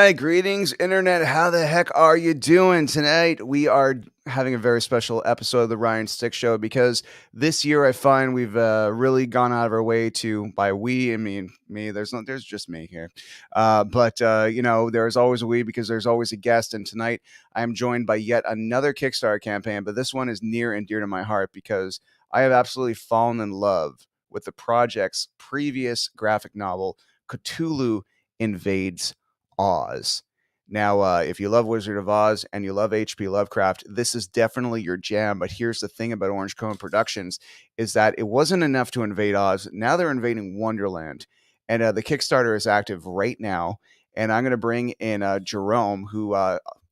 right, greetings, Internet. How the heck are you doing tonight? We are having a very special episode of the Ryan Stick Show because this year I find we've really gone out of our way to, by we, I mean me. There's just me here, but there's always a we because there's always a guest. And tonight I am joined by yet another Kickstarter campaign, but this one is near and dear to my heart because I have absolutely fallen in love with the project's previous graphic novel, Cthulhu Invades Oz. Now, if you love Wizard of Oz and you love H.P. Lovecraft, this is definitely your jam. But here's the thing about Orange Cone Productions is that it wasn't enough to invade Oz. Now they're invading Wonderland. And the Kickstarter is active right now. And I'm going to bring in Jerome, who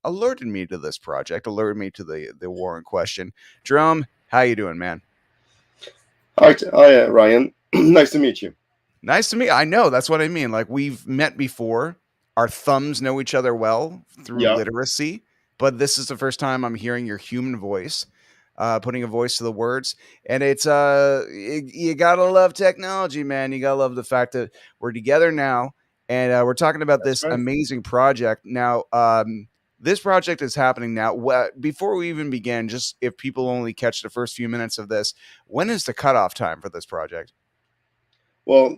alerted me to this project, alerted me to the war in question. Jerome, how you doing, man? Hi, Ryan. Nice to meet you. Nice to meet. I know, that's what I mean. Like, we've met before. Our thumbs know each other well through literacy, but this is the first time I'm hearing your human voice, putting a voice to the words. And it's you gotta love technology, man. You gotta love the fact that we're together now, and we're talking about this amazing project now. This project is happening now. Before we even begin, just if people only catch the first few minutes of this, when is the cutoff time for this project? Well,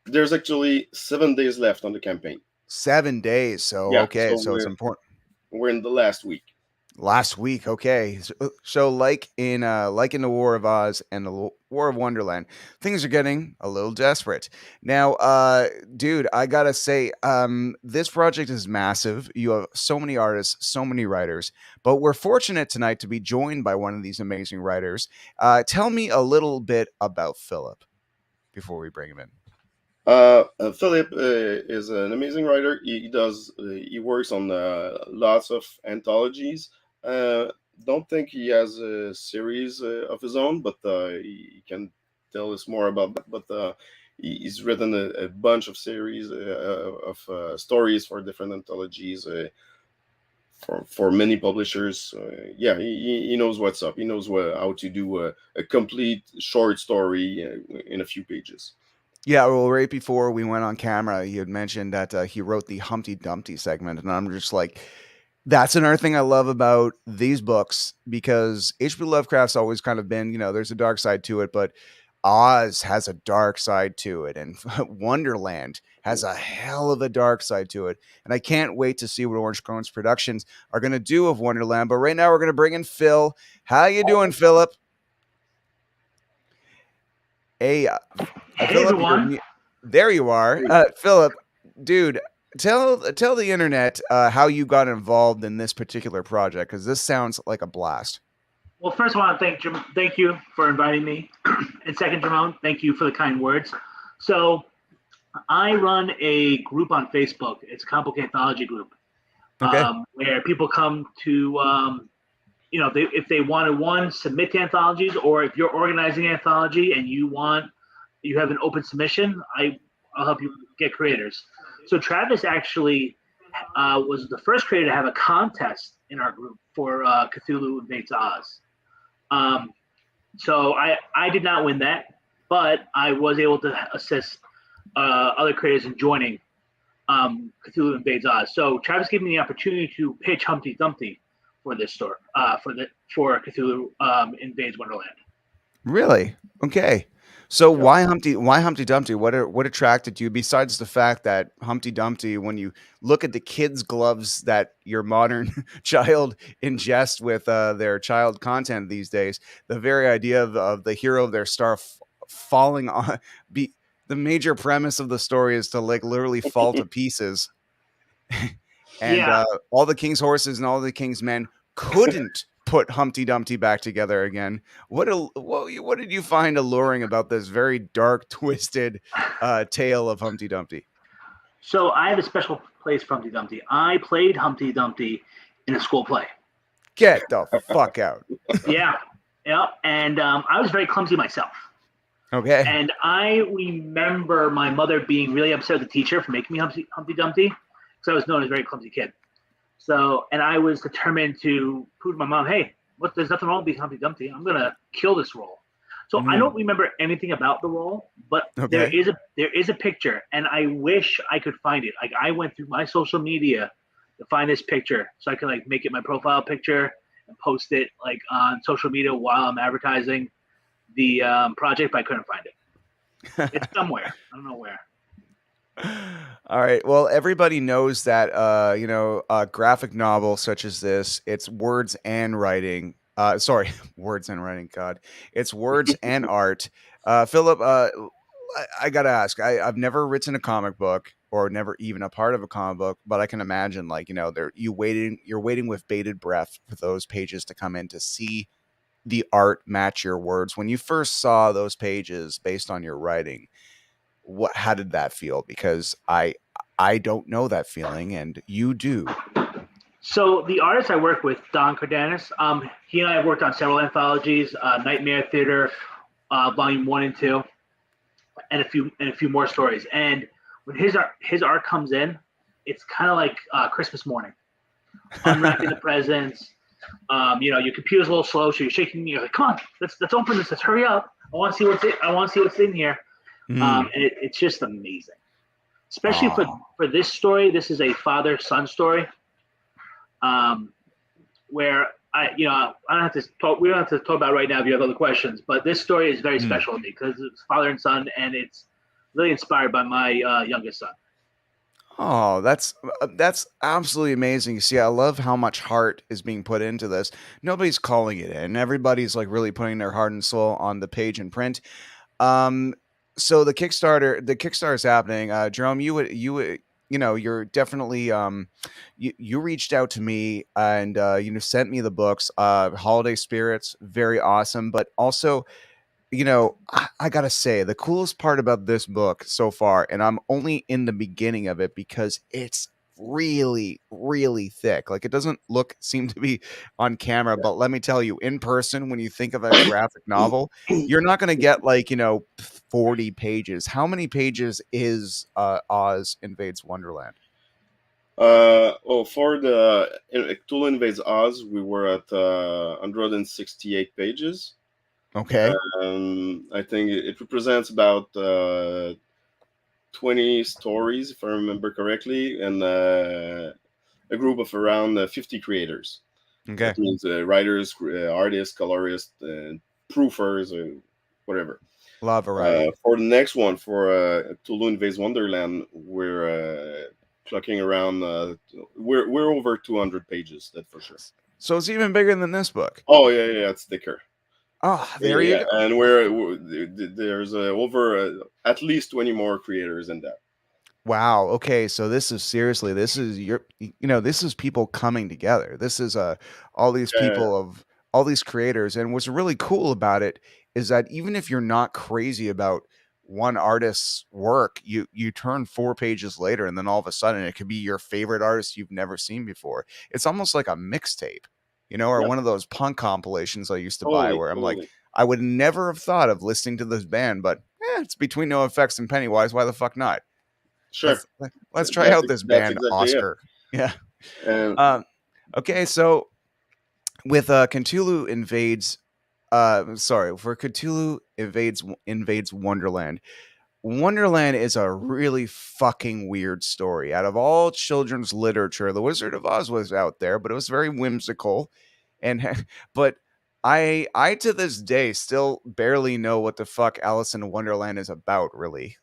there's actually 7 days left on the campaign. 7 days. So, yeah, okay. So it's important. We're in the last week. Last week. Okay. So like in the War of Oz and the War of Wonderland, things are getting a little desperate. Now, dude, I got to say, this project is massive. You have so many artists, so many writers, but we're fortunate tonight to be joined by one of these amazing writers. Tell me a little bit about Philip before we bring him in. Philip is an amazing writer. He works on lots of anthologies. Don't think he has a series of his own, but he can tell us more about that. But he's written a bunch of series of stories for different anthologies for many publishers. He knows what's up. He knows how to do a complete short story in a few pages. Yeah, well, right before we went on camera, he had mentioned that he wrote the Humpty Dumpty segment, and I'm just like, that's another thing I love about these books, because H.P. Lovecraft's always kind of been, there's a dark side to it, but Oz has a dark side to it, and Wonderland has a hell of a dark side to it, and I can't wait to see what Orange Cone's Productions are going to do of Wonderland. But right now, we're going to bring in Phil. How you doing, Philip? Hey, Philip, everyone. There you are. Philip, dude, tell the internet how you got involved in this particular project, because this sounds like a blast. Well, first, I want to thank you for inviting me. And second, Jerome, thank you for the kind words. So I run a group on Facebook. It's a comic book anthology group, where people come to if they want to submit to anthologies, or if you're organizing an anthology and you have an open submission, I'll help you get creators. So Travis actually was the first creator to have a contest in our group for Cthulhu Invades Oz. So I did not win that, but I was able to assist other creators in joining Cthulhu Invades Oz. So Travis gave me the opportunity to pitch Humpty Dumpty for this story, for Cthulhu Invades Wonderland. Really? Okay. So why Humpty Dumpty? What attracted you, besides the fact that Humpty Dumpty, when you look at the kids' gloves that your modern child ingests with their child content these days, the very idea of the hero of their star falling on, the major premise of the story is to like literally fall to pieces. And all the king's horses and all the king's men couldn't put Humpty Dumpty back together again. What did you find alluring about this very dark, twisted tale of Humpty Dumpty? So I have a special place for Humpty Dumpty. I played Humpty Dumpty in a school play. Get the fuck out. Yeah. And I was very clumsy myself. Okay. And I remember my mother being really upset with the teacher for making me Humpty Dumpty. So I was known as a very clumsy kid. So, and I was determined to prove to my mom, hey, there's nothing wrong with being Humpty Dumpty. I'm going to kill this role. So I don't remember anything about the role, but there Okay. is a picture, and I wish I could find it. Like I went through my social media to find this picture, so I can like make it my profile picture and post it like on social media while I'm advertising the project, but I couldn't find it. It's somewhere. I don't know where. All right. Well, everybody knows that a graphic novel such as this, it's words and writing. Sorry, words and writing. God, it's words and art. Philip, I gotta ask. I've never written a comic book or never even a part of a comic book, but I can imagine you're waiting with bated breath for those pages to come in to see the art match your words. When you first saw those pages based on your writing, how did that feel? Because I don't know that feeling, and you do. So the artist I work with, Don Cardenas, he and I have worked on several anthologies, Nightmare Theater, Volume 1 and 2, and a few more stories. And when his art comes in, it's kind of like Christmas morning, unwrapping the presents. Your computer's a little slow, so you're shaking. You're like, "Come on, let's open this. Let's hurry up. I want to see what's in. I want to see what's in here." And it's just amazing, especially for this story. This is a father-son story, where I don't have to talk. We don't have to talk about it right now if you have other questions. But this story is very special to me because it's father and son, and it's really inspired by my youngest son. Oh, that's absolutely amazing. See, I love how much heart is being put into this. Nobody's calling it in. Everybody's like really putting their heart and soul on the page and print. So the Kickstarter is happening. Jerome, you're definitely you reached out to me and sent me the books. Holiday Spirits, very awesome, but also I gotta say, the coolest part about this book so far, and I'm only in the beginning of it because it's really, really thick. Like, it doesn't seem to be on camera, but let me tell you, in person, when you think of a graphic novel, you're not going to get 40 pages. How many pages is Oz Invades Wonderland? For the Cthulhu Invades Oz, we were at 168 pages. Okay. I think it represents about 20 stories, if I remember correctly, and a group of around 50 creators. Okay. That means writers, artists, colorists, proofers, whatever. A lot of variety. For the next one, for Cthulhu Invades Wonderland, we're clocking around. We're over 200 pages. That's for sure. So it's even bigger than this book. Oh yeah, it's thicker. Oh, there you go. And there's over at least 20 more creators in that. Wow. Okay. So this is seriously, this is people coming together. This is all these people of all these creators. And what's really cool about it is that even if you're not crazy about one artist's work, you turn 4 pages later and then all of a sudden it could be your favorite artist you've never seen before. It's almost like a mixtape, or one of those punk compilations I used to buy where I'm like, I would never have thought of listening to this band, but it's between No Effects and Pennywise. Why the fuck not? Sure. Let's try out this band, exactly Oscar. It. Yeah. Okay, so with Cthulhu Invades, for Cthulhu Invades Wonderland. Wonderland is a really fucking weird story. Out of all children's literature, The Wizard of Oz was out there, but it was very whimsical, but I to this day still barely know what the fuck Alice in Wonderland is about, really.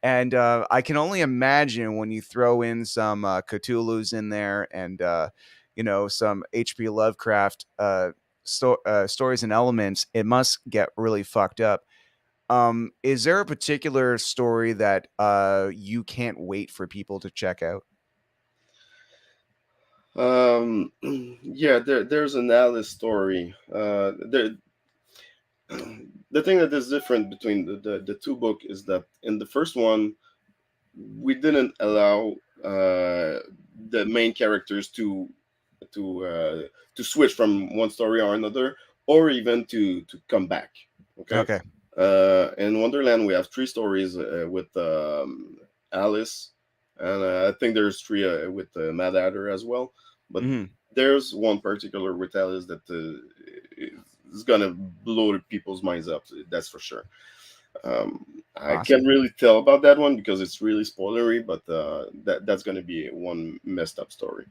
And I can only imagine when you throw in some Cthulhu's in there and some H.P. Lovecraft stories and elements, it must get really fucked up. Is there a particular story that you can't wait for people to check out? There's an Alice story. The thing that is different between the two books is that in the first one, we didn't allow the main characters to switch from one story or another, or even to come back. Okay. In Wonderland, we have 3 stories with Alice, and I think there's 3 with Mad Hatter as well. But there's one particular with Alice that is is gonna blow people's minds up. That's for sure. I Awesome. can't really tell about that one because it's really spoilery, but that's gonna be one messed up story.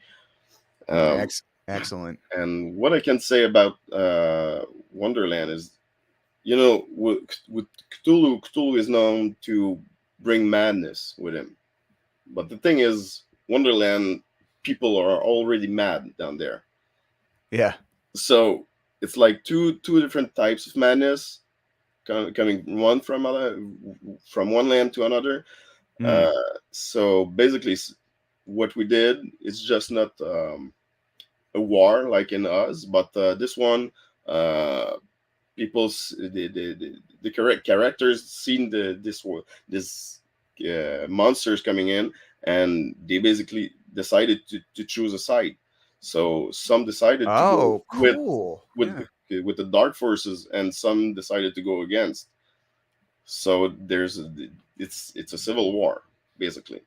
Excellent. And what I can say about Wonderland is, with Cthulhu is known to bring madness with him. But the thing is, Wonderland people are already mad down there. Yeah. So it's like two different types of madness coming one from one land to another. So basically, what we did is just not a war like in Oz, but this one, people, the correct characters seen this monsters coming in, and they basically decided to choose a side. So some decided to go cool. with the dark forces, and some decided to go against. So it's a civil war basically.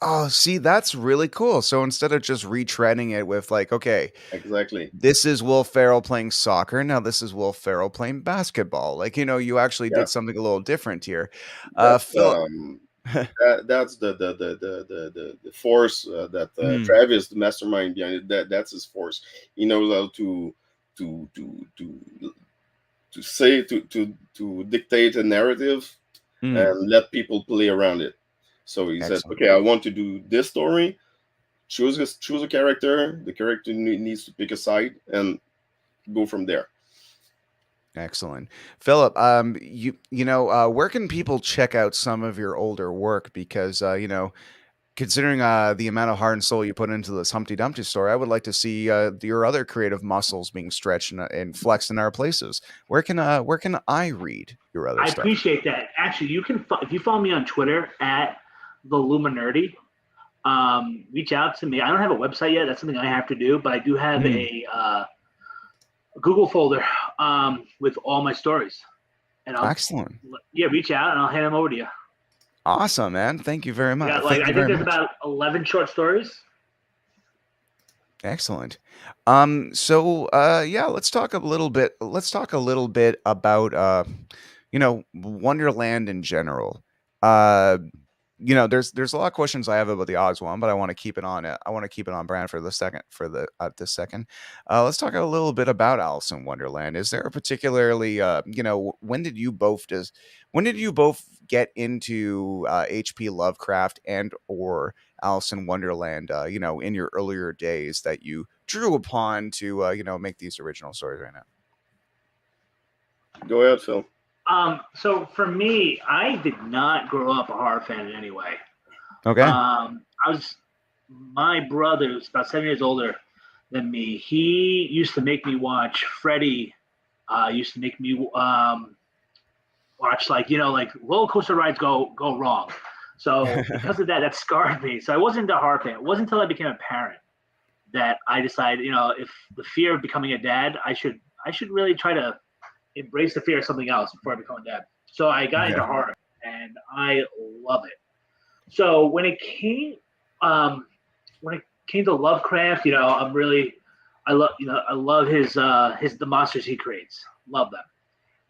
Oh, see, that's really cool. So instead of just retreading it with like, okay, Exactly. this is Will Ferrell playing soccer. Now this is Will Ferrell playing basketball. Like, you actually did something a little different here. Phil, that's the force that Travis, the mastermind behind it, that's his force. He knows how to say to dictate a narrative and let people play around it. So he says, okay, I want to do this story. Choose a character. The character needs to pick a side and go from there. Excellent. Philip, where can people check out some of your older work? Because, considering the amount of heart and soul you put into this Humpty Dumpty story, I would like to see your other creative muscles being stretched and flexed in our places. Where can I read your other stuff? I appreciate that. Actually, you can, if you follow me on Twitter at the Luminerdi, reach out to me. I don't have a website yet. That's something I have to do, but I do have a Google folder with all my stories. And excellent. Yeah, reach out and I'll hand them over to you. Awesome, man. Thank you very much. Yeah, I think there's about 11 short stories. Excellent. So let's talk a little bit about Wonderland in general. There's a lot of questions I have about the Oz one, but I want to keep it on brand for this second. Let's talk a little bit about Alice in Wonderland. Is there a particularly when did you both get into H.P. Lovecraft and or Alice in Wonderland, in your earlier days that you drew upon to make these original stories right now? Go ahead, Phil. So for me, I did not grow up a horror fan in any way. Okay. My brother, who's about 7 years older than me, he used to make me watch Freddy. Used to make me watch like roller coaster rides go wrong. So because of that scarred me. So I wasn't a horror fan. It wasn't until I became a parent that I decided, if the fear of becoming a dad, I should really try to embrace the fear of something else before I become a dad. So I got into horror, and I love it. So when it came to Lovecraft, I love his the monsters he creates. Love them.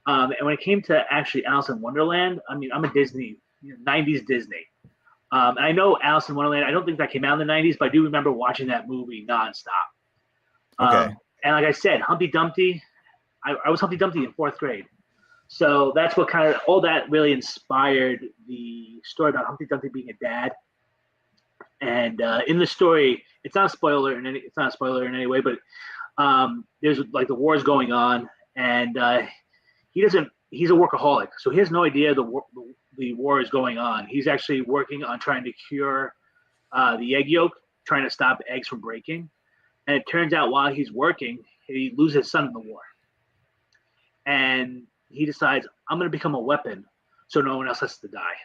And when it came to actually Alice in Wonderland, I mean, I'm a Disney, 90s Disney. And I know Alice in Wonderland, I don't think that came out in the 90s, but I do remember watching that movie nonstop. Okay. And like I said, Humpty Dumpty, I was Humpty Dumpty in 4th grade. So that's what all that really inspired the story about Humpty Dumpty being a dad. And in the story, it's not a spoiler in any way, but there's like the war's going on, and he's a workaholic, so he has no idea the war is going on. He's actually working on trying to cure the egg yolk, trying to stop eggs from breaking. And it turns out while he's working, he loses his son in the war. And he decides, I'm going to become a weapon so no one else has to die.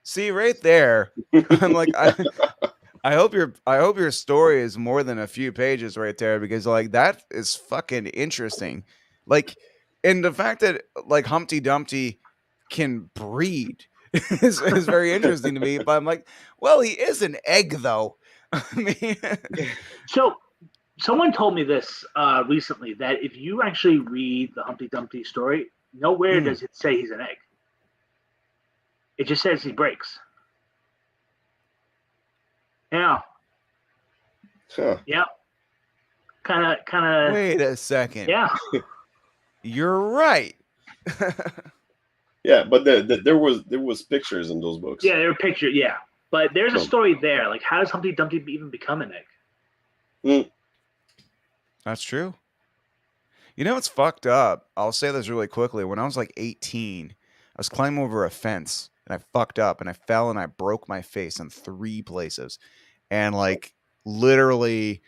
See, right there, I'm like, I hope your story is more than a few pages right there, because like that is fucking interesting. Like, and the fact that like Humpty Dumpty can breed is very interesting to me. But I'm like, well, he is an egg though. I mean, so Someone told me this recently, that if you actually read the Humpty Dumpty story, nowhere does it say he's an egg. It just says he breaks. Yeah. Huh. Yeah. Kind of. Wait a second. Yeah. You're right. Yeah, but there was pictures in those books. Yeah, there were pictures. Yeah, but there's a So- story there. Like, how does Humpty Dumpty even become an egg? That's true. You know what's fucked up? I'll say this really quickly. When I was like 18, I was climbing over a fence and I fucked up and I fell and I broke my face in 3 places. And like literally,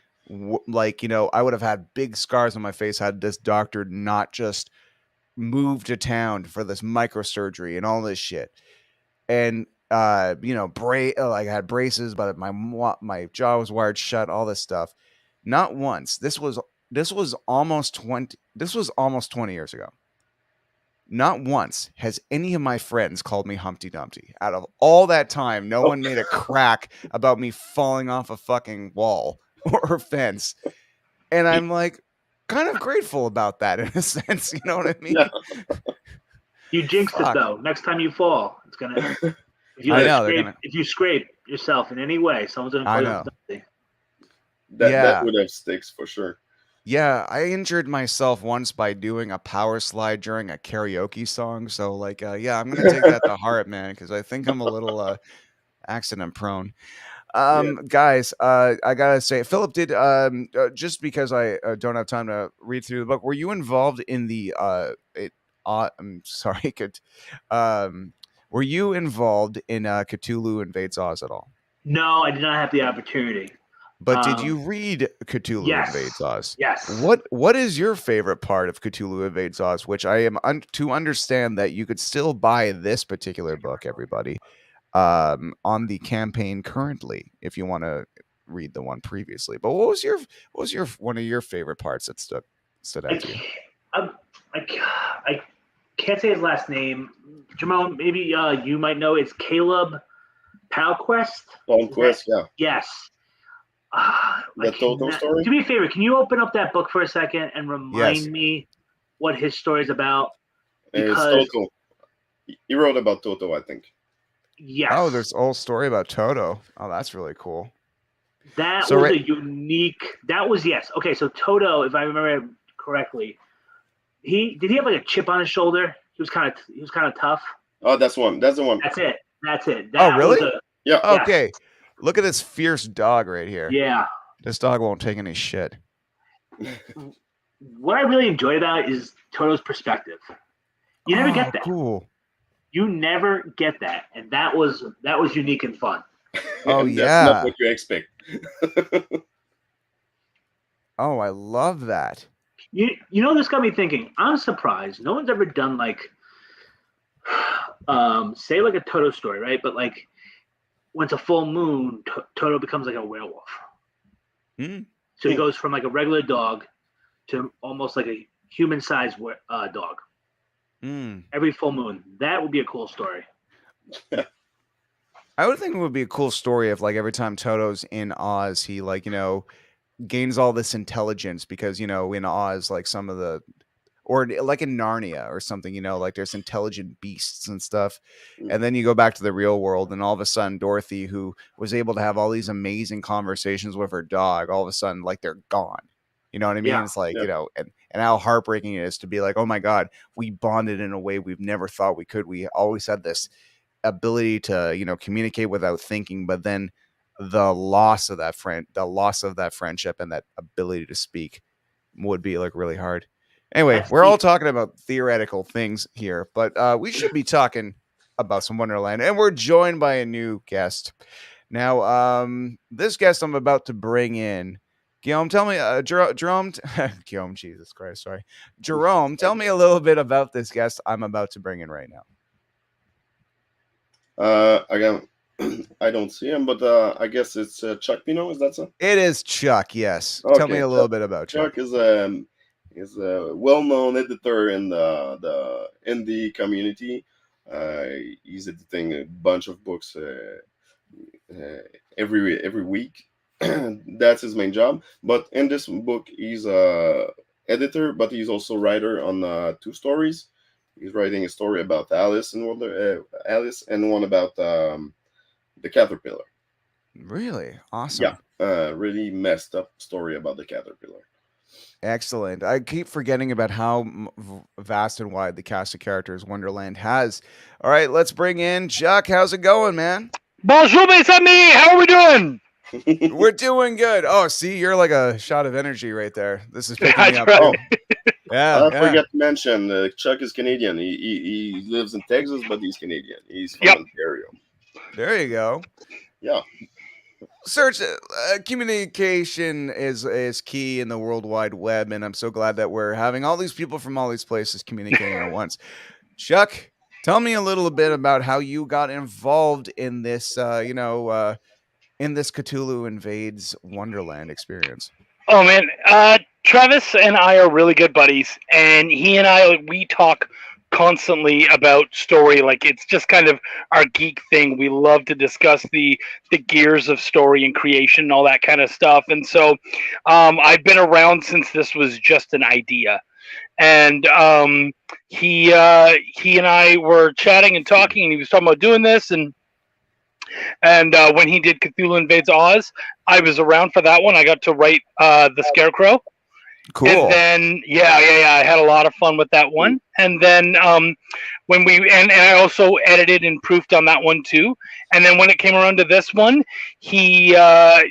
like, you know, I would have had big scars on my face had this doctor not just moved to town for this microsurgery and all this shit. And you know, I had braces, but my jaw was wired shut, all this stuff. Not once. This was almost 20 years ago. Not once has any of my friends called me Humpty Dumpty. Out of all that time, no one made a crack about me falling off a fucking wall or fence. And I'm like kind of grateful about that in a sense, you know what I mean? Yeah. You jinxed Fuck. it though. Next time you fall, it's gonna. If you I know, they're gonna- if you scrape yourself in any way, someone's gonna call I you know. Humpty Dumpty. That Yeah. would have sticks for sure. Yeah, I injured myself once by doing a power slide during a karaoke song. So, like, yeah, I'm gonna take that to heart, man, because I think I'm a little accident prone. Guys, I gotta say, Philip did just because I don't have time to read through the book. Were you involved in the I'm sorry, were you involved in Cthulhu Invades Oz at all? No, I did not have the opportunity. But did you read Cthulhu Yes. Invades Oz? Yes. What is your favorite part of Cthulhu Invades Oz? Which I am to understand that you could still buy this particular book, everybody, on the campaign currently, if you want to read the one previously. But what was your one of your favorite parts that stood out to you? I can't say his last name. Jamon, maybe you might know. It's Caleb Palquest. Conquest, yeah. Yes. The Toto story? Do me a favor. Can you open up that book for a second and remind me what his story is about? It's Toto. He wrote about Toto, I think. Yes. Oh, there's a whole story about Toto. Oh, that's really cool. That So was a unique. That was yes. Okay, so Toto, if I remember correctly, did he have like a chip on his shoulder? He was kind of tough. Oh, that's the one. That's it. Oh, really? Yeah. Okay. Yes. Look at this fierce dog right here. Yeah. This dog won't take any shit. What I really enjoy about is Toto's perspective. You never get that. Cool. You never get that, and that was unique and fun. Oh and yeah. That's not what you expect. Oh, I love that. You know, this got me thinking. I'm surprised no one's ever done like, say like a Toto story, right? But like, when it's a full moon, Toto becomes like a werewolf. So he goes from like a regular dog to almost like a human-sized dog. Every full moon. That would be a cool story. I would think it would be a cool story if like every time Toto's in Oz, he like, you know, gains all this intelligence because, you know, in Oz, like some of the, or like in Narnia or something, you know, like there's intelligent beasts and stuff. And then you go back to the real world and all of a sudden Dorothy, who was able to have all these amazing conversations with her dog, all of a sudden, like they're gone. You know what I mean? Yeah. It's like, you know, and how heartbreaking it is to be like, oh my God, we bonded in a way we've never thought we could. We always had this ability to, you know, communicate without thinking, but then the loss of that friendship and that ability to speak would be like really hard. Anyway, we're all talking about theoretical things here, but we should be talking about some Wonderland, and we're joined by a new guest. Now, this guest I'm about to bring in, Guillaume, tell me, Jerome, Guillaume, Jesus Christ, sorry. Jerome, tell me a little bit about this guest I'm about to bring in right now. Again, I don't see him, but I guess it's Chuck Pino. Is that so? It is Chuck, yes. Okay. Tell me a little bit about Chuck. Chuck is a well-known editor in the indie community. He's editing a bunch of books every week. That's his main job. But in this book, he's a editor, but he's also writer on two stories. He's writing a story about Alice, and one about the caterpillar. Really Yeah, awesome. really messed up story about the caterpillar. Excellent. I keep forgetting about how vast and wide the cast of characters Wonderland has. All right, let's bring in Chuck. How's it going, man? Bonjour, mes amis. How are we doing? We're doing good. Oh, see, you're like a shot of energy right there. This is picking me That's up. right. Oh, Yeah, I yeah. forgot to mention Chuck is Canadian. He lives in Texas, but he's Canadian. He's from Yep. Ontario. There you go. Yeah. Search communication is key in the World Wide Web, and I'm so glad that we're having all these people from all these places communicating at once. Chuck, tell me a little bit about how you got involved in this, in this Cthulhu Invades Wonderland experience. Oh man, Travis and I are really good buddies, and he and I we talk constantly about story. Like it's just kind of our geek thing. We love to discuss the gears of story and creation and all that kind of stuff. And so, I've been around since this was just an idea. And he and I were chatting and talking, and he was talking about doing this, and when he did Cthulhu Invades Oz, I was around for that one. I got to write the Scarecrow, Cool. and then I had a lot of fun with that one. And then when and I also edited and proofed on that one too. And then when it came around to this one, he I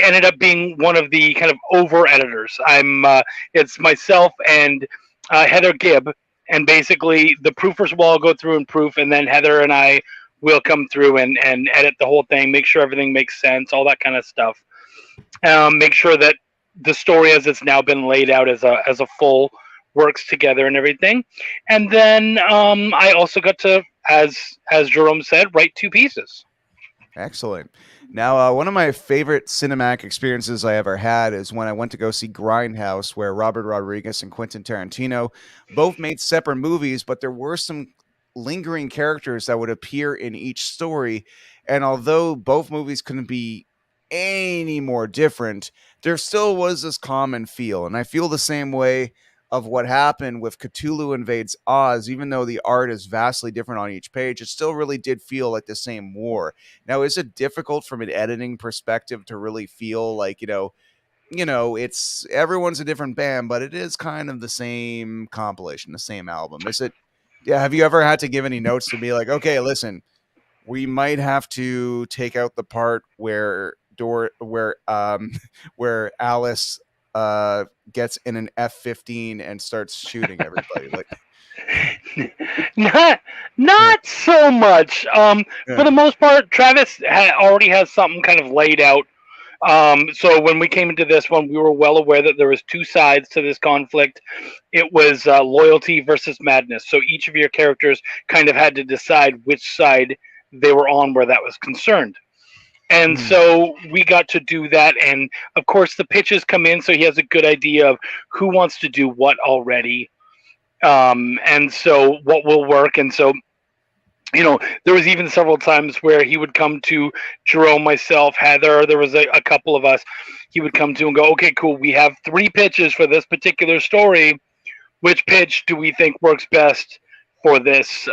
ended up being one of the kind of over editors. It's myself and Heather Gibb, and basically the proofers will all go through and proof, and then Heather and I will come through and edit the whole thing, make sure everything makes sense, all that kind of stuff. Make sure that the story as it's now been laid out as a full works together and everything. And then I also got to, as Jerome said, write two pieces. Excellent. Now, one of my favorite cinematic experiences I ever had is when I went to go see Grindhouse, where Robert Rodriguez and Quentin Tarantino both made separate movies, but there were some lingering characters that would appear in each story. And although both movies couldn't be any more different, there still was this common feel. And I feel the same way of what happened with Cthulhu Invades Oz. Even though the art is vastly different on each page, it still really did feel like the same war. Now, is it difficult from an editing perspective to really feel like, it's everyone's a different band, but it is kind of the same compilation, the same album? Is it? Yeah. Have you ever had to give any notes to be like, okay, listen, we might have to take out the part where where Alice gets in an F-15 and starts shooting everybody? Like, not so much. For the most part, Travis already has something kind of laid out. So when we came into this one, we were well aware that there was two sides to this conflict. It was loyalty versus madness. So each of your characters kind of had to decide which side they were on where that was concerned. And so we got to do that. And of course, the pitches come in, so he has a good idea of who wants to do what already. And so what will work. And so, there was even several times where he would come to Jerome, myself, Heather. There was a couple of us. He would come to and go, okay, cool. We have three pitches for this particular story. Which pitch do we think works best for this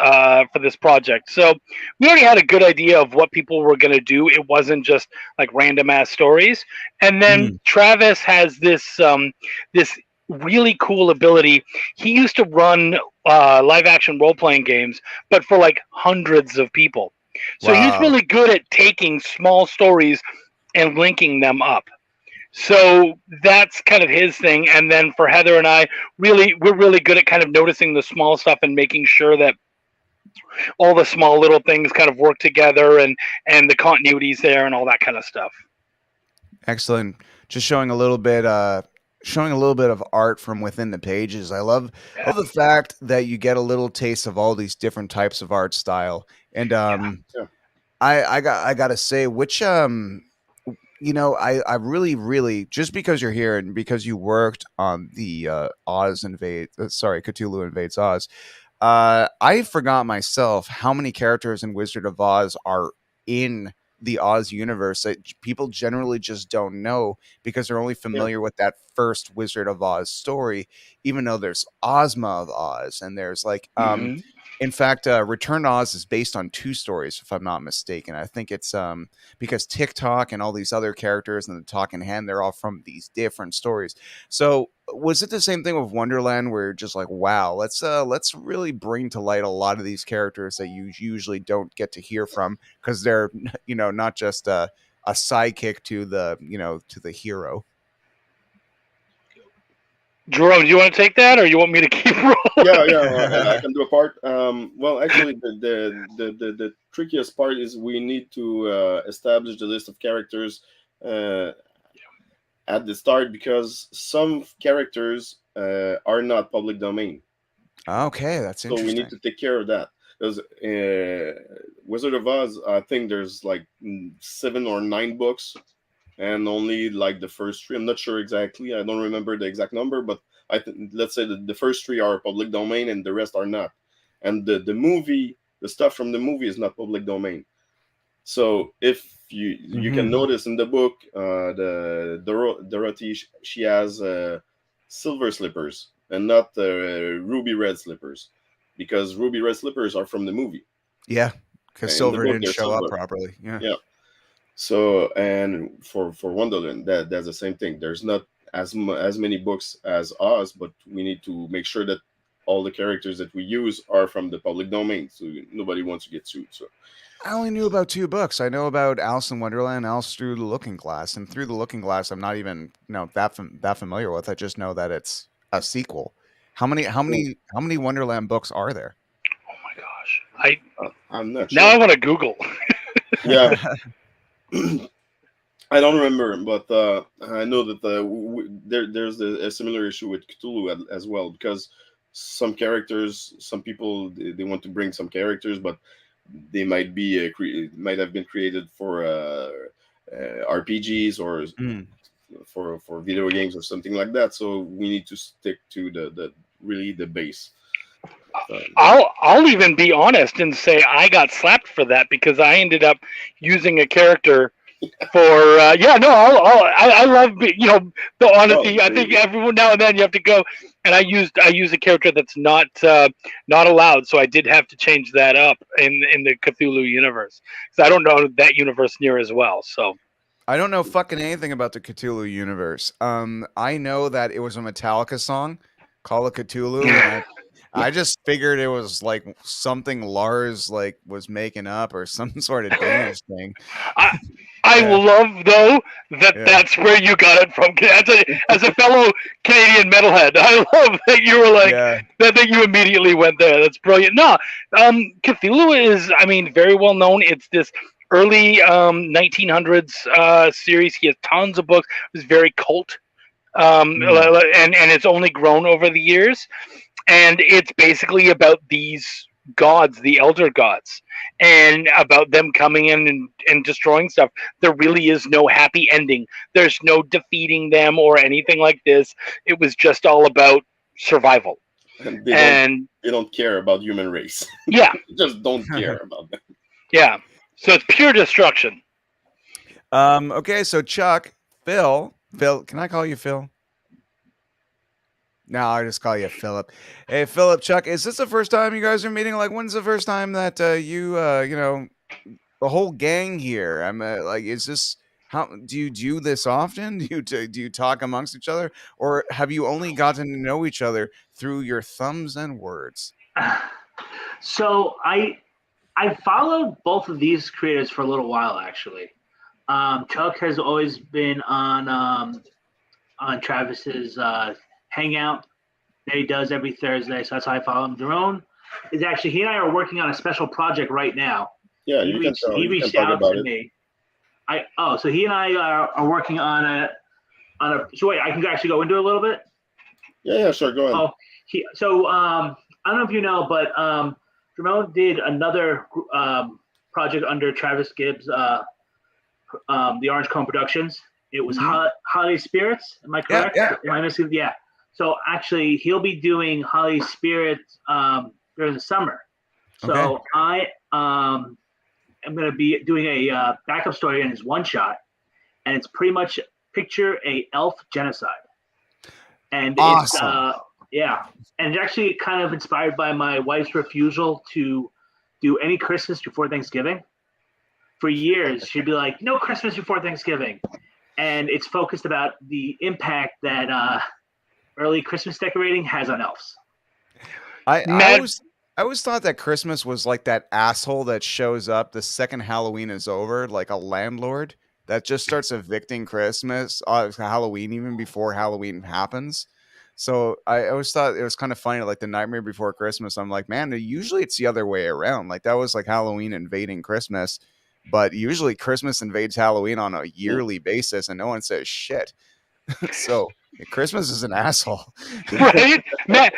project? So we already had a good idea of what people were going to do. It wasn't just like random ass stories. And then Travis has this really cool ability. He used to run live action role playing games, but for like hundreds of people. So he's really good at taking small stories and linking them up. So that's kind of his thing. And then for Heather and I, we're really good at kind of noticing the small stuff and making sure that all the small little things kind of work together, and the continuity's there and all that kind of stuff. Excellent. Just showing a little bit of art from within the pages. I love the fact that you get a little taste of all these different types of art style. And I gotta say, which I really, really, just because you're here and because you worked on the Cthulhu Invades Oz, I forgot myself how many characters in Wizard of Oz are in the Oz universe that people generally just don't know because they're only familiar with that first Wizard of Oz story, even though there's Ozma of Oz and there's like in fact, Return to Oz is based on 2 stories, if I'm not mistaken. I think it's because TikTok and all these other characters and the Talking Hand, they're all from these different stories. So, was it the same thing with Wonderland, where you're just like, wow, let's really bring to light a lot of these characters that you usually don't get to hear from because they're not just a sidekick to the hero. Jerome, do you want to take that, or you want me to keep rolling? Yeah, I can do a part. Well, actually, the trickiest part is we need to establish the list of characters at the start, because some characters are not public domain. Okay, that's interesting. So we need to take care of that. Because Wizard of Oz, I think there's like 7 or 9 books, and only like the first 3. I'm not sure exactly. I don't remember the exact number, but let's say that the first 3 are public domain and the rest are not. And the movie, the stuff from the movie is not public domain. So if you can notice in the book, Dorothy, she has silver slippers and not ruby red slippers, because ruby red slippers are from the movie. Yeah, because silver didn't show up properly. Yeah. So, and for Wonderland, that's the same thing. There's not as many books as Oz, but we need to make sure that all the characters that we use are from the public domain, so nobody wants to get sued. So I only knew about 2 books. I know about Alice in Wonderland, Alice Through the Looking Glass, and Through the Looking Glass I'm not even that familiar with. I just know that it's a sequel. How many Wonderland books are there? Oh my gosh, I'm not sure. Now I want to Google. Yeah. I don't remember, but I know that there's a similar issue with Cthulhu as well, because some characters, some people, they want to bring some characters, but they might have been created for RPGs or for video games or something like that. So we need to stick to the base. I'll even be honest and say I got slapped for that, because I ended up using a character for I love the honesty. I think everyone now and then you have to go, and I use a character that's not allowed, so I did have to change that up in the Cthulhu universe, because I don't know that universe near as well. So I don't know fucking anything about the Cthulhu universe. I know that it was a Metallica song, Call of Cthulhu, and I just figured it was like something Lars like was making up or some sort of Danish thing. I love though that's where you got it from. As a fellow Canadian metalhead, I love that you were like that you immediately went there. That's brilliant. No, Cthulhu is, very well known. It's this early 1900s series. He has tons of books. It was very cult, and it's only grown over the years. And it's basically about these gods, the elder gods, and about them coming in and destroying stuff. There really is no happy ending. There's no defeating them or anything like this. It was just all about survival. And they don't care about human race. Yeah. They just don't care about them. Yeah. So it's pure destruction. Okay, so Chuck, Phil, can I call you Phil? No, I just call you Philip. Hey, Philip, Chuck, is this the first time you guys are meeting? Like, when's the first time that you the whole gang here? I'm like, is this how do you do this often? Do you talk amongst each other, or have you only gotten to know each other through your thumbs and words? So I followed both of these creators for a little while, actually. Chuck has always been on Travis's Hangout that he does every Thursday, so that's how I follow him. Jerome is actually, he and I are working on a special project right now. Yeah, he reached out to me. So he and I are working on a. So wait, I can actually go into it a little bit. Yeah, sure, go ahead. I don't know if you know, but Jerome did another project under Travis Gibbs, the Orange Cone Productions. It was Holiday Spirits. Am I correct? Yeah. Am I missing? Yeah. So actually, he'll be doing Holiday Spirits during the summer. So okay. I'm going to be doing a backup story in his one shot, and it's pretty much picture a elf genocide, and Awesome. and it's actually kind of inspired by my wife's refusal to do any Christmas before Thanksgiving. For years, she'd be like, "No Christmas before Thanksgiving," and it's focused about the impact that early Christmas decorating has on elves. I always thought that Christmas was like that asshole that shows up the second Halloween is over, like a landlord that just starts evicting Christmas, Halloween, even before Halloween happens. So I always thought it was kind of funny, like the Nightmare Before Christmas. I'm like, man, usually it's the other way around. Like that was like Halloween invading Christmas, but usually Christmas invades Halloween on a yearly basis, and no one says shit. So Christmas is an asshole. Right, Matt,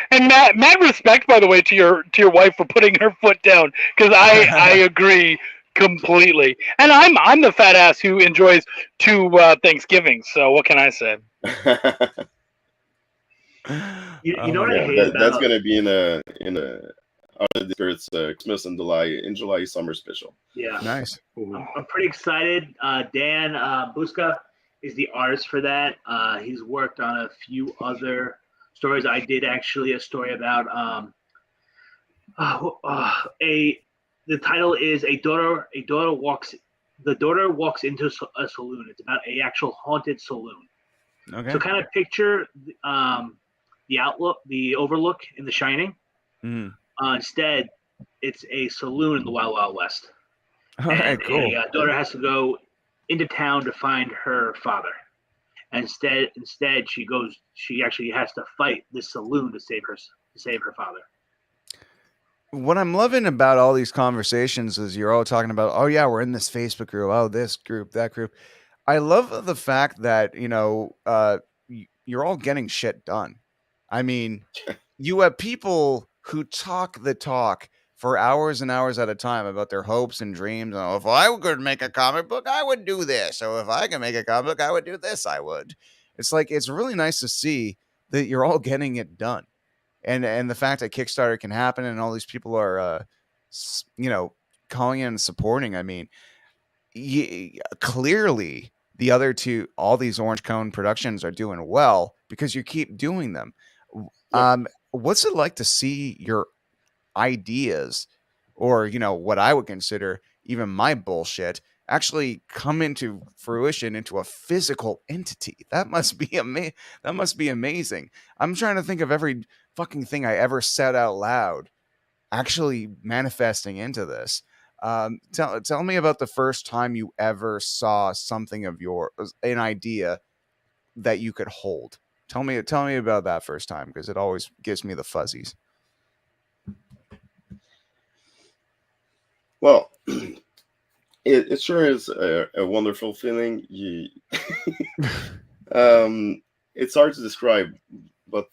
respect, by the way, to your wife for putting her foot down, because I agree completely, and I'm the fat ass who enjoys two Thanksgivings. So what can I say? You know what I hate about that's going to be in a it's Christmas in July summer special. Yeah, nice. I'm pretty excited. Dan Buska is the artist for that. He's worked on a few other stories. I did actually a story about the title is the daughter walks into a saloon. It's about a actual haunted saloon. Okay. So kind of picture the overlook in The Shining. Mm. Instead, it's a saloon in the Wild Wild West. All right, cool. A daughter has to go into town to find her father. Instead, she actually has to fight this saloon to save her father. What I'm loving about all these conversations is you're all talking about, oh yeah, we're in this Facebook group, oh this group, that group. I love the fact that you're all getting shit done. I mean, you have people who talk the talk for hours and hours at a time about their hopes and dreams. Oh, if I could make a comic book, I would do this. So if I can make a comic book, I would do this. I would. It's like, it's really nice to see that you're all getting it done. And the fact that Kickstarter can happen and all these people are, calling in and supporting. I mean, clearly the other two, all these Orange Cone productions are doing well because you keep doing them. What's it like to see your ideas, or what I would consider even my bullshit, actually come into fruition into a physical entity? That must be amazing. I'm trying to think of every fucking thing I ever said out loud actually manifesting into this. Tell me about the first time you ever saw something of an idea that you could hold. Tell me about that first time, because it always gives me the fuzzies. Well, it sure is a wonderful feeling. It's hard to describe, but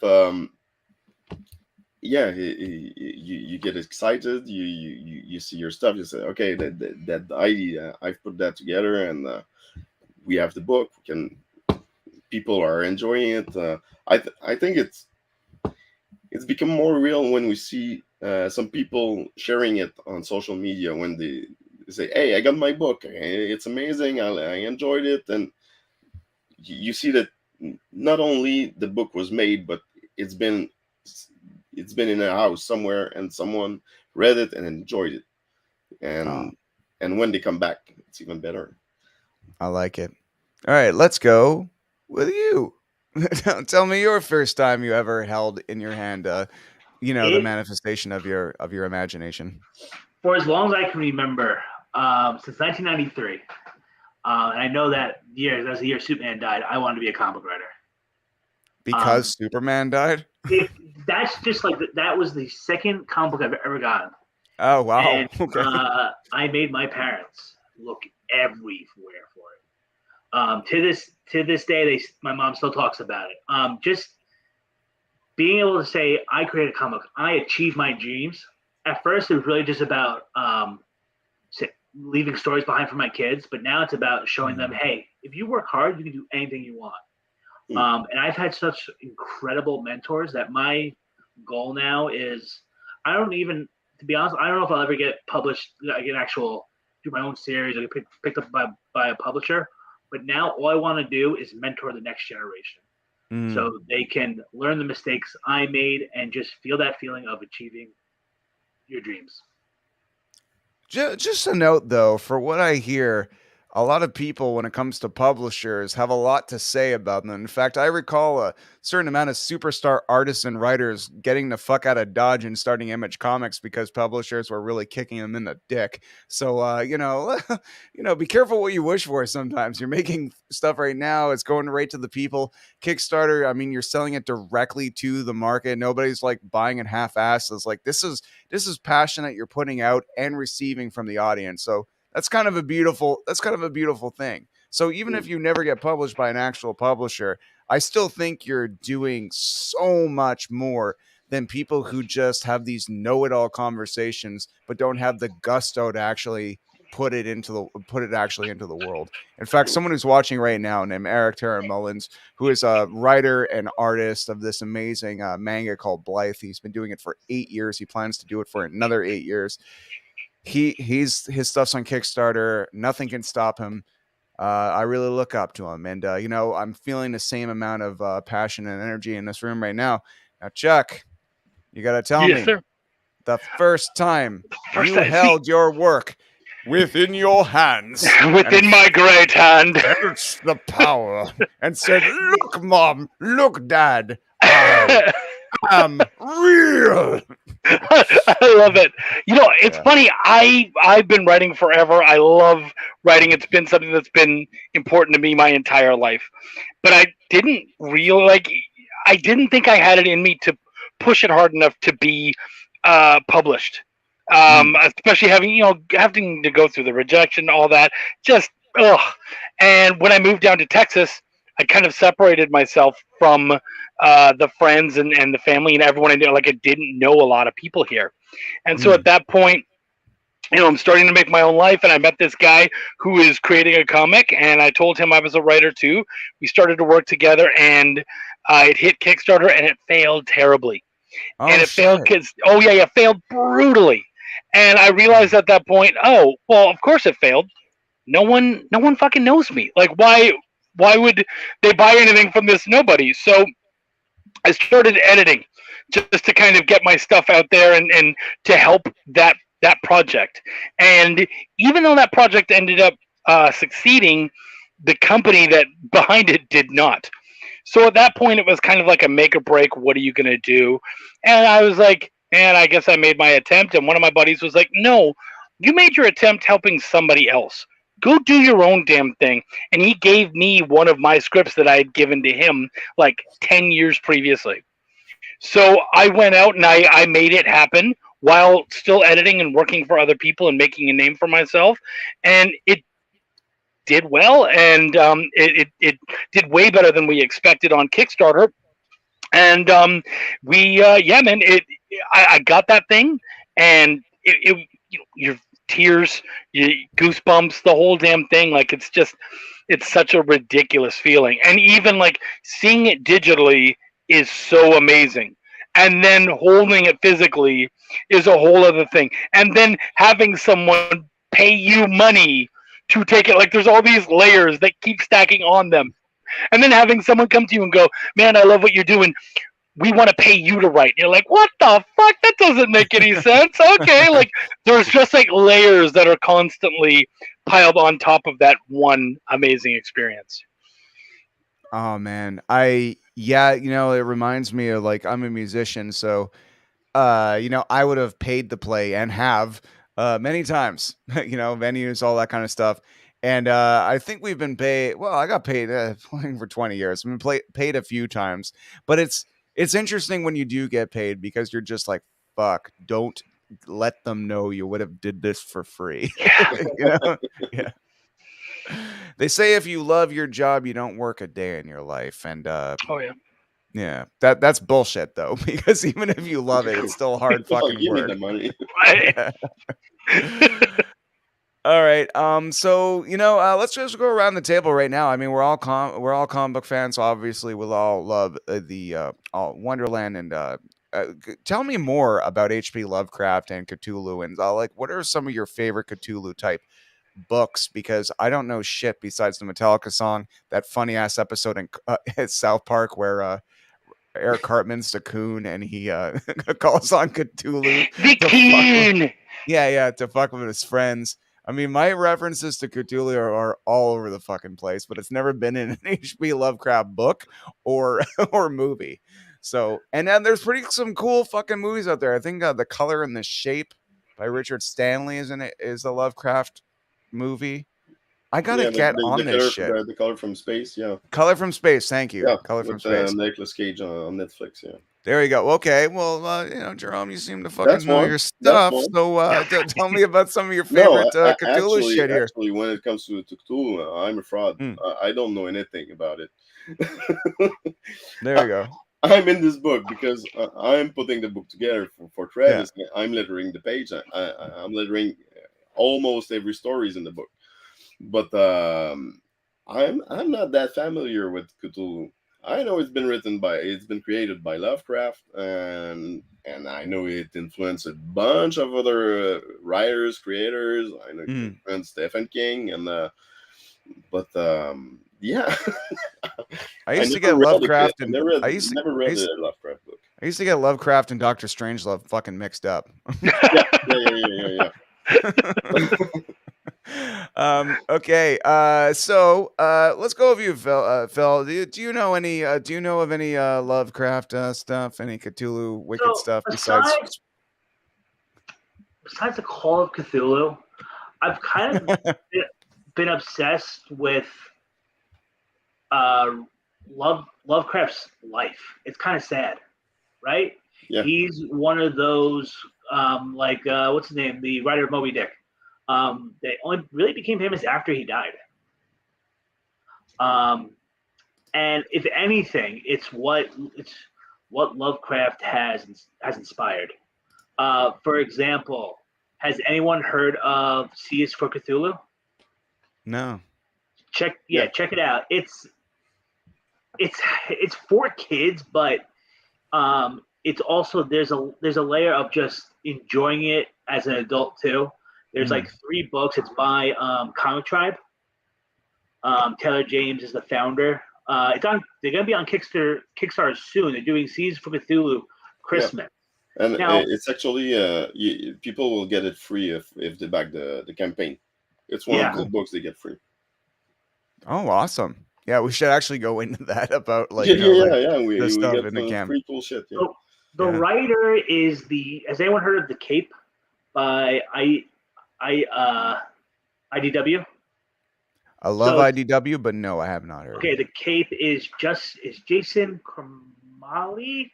you get excited. You see your stuff. You say, okay, that idea, I've put that together, and we have the book. People are enjoying it. I think it's become more real when we see some people sharing it on social media, when they say, hey, I got my book, it's amazing, I enjoyed it. And you see that not only the book was made, but it's been in a house somewhere and someone read it and enjoyed it. And when they come back, it's even better. I like it. All right, let's go with you. Tell me your first time you ever held in your hand the manifestation of your imagination. For as long as I can remember, since 1993, and I know that's the year Superman died, I wanted to be a comic writer. Because Superman died? That's just like that was the second comic book I've ever gotten. Oh wow! And, okay. I made my parents look everywhere for it. To this day, my mom still talks about it. Just being able to say, I created a comic, I achieved my dreams. At first, it was really just about leaving stories behind for my kids, but now it's about showing them, hey, if you work hard, you can do anything you want. And I've had such incredible mentors that my goal now is, to be honest, I don't know if I'll ever get published, like an actual do my own series or get picked up by a publisher. But now all I want to do is mentor the next generation, so they can learn the mistakes I made and just feel that feeling of achieving your dreams. Just a note, though, for what I hear, a lot of people, when it comes to publishers, have a lot to say about them. In fact, I recall a certain amount of superstar artists and writers getting the fuck out of Dodge and starting Image Comics because publishers were really kicking them in the dick. So, be careful what you wish for. Sometimes you're making stuff right now; it's going right to the people. Kickstarter, I mean, you're selling it directly to the market. Nobody's like buying it half-assed. It's like this is passion that you're putting out and receiving from the audience. So that's kind of a beautiful thing. So even if you never get published by an actual publisher, I still think you're doing so much more than people who just have these know-it-all conversations but don't have the gusto to actually put it actually into the world. In fact, someone who's watching right now named Eric Terra Mullins, who is a writer and artist of this amazing manga called Blythe. He's been doing it for 8 years. He plans to do it for another 8 years. His stuff's on Kickstarter. Nothing can stop him. I really look up to him, and I'm feeling the same amount of passion and energy in this room right now. Now, Chuck, you got to tell me, sir. the first time you held your work within your hands, within my great hand, felt the power, and said, "Look, Mom, look, Dad, I am real." I love it. It's funny. I've been writing forever. I love writing. It's been something that's been important to me my entire life. But I didn't think I had it in me to push it hard enough to be published. Especially having to go through the rejection, all that. Just ugh. And when I moved down to Texas, I kind of separated myself from the friends and the family and everyone I knew. Like, I didn't know a lot of people here. And so at that point, I'm starting to make my own life, and I met this guy who is creating a comic, and I told him I was a writer too. We started to work together, and it hit Kickstarter, and it failed terribly. Failed it failed brutally. And I realized at that point, oh, well, of course it failed. No one fucking knows me. Like, why would they buy anything from this nobody? So I started editing just to kind of get my stuff out there and to help that project. And even though that project ended up succeeding, the company that behind it did not. So at that point, it was kind of like a make or break. What are you going to do? And I was like, and I guess I made my attempt. And one of my buddies was like, no, you made your attempt helping somebody else. Go do your own damn thing. And he gave me one of my scripts that I had given to him like 10 years previously. So I went out and I made it happen while still editing and working for other people and making a name for myself. And it did well. And it did way better than we expected on Kickstarter. And I got that thing, and your tears, goosebumps, the whole damn thing. Like, it's such a ridiculous feeling. And even like seeing it digitally is so amazing. And then holding it physically is a whole other thing. And then having someone pay you money to take it, like, there's all these layers that keep stacking on them. And then having someone come to you and go, man, I love what you're doing. We want to pay you to write. And you're like, what the fuck? That doesn't make any sense. Okay. Like, there's just like layers that are constantly piled on top of that one amazing experience. Oh man. It reminds me of, like, I'm a musician. So, I would have paid to play and have many times, venues, all that kind of stuff. And I think we've been paid. Well, I got paid playing for 20 years. I've been paid a few times, but it's interesting when you do get paid, because you're just like, fuck, don't let them know you would have did this for free. Yeah. They say if you love your job, you don't work a day in your life. And yeah, that's bullshit though, because even if you love it, it's still hard fucking give work. me the money. All right. So let's just go around the table right now. I mean, we're all comic book fans. Obviously, we'll all love the Wonderland. And tell me more about H.P. Lovecraft and Cthulhu. And like, what are some of your favorite Cthulhu type books because I don't know shit besides the Metallica song, that funny ass episode in South Park where Eric Cartman's the coon and he calls on Cthulhu The to fuck coon. to fuck with his friends. I mean, my references to Cthulhu are all over the fucking place, but it's never been in an H.P. Lovecraft book or movie. So, and then there's some cool fucking movies out there. I think The Color and the Shape by Richard Stanley is a Lovecraft movie. I gotta get on this shit. The Color from Space, yeah. Color from Space, thank you. Yeah, Color from Space. Nicolas Cage on Netflix, yeah. There you go. Okay, well, Jerome, you seem to fucking know your stuff. So tell me about some of your favorite Cthulhu shit here. Actually, when it comes to Cthulhu, I'm a fraud. I don't know anything about it. There you go. I'm in this book because I'm putting the book together for Travis. Yeah. I'm lettering the page. I'm lettering almost every stories in the book. But I'm not that familiar with Cthulhu. I know it's been created by Lovecraft, and I know it influenced a bunch of other writers, creators. I know it influenced Stephen King, yeah. I used to get Lovecraft and I never read a Lovecraft book. I used to get Lovecraft and Dr. Strangelove fucking mixed up. Yeah. Okay. So let's go with you, Phil. Do you know any? Do you know of any Lovecraft stuff? Any Cthulhu wicked stuff besides the Call of Cthulhu? I've kind of been obsessed with Lovecraft's life. It's kind of sad, right? Yeah. He's one of those what's his name? The writer of Moby Dick. They only really became famous after he died. And if anything, it's what Lovecraft has inspired. For example, has anyone heard of C is for Cthulhu? No. Check it out. It's for kids, but it's also there's a layer of just enjoying it as an adult too. There's like 3 books. It's by Comic Tribe. Taylor James is the founder. They're gonna be on Kickstarter soon. They're doing Seas for Cthulhu Christmas. Yeah. And now, it's actually people will get it free if they back the campaign. It's one of the books they get free. Oh, awesome! Yeah, we should actually go into that about We get some free cool shit. Yeah. So the writer is has anyone heard of The Cape by IDW? I love IDW, but no, I have not heard. Okay, The Cape is Jason Cromali.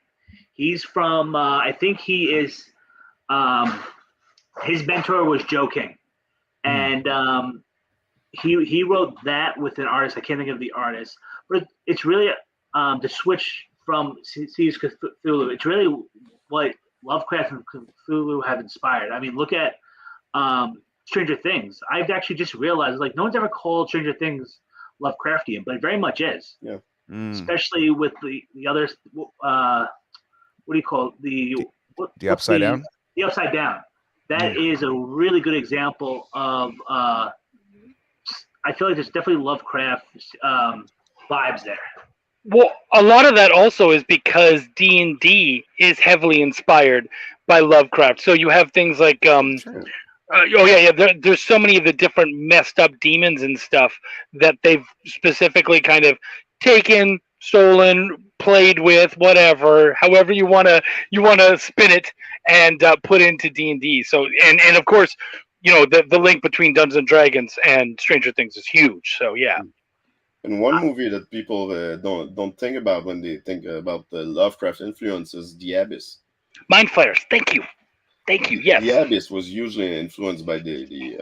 He's from I think he is his mentor was Joking. And he wrote that with an artist. I can't think of the artist, but it's really to switch from Seas Cthulhu. It's really what Lovecraft and Cthulhu have inspired. I mean, look at Stranger Things. I've actually just realized no one's ever called Stranger Things Lovecraftian, but it very much is. Yeah. Especially with the other what do you call it? The Upside Down? The Upside Down. That is a really good example of I feel like there's definitely Lovecraft vibes there. Well, a lot of that also is because D&D is heavily inspired by Lovecraft. So you have things like there's so many of the different messed up demons and stuff that they've specifically kind of taken, stolen, played with, whatever, however you want to spin it and put into D&D. So and of course, the link between Dungeons and Dragons and Stranger Things is huge. So yeah. And one movie that people don't think about when they think about the Lovecraft influence is The Abyss. Mind Flayers. Thank you. Yes. The Abyss was usually influenced by the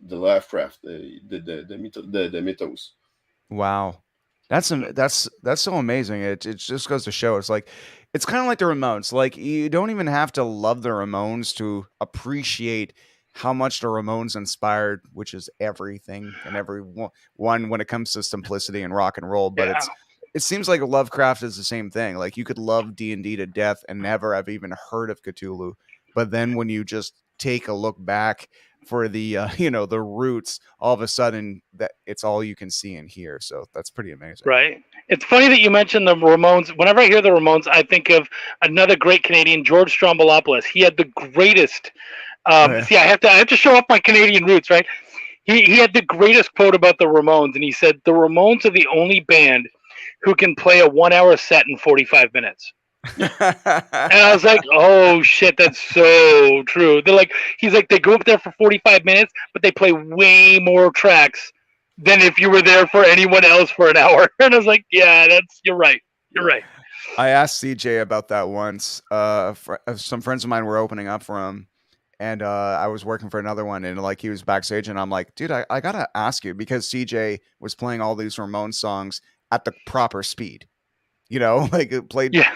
Lovecraft, the mythos. Wow, that's so amazing. It just goes to show it's kind of like the Ramones. Like, you don't even have to love the Ramones to appreciate how much the Ramones inspired, which is everything and everyone when it comes to simplicity and rock and roll. But it seems like Lovecraft is the same thing. Like, you could love D&D to death and never have even heard of Cthulhu, but then when you just take a look back for the the roots, all of a sudden that it's all you can see and hear. So that's pretty amazing. Right. It's funny that you mentioned the Ramones. Whenever I hear the Ramones, I think of another great Canadian, George Stroumboulopoulos. He had the greatest. See, I have to show off my Canadian roots, right? He had the greatest quote about the Ramones, and he said, "The Ramones are the only band who can play a 1 hour set in 45 minutes." And I was like, "Oh shit, that's so true." He's like, they go up there for 45 minutes, but they play way more tracks than if you were there for anyone else for an hour. And I was like, "Yeah, you're right. You're right." I asked CJ about that once. Some friends of mine were opening up for him, and I was working for another one, and like he was backstage, and I'm like, dude, I gotta ask you, because CJ was playing all these Ramones songs at the proper speed, like it played. Yeah.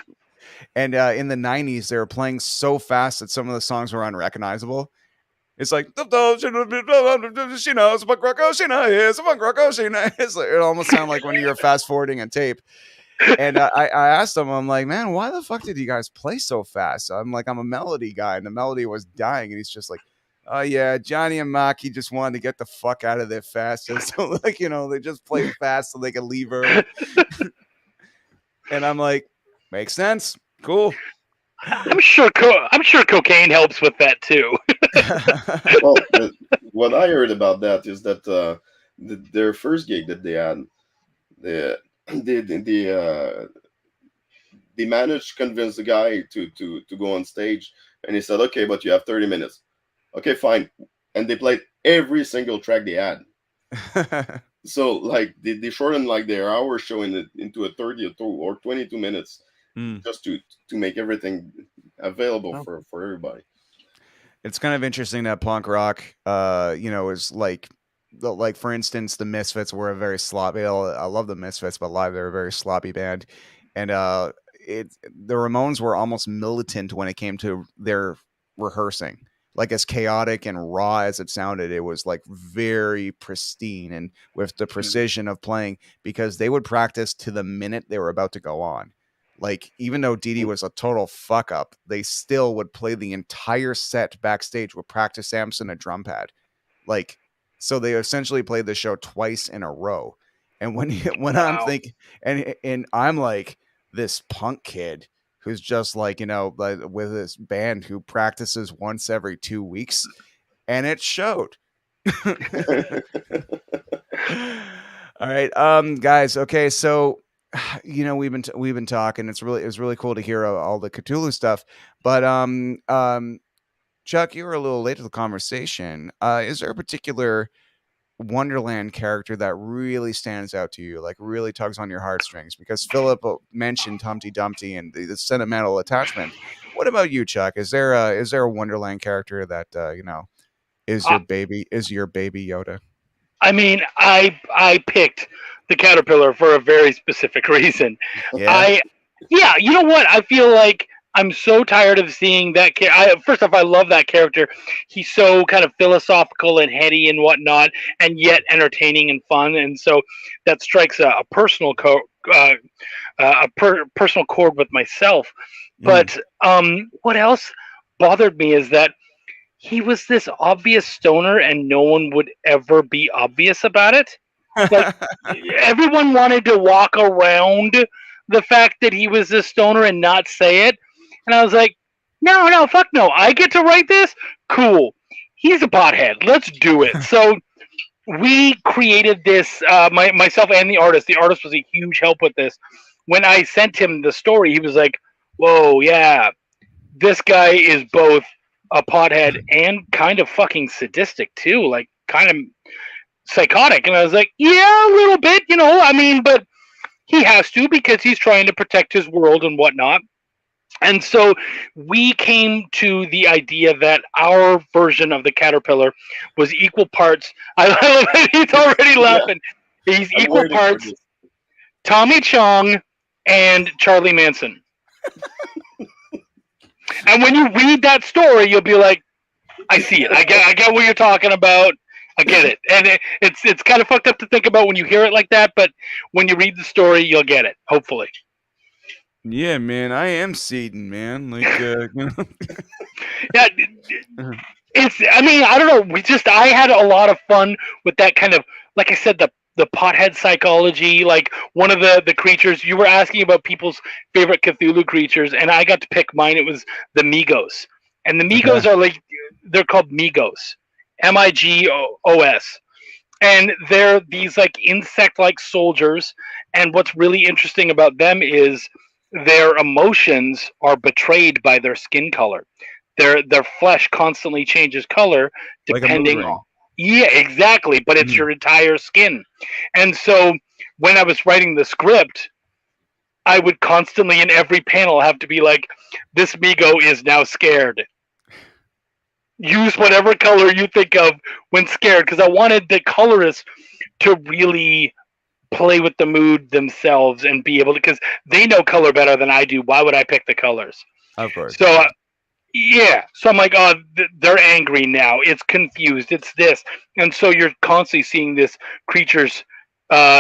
And in the 90s, they were playing so fast that some of the songs were unrecognizable. It's like, she knows punk rock, she knows punk rock, she knows. It almost sounded like when you were fast forwarding a tape. And I asked him, I'm like, man, why the fuck did you guys play so fast? I'm like, I'm a melody guy, and the melody was dying. And he's just like, oh yeah, Johnny and Maki just wanted to get the fuck out of there fast. And so they just played fast so they could leave early. And I'm like, makes sense. Cool. I'm sure cocaine helps with that too. Well, what I heard about that is that their first gig that they had, they managed to convince the guy to go on stage, and he said, "Okay, but you have 30 minutes." Okay, fine. And they played every single track they had. So like they shortened like their hour show into a 30 or 22 minutes. Just to make everything available for everybody. It's kind of interesting that punk rock, is like for instance, the Misfits were a very sloppy. I love the Misfits, but live they're a very sloppy band, and the Ramones were almost militant when it came to their rehearsing. Like as chaotic and raw as it sounded, it was like very pristine and with the precision of playing, because they would practice to the minute they were about to go on. Like, even though Dee Dee was a total fuck up, they still would play the entire set backstage with practice amps and a drum pad. Like, so they essentially played the show twice in a row. And when Wow. I'm thinking, and I'm like this punk kid who's just like, like with this band who practices once every 2 weeks, and it showed. All right, guys. Okay, so we've been talking. It was really cool to hear all the Cthulhu stuff. But Chuck, you were a little late to the conversation. Is there a particular Wonderland character that really stands out to you, like really tugs on your heartstrings? Because Philip mentioned Humpty Dumpty and the sentimental attachment. What about you, Chuck? Is there a Wonderland character that is your baby Yoda? I mean, I picked the caterpillar for a very specific reason. Yeah. You know what? I feel like I'm so tired of seeing that first off, I love that character. He's so kind of philosophical and heady and whatnot, and yet entertaining and fun. And so that strikes a personal personal chord with myself. But what else bothered me is that he was this obvious stoner, and no one would ever be obvious about it. Like, everyone wanted to walk around the fact that he was a stoner and not say it. And I was like, no, fuck no. I get to write this? Cool. He's a pothead. Let's do it. So we created this, myself and the artist. The artist was a huge help with this. When I sent him the story, he was like, whoa, yeah, this guy is both a pothead and kind of fucking sadistic too, like kind of psychotic. And I was like, yeah, a little bit, but he has to, because he's trying to protect his world and whatnot. And so we came to the idea that our version of the caterpillar was equal parts. I love it. He's already laughing. Yeah. He's equal parts Tommy Chong and Charlie Manson. And when you read that story, you'll be like, I see it. I get what you're talking about. I get it. And it's kind of fucked up to think about when you hear it like that, but when you read the story, you'll get it, hopefully. Yeah, man, I am Satan, man. Like, yeah. I mean, I don't know. I had a lot of fun with that kind of, like I said, the pothead psychology. Like one of the creatures you were asking about people's favorite Cthulhu creatures, and I got to pick mine. It was the Migos, and the Migos Okay. are like they're called Migos, Migos, and they're these like insect-like soldiers. And what's really interesting about them is their emotions are betrayed by their skin color. Their flesh constantly changes color Like a mood depending ring. on, yeah, exactly, but it's Mhm. your entire skin. And so when I was writing the script, I would constantly in every panel have to be like, this Migo is now scared. Use whatever color you think of when scared, because I wanted the colorists to really play with the mood themselves and be able to, because they know color better than I do. Why would I pick the colors? Of course. So yeah, so I'm like, oh, they're angry now. It's confused. It's this, and so you're constantly seeing this creature's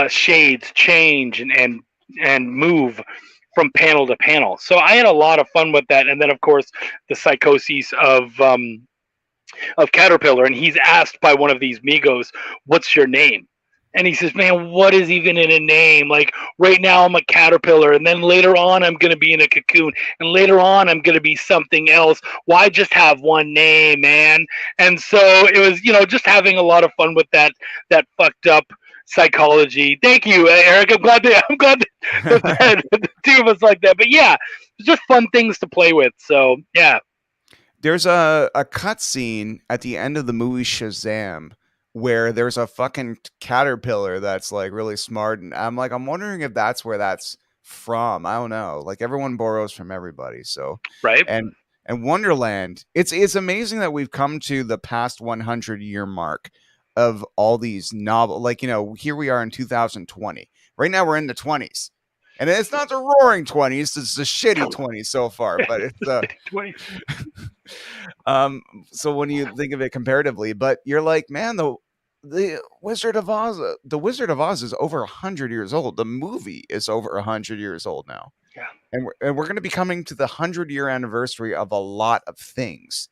shades change and move from panel to panel. So I had a lot of fun with that, and then of course the psychoses of Caterpillar, and he's asked by one of these Migos, "What's your name?" And he says, "Man, what is even in a name? Like right now, I'm a caterpillar, and then later on, I'm going to be in a cocoon, and later on, I'm going to be something else. Why just have one name, man?" And so it was, just having a lot of fun with that fucked up psychology. Thank you, Eric. I'm glad that the two of us like that. But yeah, it's just fun things to play with. So yeah. There's a cut scene at the end of the movie Shazam where there's a fucking caterpillar that's like really smart, and I'm wondering if that's where that's from. I don't know. Like everyone borrows from everybody, so Right. and Wonderland. It's amazing that we've come to the past 100-year mark of all these novel. Like here we are in 2020. Right now we're in the 20s. And it's not the roaring 20s, it's the shitty 20s so far, but it's so when you think of it comparatively, but you're like, man, the Wizard of Oz is over 100 years old. The movie is over 100 years old now. Yeah. And we're going to be coming to the 100-year anniversary of a lot of things.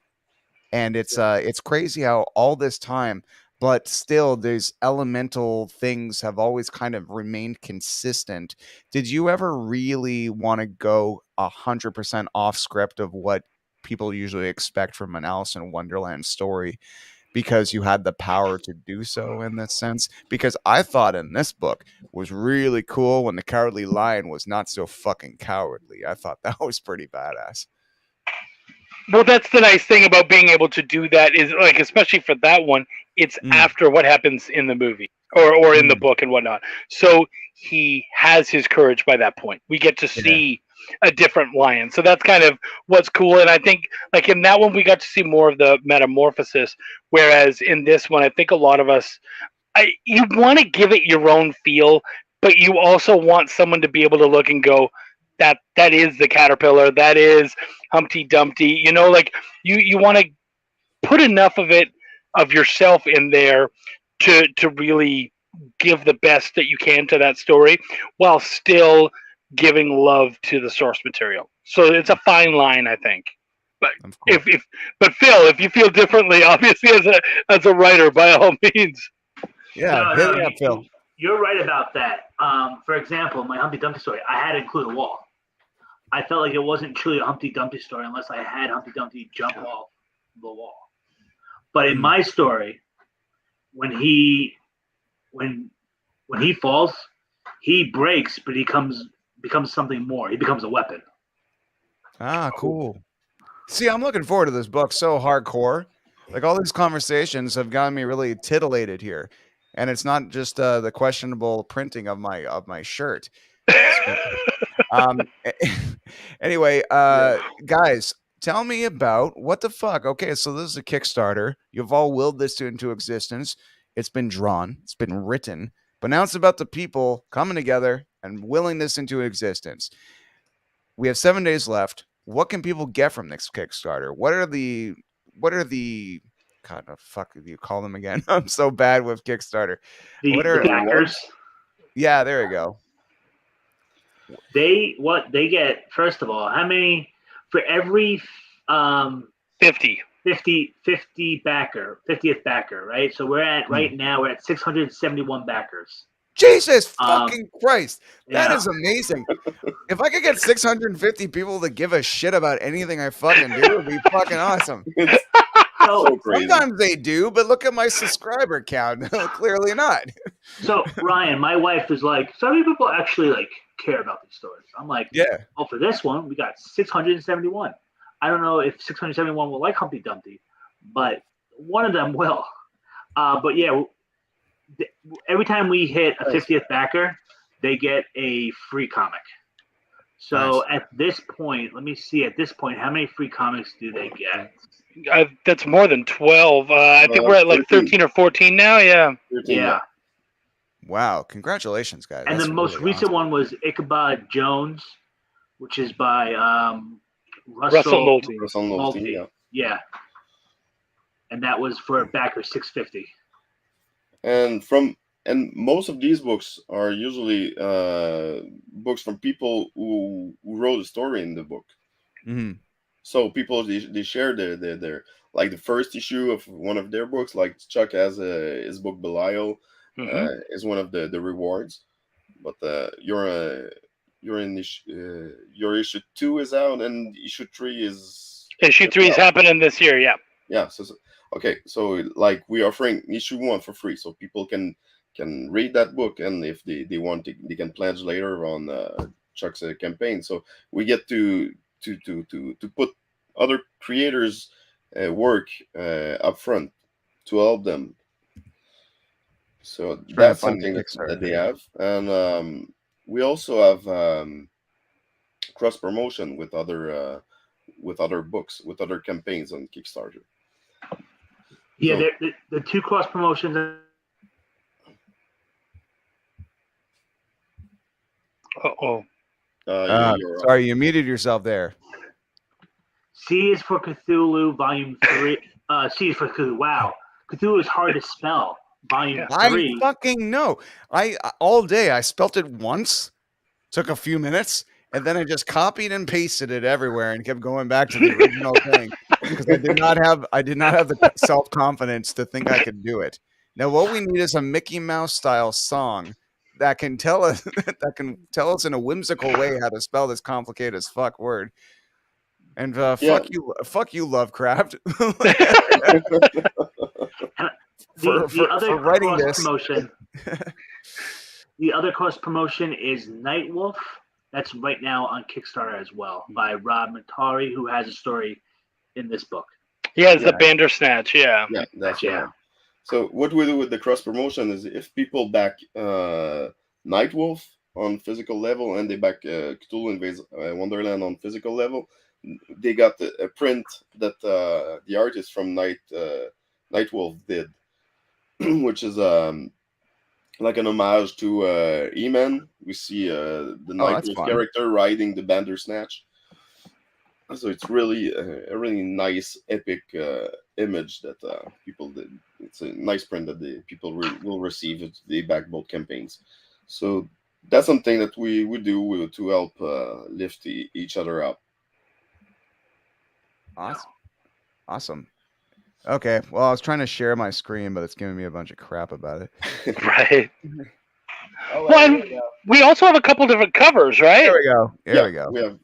And it's crazy how all this time, but still these elemental things have always kind of remained consistent. Did you ever really want to go 100% off script of what people usually expect from an Alice in Wonderland story because you had the power to do so in this sense? Because I thought in this book was really cool when the Cowardly Lion was not so fucking cowardly. I thought that was pretty badass. Well, that's the nice thing about being able to do that is like, especially for that one, it's after what happens in the movie or in the book and whatnot. So he has his courage by that point. We get to see a different lion. So that's kind of what's cool. And I think like in that one, we got to see more of the metamorphosis. Whereas in this one, I think a lot of us, you want to give it your own feel, but you also want someone to be able to look and go, that is the caterpillar, that is Humpty Dumpty. Like you want to put enough of yourself in there to really give the best that you can to that story while still giving love to the source material. So it's a fine line, I think. But but Phil, if you feel differently, obviously as a writer, by all means. Yeah, Phil. You're right about that. For example, my Humpty Dumpty story, I had to include a wall. I felt like it wasn't truly a Humpty Dumpty story unless I had Humpty Dumpty jump off the wall. But in my story, when he falls, he breaks, but he becomes something more. He becomes a weapon. Ah, cool. See, I'm looking forward to this book so hardcore. Like all these conversations have gotten me really titillated here, and it's not just the questionable printing of my shirt. Anyway, guys, tell me about what the fuck. Okay, so this is a Kickstarter. You've all willed this into existence. It's been drawn, it's been written, but now it's about the people coming together and willing this into existence. We have 7 days left. What can people get from this Kickstarter? What are the God, the fuck do you call them again? I'm so bad with Kickstarter. The backers. Yeah, there you go. They get, first of all, how many for every 50. 50 50th backer, right? So we're at right now we're at 671 backers. Jesus fucking Christ. That yeah. is amazing. If I could get 650 people to give a shit about anything I fucking do, it would be fucking awesome. It's So so crazy. Sometimes they do, but look at my subscriber count. Clearly not. So Ryan, my wife is like, so many people actually like care about these stories. I'm like, Yeah. oh, for this one, we got 671. I don't know if 671 will like Humpty Dumpty, but one of them will. But yeah, every time we hit a 50th backer, they get a free comic. So at this point, let me see. At this point, how many free comics do they get? That's more than 12. I think we're at like 13 or 14 now. Yeah. 13, Yeah. Wow. Congratulations, guys. And That's the most really recent awesome. one was Ichabod Jones, which is by Russell Nolte. Russell Nolte, yeah. Yeah. And that was for a backer 650. And most of these books are usually books from people who wrote a story in the book. Mm-hmm. So people they share their like the first issue of one of their books. Like Chuck has his book Belial is one of the rewards. But your issue 2 is out, and issue 3 is happening this year. Yeah. Yeah. So okay. So like we're offering issue 1 for free, so people can read that book, and if they want to, they can pledge later on Chuck's campaign. So we get to put other creators' work up front to help them. So that's something that they have, and we also have cross promotion with other books, with other campaigns on Kickstarter. Yeah, so, the two cross promotions. Sorry, you muted yourself there. C is for Cthulhu, Volume 3. C is for Cthulhu. Wow. Cthulhu is hard to spell. Volume 3. I fucking know. All day I spelt it once, took a few minutes, and then I just copied and pasted it everywhere and kept going back to the original thing because I did not have the self-confidence to think I could do it. Now what we need is a Mickey Mouse style song that can tell us in a whimsical way how to spell this complicated as fuck word. And fuck you, Lovecraft. for writing this. Promotion, the other cross promotion is Nightwolf. That's right now on Kickstarter as well, by Rob Matari, who has a story in this book. Yeah, it's the Bandersnatch. Yeah, that's right. So what we do with the cross promotion is if people back Nightwolf on physical level and they back Cthulhu Invades Wonderland on physical level, they got a print that the artist from Nightwolf did, which is like an homage to E-Man. We see the Nightwolf character riding the Bandersnatch. So it's really a really nice, epic image that people did. It's a nice print that the people will receive if they back both campaigns. So that's something that we do to help lift each other up. Awesome. Okay, well, I was trying to share my screen, but it's giving me a bunch of crap about it. Right. Well, we also have a couple different covers, right? There we go. We go. We have,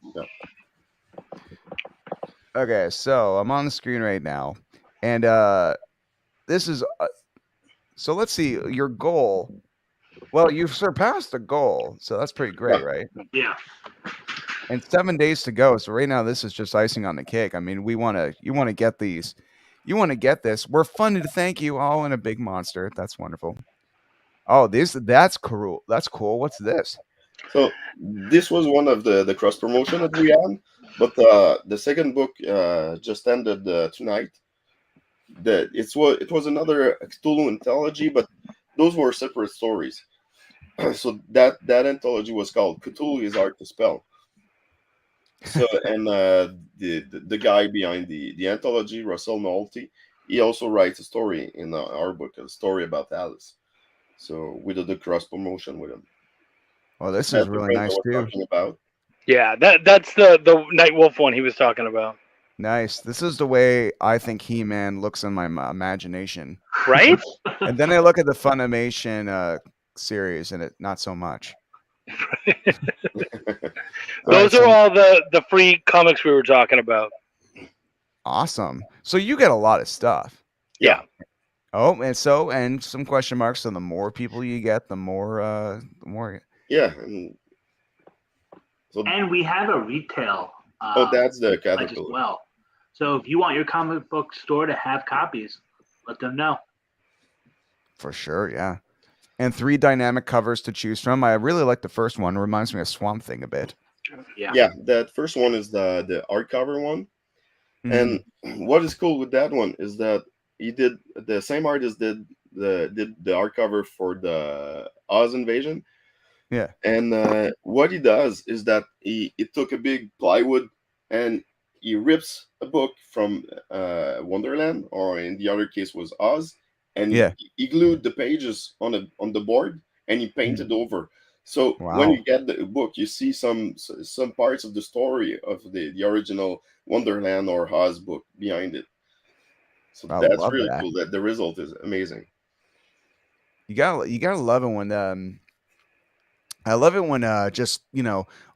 Okay, so I'm on the screen right now, and this is so let's see your goal. Well, you've surpassed the goal, so that's pretty great, right? Yeah. And 7 days to go. So right now, this is just icing on the cake. I mean, you want to get these. You want to get this. We're funded to thank you all in a big monster. That's wonderful. Oh, that's cool. That's cool. What's this? So this was one of the cross promotion that we had, but the second book just ended tonight. It was another Cthulhu anthology, but those were separate stories. So that anthology was called Cthulhu is Hard to Spell. So and the guy behind the anthology, Russell Nolte, he also writes a story in our book, a story about Alice. So we did the cross promotion with him. Well, this is really nice too. About. Yeah, that's the Nightwolf one he was talking about. Nice. This is the way I think He-Man looks in my imagination. Right? And then I look at the Funimation series, and it not so much. Those are all the free comics we were talking about. Awesome. So you get a lot of stuff. Yeah. Oh, and some question marks. So the more people you get, the more. Yeah. And we have a retail. That's the as caterpillar. well. So if you want your comic book store to have copies, let them know. For sure, yeah. And 3 dynamic covers to choose from. I really like the first one. It reminds me of Swamp Thing a bit. Yeah, that first one is the hardcover one. And what is cool with that one is that he did the same artist did the hardcover for the Oz Invasion. Yeah. And what he does is that he took a big plywood and he rips a book from Wonderland, or in the other case was Oz, and he glued the pages on the board and he painted over. So when you get the book, you see some parts of the story of the original Wonderland or Oz book behind it. So that's really cool. That the result is amazing. You gotta love it when I love it when just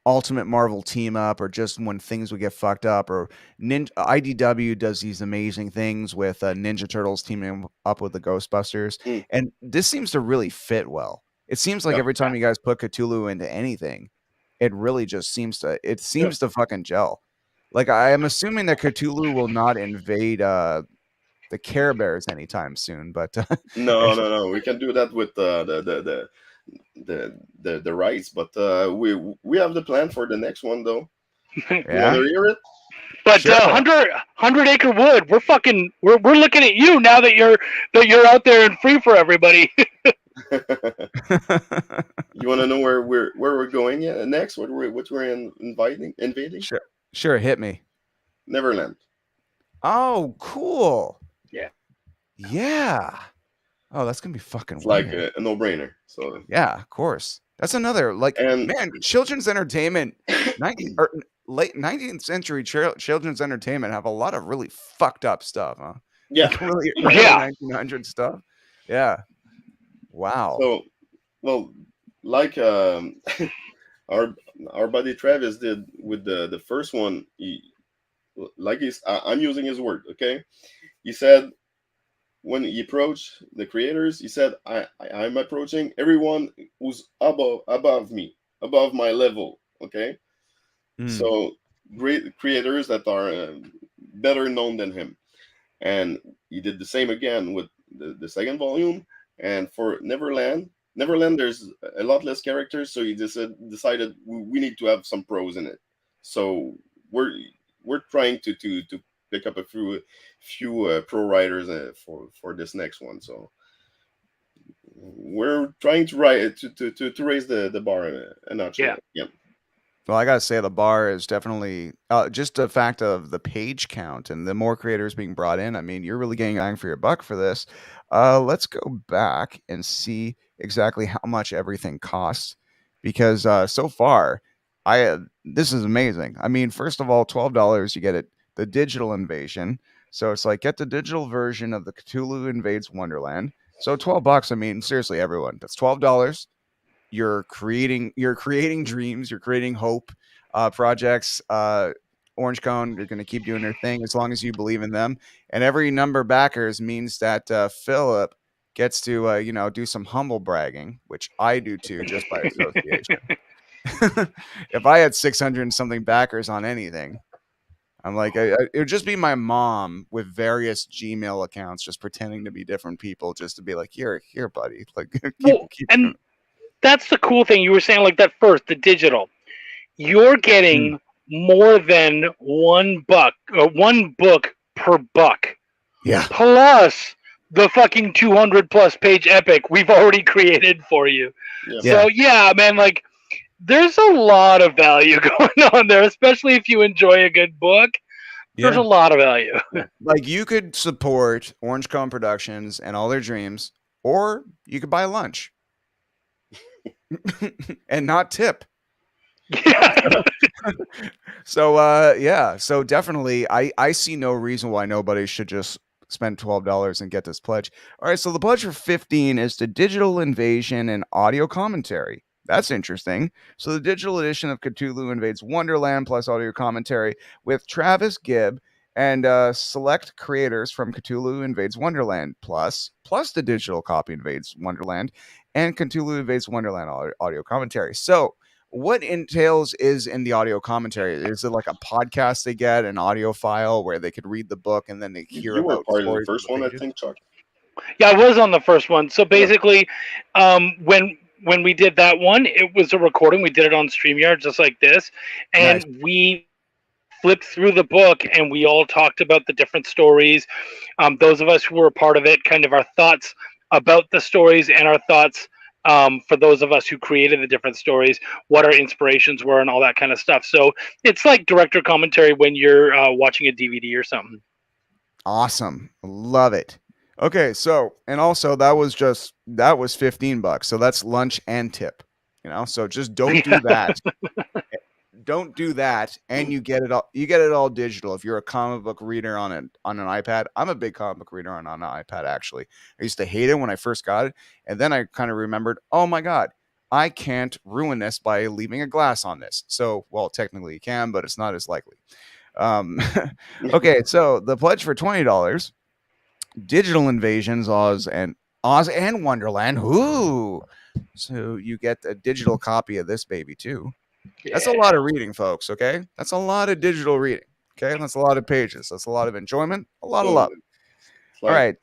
Ultimate Marvel team up, or just when things would get fucked up, or IDW does these amazing things with Ninja Turtles teaming up with the Ghostbusters, and this seems to really fit well. It seems like every time you guys put Cthulhu into anything, it really just seems to fucking gel. Like, I am assuming that Cthulhu will not invade the Care Bears anytime soon, but no, we can do that with the rights, but we have the plan for the next one though. You want to hear it? But sure. 100 Acre Wood, we're looking at you now that you're out there and free for everybody. You want to know where we're going next? What we're invading? Sure, hit me. Neverland. Oh, cool. Yeah. Oh, that's gonna be fucking. It's like a no-brainer. So yeah, of course. That's another children's entertainment. Late 19th century children's entertainment have a lot of really fucked up stuff, huh? Yeah, like really 1900 stuff. Yeah. Wow. So, well, like our buddy Travis did with the first one. I'm using his word. Okay, he said, when he approached the creators, he said, I'm approaching everyone who's above me, above my level. Okay. So great creators that are better known than him. And he did the same again with the second volume. And for Neverland, there's a lot less characters. So he decided we need to have some pros in it. So we're trying to pick up a few pro writers for this next one. So we're trying to raise the bar a notch. Yeah. Well, I gotta say the bar is definitely just the fact of the page count and the more creators being brought in. I mean, you're really getting bang for your buck for this. Let's go back and see exactly how much everything costs, because so far, this is amazing. I mean, first of all, $12 you get it. The digital invasion. So it's like, get the digital version of the Cthulhu Invades Wonderland. So $12. I mean, seriously, everyone, that's $12. You're creating dreams. You're creating hope. Projects. Orange Cone, you're going to keep doing their thing as long as you believe in them. And every number backers means that Philip gets to do some humble bragging, which I do too, just by association. If I had 600 and something backers on anything, I'm like, it would just be my mom with various Gmail accounts, just pretending to be different people, just to be like, here, buddy. Like, keep and that's the cool thing you were saying, like that first, the digital. You're getting more than $1 or one book per buck. Yeah. Plus the fucking 200 plus page epic we've already created for you. Yeah. So yeah, man, like, there's a lot of value going on there, especially if you enjoy a good book. There's a lot of value. Like, you could support Orange Cone Productions and all their dreams, or you could buy lunch and not tip. Yeah. So yeah, so definitely I see no reason why nobody should just spend $12 and get this pledge. All right, so the pledge for 15 is the digital invasion and audio commentary. That's interesting. So the digital edition of Cthulhu Invades Wonderland plus audio commentary with Travis Gibb and select creators from Cthulhu Invades Wonderland plus the digital copy Invades Wonderland and Cthulhu Invades Wonderland audio commentary. So what entails is in the audio commentary? Is it like a podcast they get, an audio file where they could read the book and then they hear You were about part of the stories first on one, I pages? think, Chuck. Yeah, I was on the first one. So basically, when we did that one, it was a recording. We did it on StreamYard just like this, and Nice. we flipped through the book and we all talked about the different stories. Those of us who were a part of it, kind of our thoughts about the stories and our thoughts for those of us who created the different stories, what our inspirations were and all that kind of stuff. So it's like director commentary when you're watching a DVD or something. Awesome. Love it. Okay, so and also that was $15. So that's lunch and tip. So just don't do that. Don't do that, and you get it all digital. If you're a comic book reader on an iPad, I'm a big comic book reader on an iPad. Actually, I used to hate it when I first got it, and then I kind of remembered, oh my god, I can't ruin this by leaving a glass on this. So, well, technically you can, but it's not as likely. Okay, so the pledge for $20, digital invasions, Oz and Wonderland. Ooh, so you get a digital copy of this baby too. That's a lot of reading, folks. Okay, that's a lot of digital reading. Okay, that's a lot of pages. That's a lot of enjoyment. A lot of love. All right,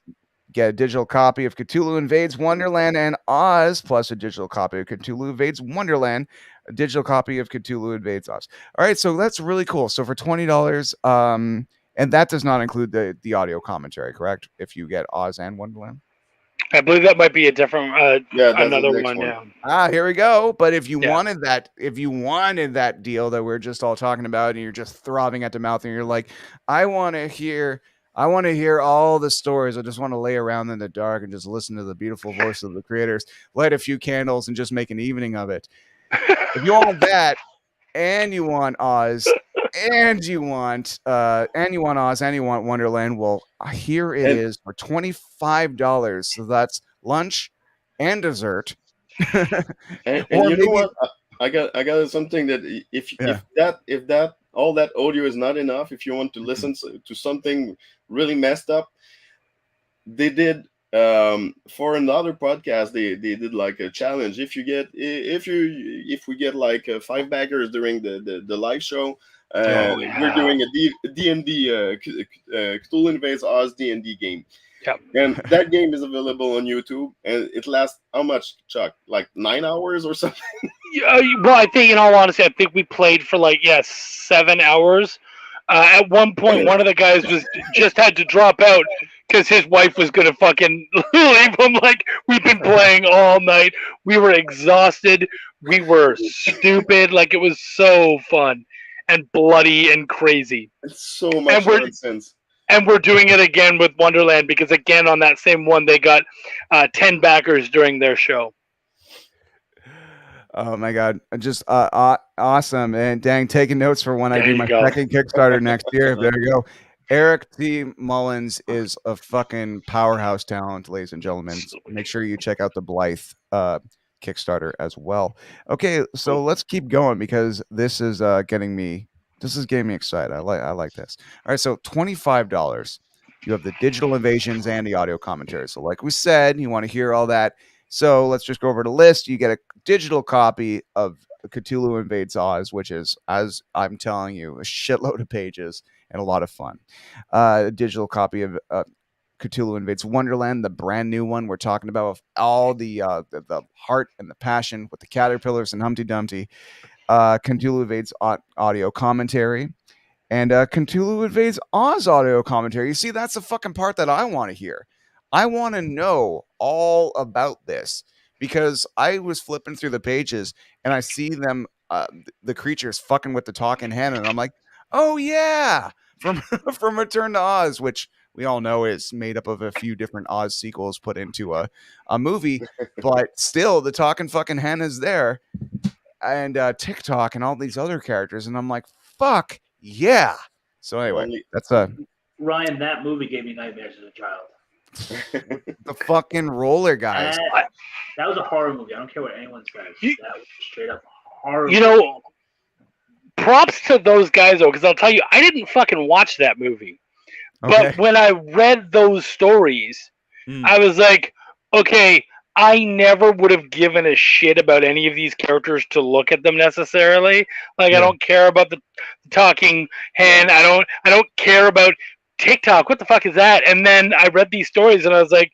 get a digital copy of Cthulhu Invades Wonderland and Oz, plus a digital copy of Cthulhu Invades Wonderland, a digital copy of Cthulhu Invades Oz. All right, so that's really cool. So for $20, and that does not include the audio commentary, correct? If you get Oz and Wonderland. I believe that might be a different, that's another the next one. Yeah. Here we go. But if you Yeah. wanted that deal that we're just all talking about, and you're just throbbing at the mouth, and you're like, I want to hear all the stories. I just want to lay around in the dark and just listen to the beautiful voice of the creators, light a few candles, and just make an evening of it. If you want that, and you want Oz, and you want Oz, and you want Wonderland, well, here it is for $25. So that's lunch and dessert. And Or you maybe, know what? I got something that if that all that audio is not enough, if you want to listen to something really messed up, they did for another podcast they did like a challenge. If we get like 5 backers during the live show, we're doing a D&D Cthulhu Invades Oz D&D game. Yep. And that game is available on YouTube, and it lasts how much, Chuck? Like 9 hours or something? Well, I think, in all honesty, I think we played for 7 hours. At one point, one of the guys just had to drop out because his wife was gonna fucking leave him. We've been playing all night. We were exhausted. We were stupid. It was so fun and bloody and crazy. It's so much nonsense. And we're doing it again with Wonderland because, again, on that same one, they got 10 backers during their show. Oh my god, just awesome. And dang, taking notes for when I do my second Kickstarter next year. There you go. Eric T. Mullins is a fucking powerhouse talent, ladies and gentlemen. Make sure you check out the Blythe Kickstarter as well. Okay, so let's keep going because this is getting me excited. I like this. All right, so $25. You have the digital invasions and the audio commentary. So like we said, you want to hear all that. So let's just go over the list. You get a digital copy of Cthulhu Invades Oz, which is, as I'm telling you, a shitload of pages and a lot of fun. A digital copy of Cthulhu Invades Wonderland, the brand new one we're talking about, with all the heart and the passion with the caterpillars and Humpty Dumpty. Cthulhu Invades audio commentary. And Cthulhu Invades Oz audio commentary. You see, that's the fucking part that I want to hear. I want to know all about this because I was flipping through the pages and I see them, the creatures fucking with the talking hen, and I'm like, oh yeah, from Return to Oz, which we all know is made up of a few different Oz sequels put into a movie, but still the talking fucking hen is there. TikTok and all these other characters, and I'm like, fuck yeah. So anyway, that's Ryan, that movie gave me nightmares as a child. the fucking roller guys. That was a horror movie. I don't care what anyone says. That was straight up horror. You know, props to those guys though, because I'll tell you, I didn't fucking watch that movie. Okay. But when I read those stories, I was like, okay, I never would have given a shit about any of these characters to look at them necessarily. Like, I don't care about the talking hen. I don't care about TikTok. What the fuck is that? And then I read these stories and I was like,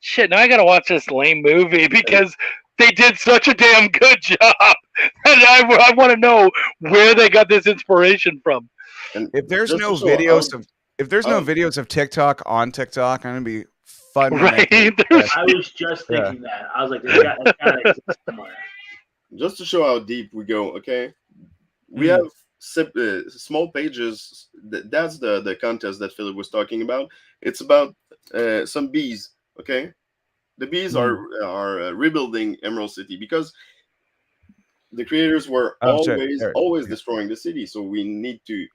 shit, now I gotta watch this lame movie because they did such a damn good job. And I want to know where they got this inspiration from. And if there's no videos of TikTok on TikTok, I'm gonna be fun. Right? I was just thinking that. I was like, this gotta exist somewhere. Just to show how deep we go, okay? We have small pages. That's the contest that Philip was talking about. It's about some bees, okay? The bees are rebuilding Emerald City because the creators were always destroying the city. So we need to,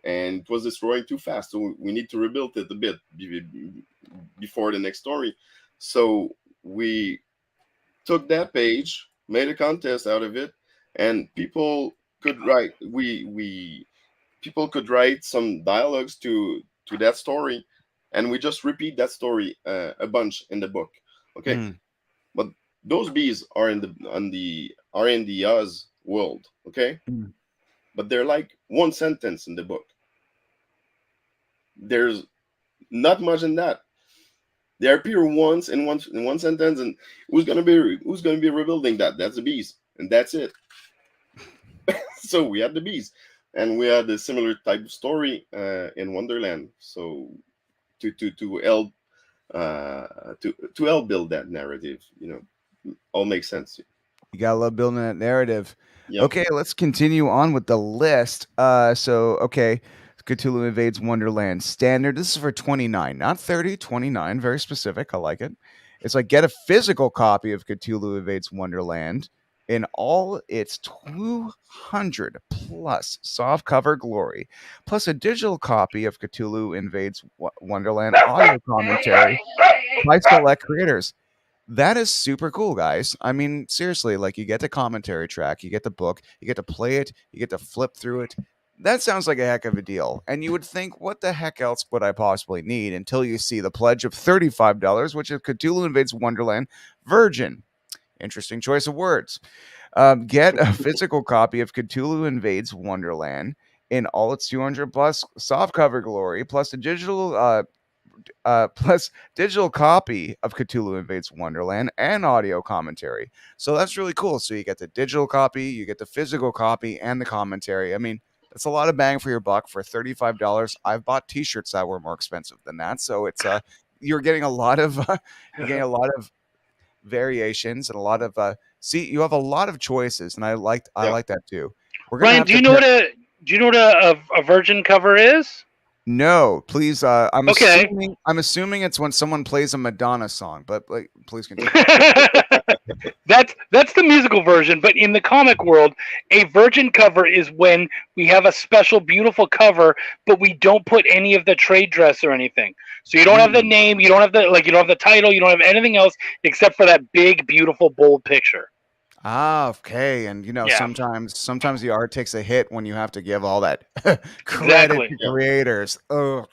and it was destroying too fast. So we need to rebuild it a bit before the next story. So we took that page, made a contest out of it, and people could write. People could write some dialogues to that story, and we just repeat that story a bunch in the book. Okay, but those bees are in the Oz world. Okay, but they're like one sentence in the book. There's not much in that. They appear once in one sentence, and who's gonna be rebuilding that? That's the bees, and that's it. So we had the bees, and we had a similar type of story in Wonderland. So to help build that narrative, all makes sense. You gotta love building that narrative. Yep. Okay, let's continue on with the list. Cthulhu Invades Wonderland standard. This is for 29, not 30, 29. Very specific. I like it. It's like get a physical copy of Cthulhu Invades Wonderland in all its 200 plus softcover glory, plus a digital copy of Cthulhu Invades Wonderland audio commentary by select creators. That is super cool, guys. I mean, seriously, like you get the commentary track, you get the book, you get to play it, you get to flip through it. That sounds like a heck of a deal. And you would think, what the heck else would I possibly need until you see the pledge of $35, which is Cthulhu Invades Wonderland Virgin. Interesting choice of words. Get a physical copy of Cthulhu Invades Wonderland in all its 200 plus softcover glory, plus a digital copy of Cthulhu Invades Wonderland and audio commentary. So that's really cool. So you get the digital copy, you get the physical copy, and the commentary. I mean, that's a lot of bang for your buck for $35. I've bought T-shirts that were more expensive than that, so it's you're getting a lot of variations and a lot of you have a lot of choices, and I like that too. Ryan, do you know what a virgin cover is? No, please. I'm assuming it's when someone plays a Madonna song, but please continue. That's the musical version, but in the comic world, a virgin cover is when we have a special, beautiful cover, but we don't put any of the trade dress or anything. So you don't have the name, you don't have the title, you don't have anything else except for that big, beautiful, bold picture. Ah, okay. And sometimes the art takes a hit when you have to give all that credit to creators. Ugh.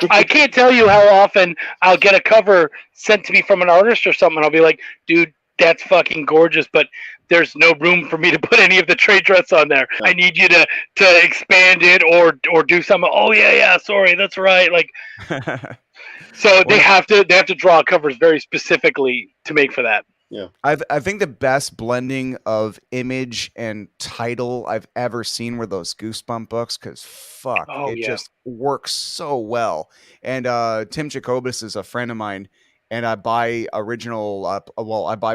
I can't tell you how often I'll get a cover sent to me from an artist or something. I'll be like, dude, that's fucking gorgeous, but there's no room for me to put any of the trade dress on there. I need you to expand it or do something. Oh yeah, sorry, that's right. Like, so they have to draw covers very specifically to make for that. Yeah, I think the best blending of image and title I've ever seen were those Goosebump books, because just works so well. And Tim Jacobus is a friend of mine, and I buy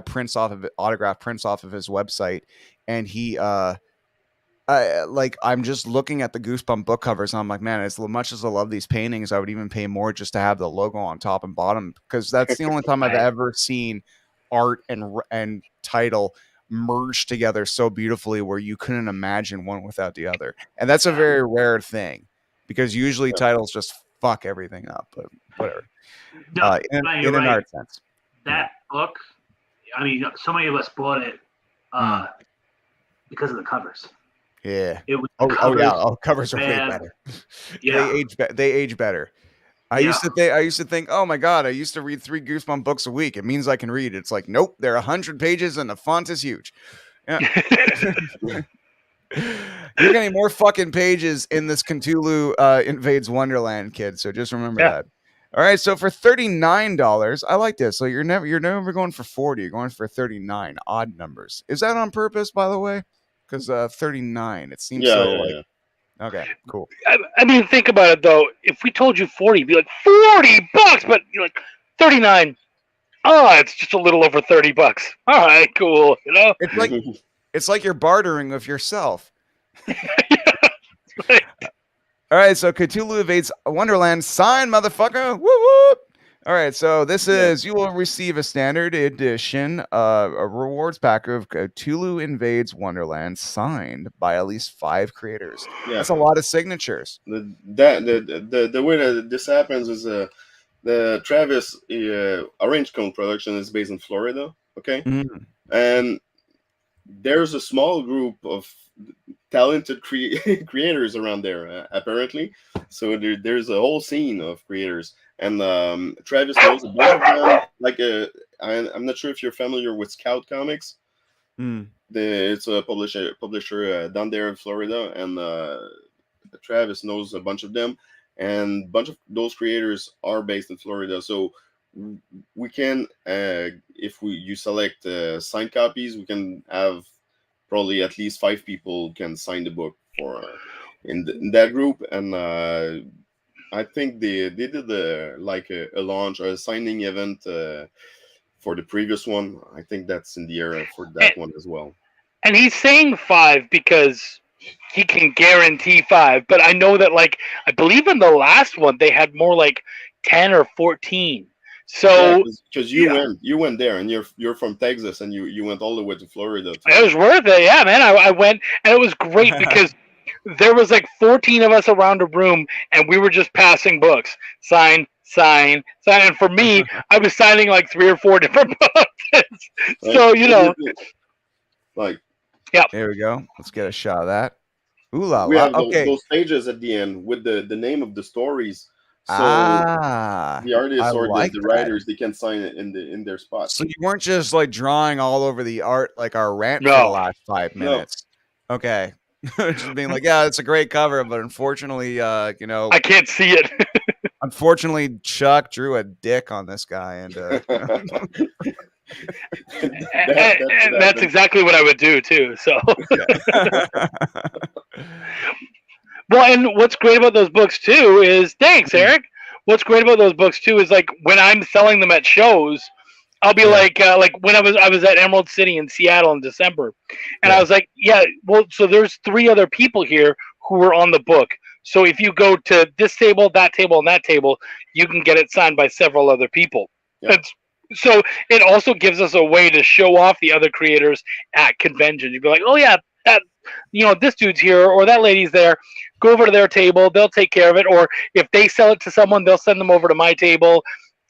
prints autographed prints off of his website, and he I'm just looking at the Goosebump book covers, and I'm like, man, as much as I love these paintings, I would even pay more just to have the logo on top and bottom, because that's the only time I've ever seen art and title merged together so beautifully where you couldn't imagine one without the other. And that's a very rare thing because usually titles just fuck everything up, but whatever. No, In you're an right. art sense. That book, I mean, so many of us bought it because of the covers. Yeah. It was Covers are way better. Yeah. They age better. I used to think, oh my god, I used to read 3 Goosebump books a week. It means I can read. It's like, nope, they're 100 pages and the font is huge. Yeah. You're getting more fucking pages in this Cthulhu Invades Wonderland, kid. So just remember that. All right, so for $39, I like this. So you're never going for 40. You're going for 39. Odd numbers. Is that on purpose, by the way? Because 39, it seems Okay, cool. I mean, think about it though. If we told you 40, you'd be like $40, but you're like 39. Oh, it's just a little over $30. All right, cool. You know, it's like you're bartering with yourself. Right. All right, so Cthulhu Invades Wonderland, signed, motherfucker. Woo woo. All right, so this is, you will receive a standard edition, a rewards pack of Cthulhu Invades Wonderland, signed by at least 5 creators. Yeah. That's a lot of signatures. The way that this happens is the Travis Orange Cone production is based in Florida, okay? Mm. And there's a small group of talented creators around there, apparently. So there's a whole scene of creators. And Travis knows a bunch of them. Like, I'm not sure if you're familiar with Scout Comics. Mm. It's a publisher down there in Florida. And Travis knows a bunch of them. And a bunch of those creators are based in Florida. So we can, if you select signed copies, we can have probably at least 5 people can sign the book for in that group. And I think they did a launch or a signing event for the previous one. I think that's in the air for that one as well. And he's saying 5 because he can guarantee 5. But I know that, like, I believe in the last one they had more like 10 or 14. So because you went there and you're from Texas and you went all the way to Florida. It was worth it, yeah, man. I went and it was great because there was like 14 of us around a room and we were just passing books, sign. And for me, I was signing like 3 or 4 different books. So like, yeah. There we go. Let's get a shot of that. Ooh la la. We have those pages at the end with the name of the stories. So the artists or the writers, they can sign it in their spot. So you weren't just like drawing all over the art like our rant for the last 5 minutes. No. Okay. Just being like, yeah, it's a great cover, but unfortunately, I can't see it. Unfortunately, Chuck drew a dick on this guy, and that's exactly what I would do too. So well, and what's great about those books too is, thanks, Eric. What's great about those books too is, like, when I'm selling them at shows, I'll be like when I was at Emerald City in Seattle in December, and I was like, well, so there's 3 other people here who were on the book. So if you go to this table, that table, and that table, you can get it signed by several other people. Yeah. So it also gives us a way to show off the other creators at conventions. You'd be like, oh yeah, that, this dude's here or that lady's there. Go over to their table, they'll take care of it. Or if they sell it to someone, they'll send them over to my table.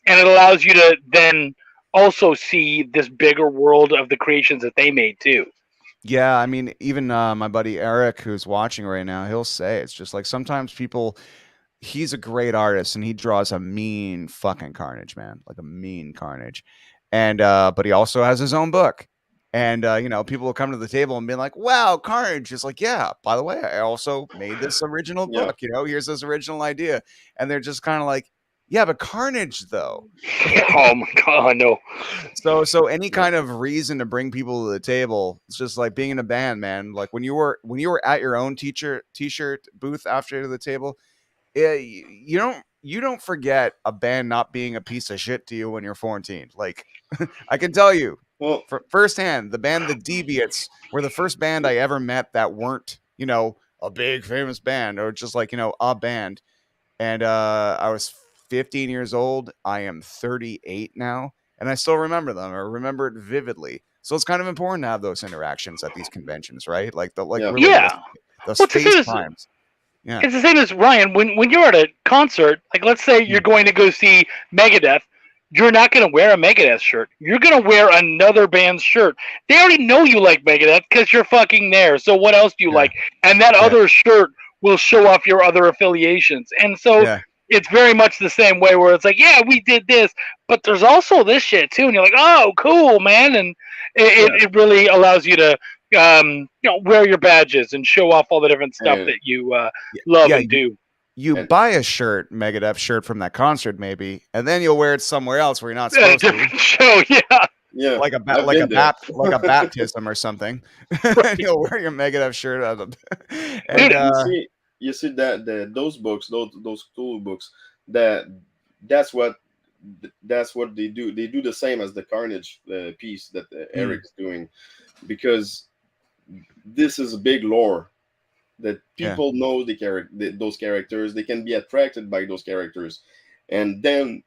And it allows you to then also see this bigger world of the creations that they made too. Yeah, I mean, even my buddy Eric, who's watching right now, he'll say it's just like sometimes people, he's a great artist and he draws a mean fucking carnage, man, like a mean carnage. And but he also has his own book. And people will come to the table and be like, wow, carnage. It's like, yeah, by the way, I also made this original book, here's this original idea. And they're just kind of like, yeah, but carnage though. Oh my god, no. So any kind of reason to bring people to the table, it's just like being in a band, man. Like when you were at your own t-shirt booth after the table, you don't forget a band not being a piece of shit to you when you're 14. Like I can tell you firsthand, the band The Deviates were the first band I ever met that weren't, a big famous band or just like, a band. And I was 15 years old. I am 38 now, and I still remember them. I remember it vividly. So it's kind of important to have those interactions at these conventions, right? Like Yeah. really Yeah. those Well, it's the face same as times. Yeah. it's the same as Ryan. When you're at a concert, like let's say you're going to go see Megadeth, you're not going to wear a Megadeth shirt. You're going to wear another band's shirt. They already know you like Megadeth because you're fucking there. So what else do you Yeah. like? And that Yeah. other shirt will show off your other affiliations. And so Yeah. it's very much the same way where it's like, yeah, we did this, but there's also this shit too. And you're like, oh, cool, man. And it really allows you to wear your badges and show off all the different stuff And that you love Yeah, and do. You And- buy a shirt, Megadeth shirt from that concert, maybe, and then you'll wear it somewhere else where you're not At a supposed to, different show, yeah. yeah, like I've been there. like a baptism or something. And you'll wear your Megadeth shirt out of and You see that those books, those Cthulhu books, that's what they do. They do the same as the Carnage piece that Eric's doing, because this is a big lore that people know those characters. They can be attracted by those characters, and then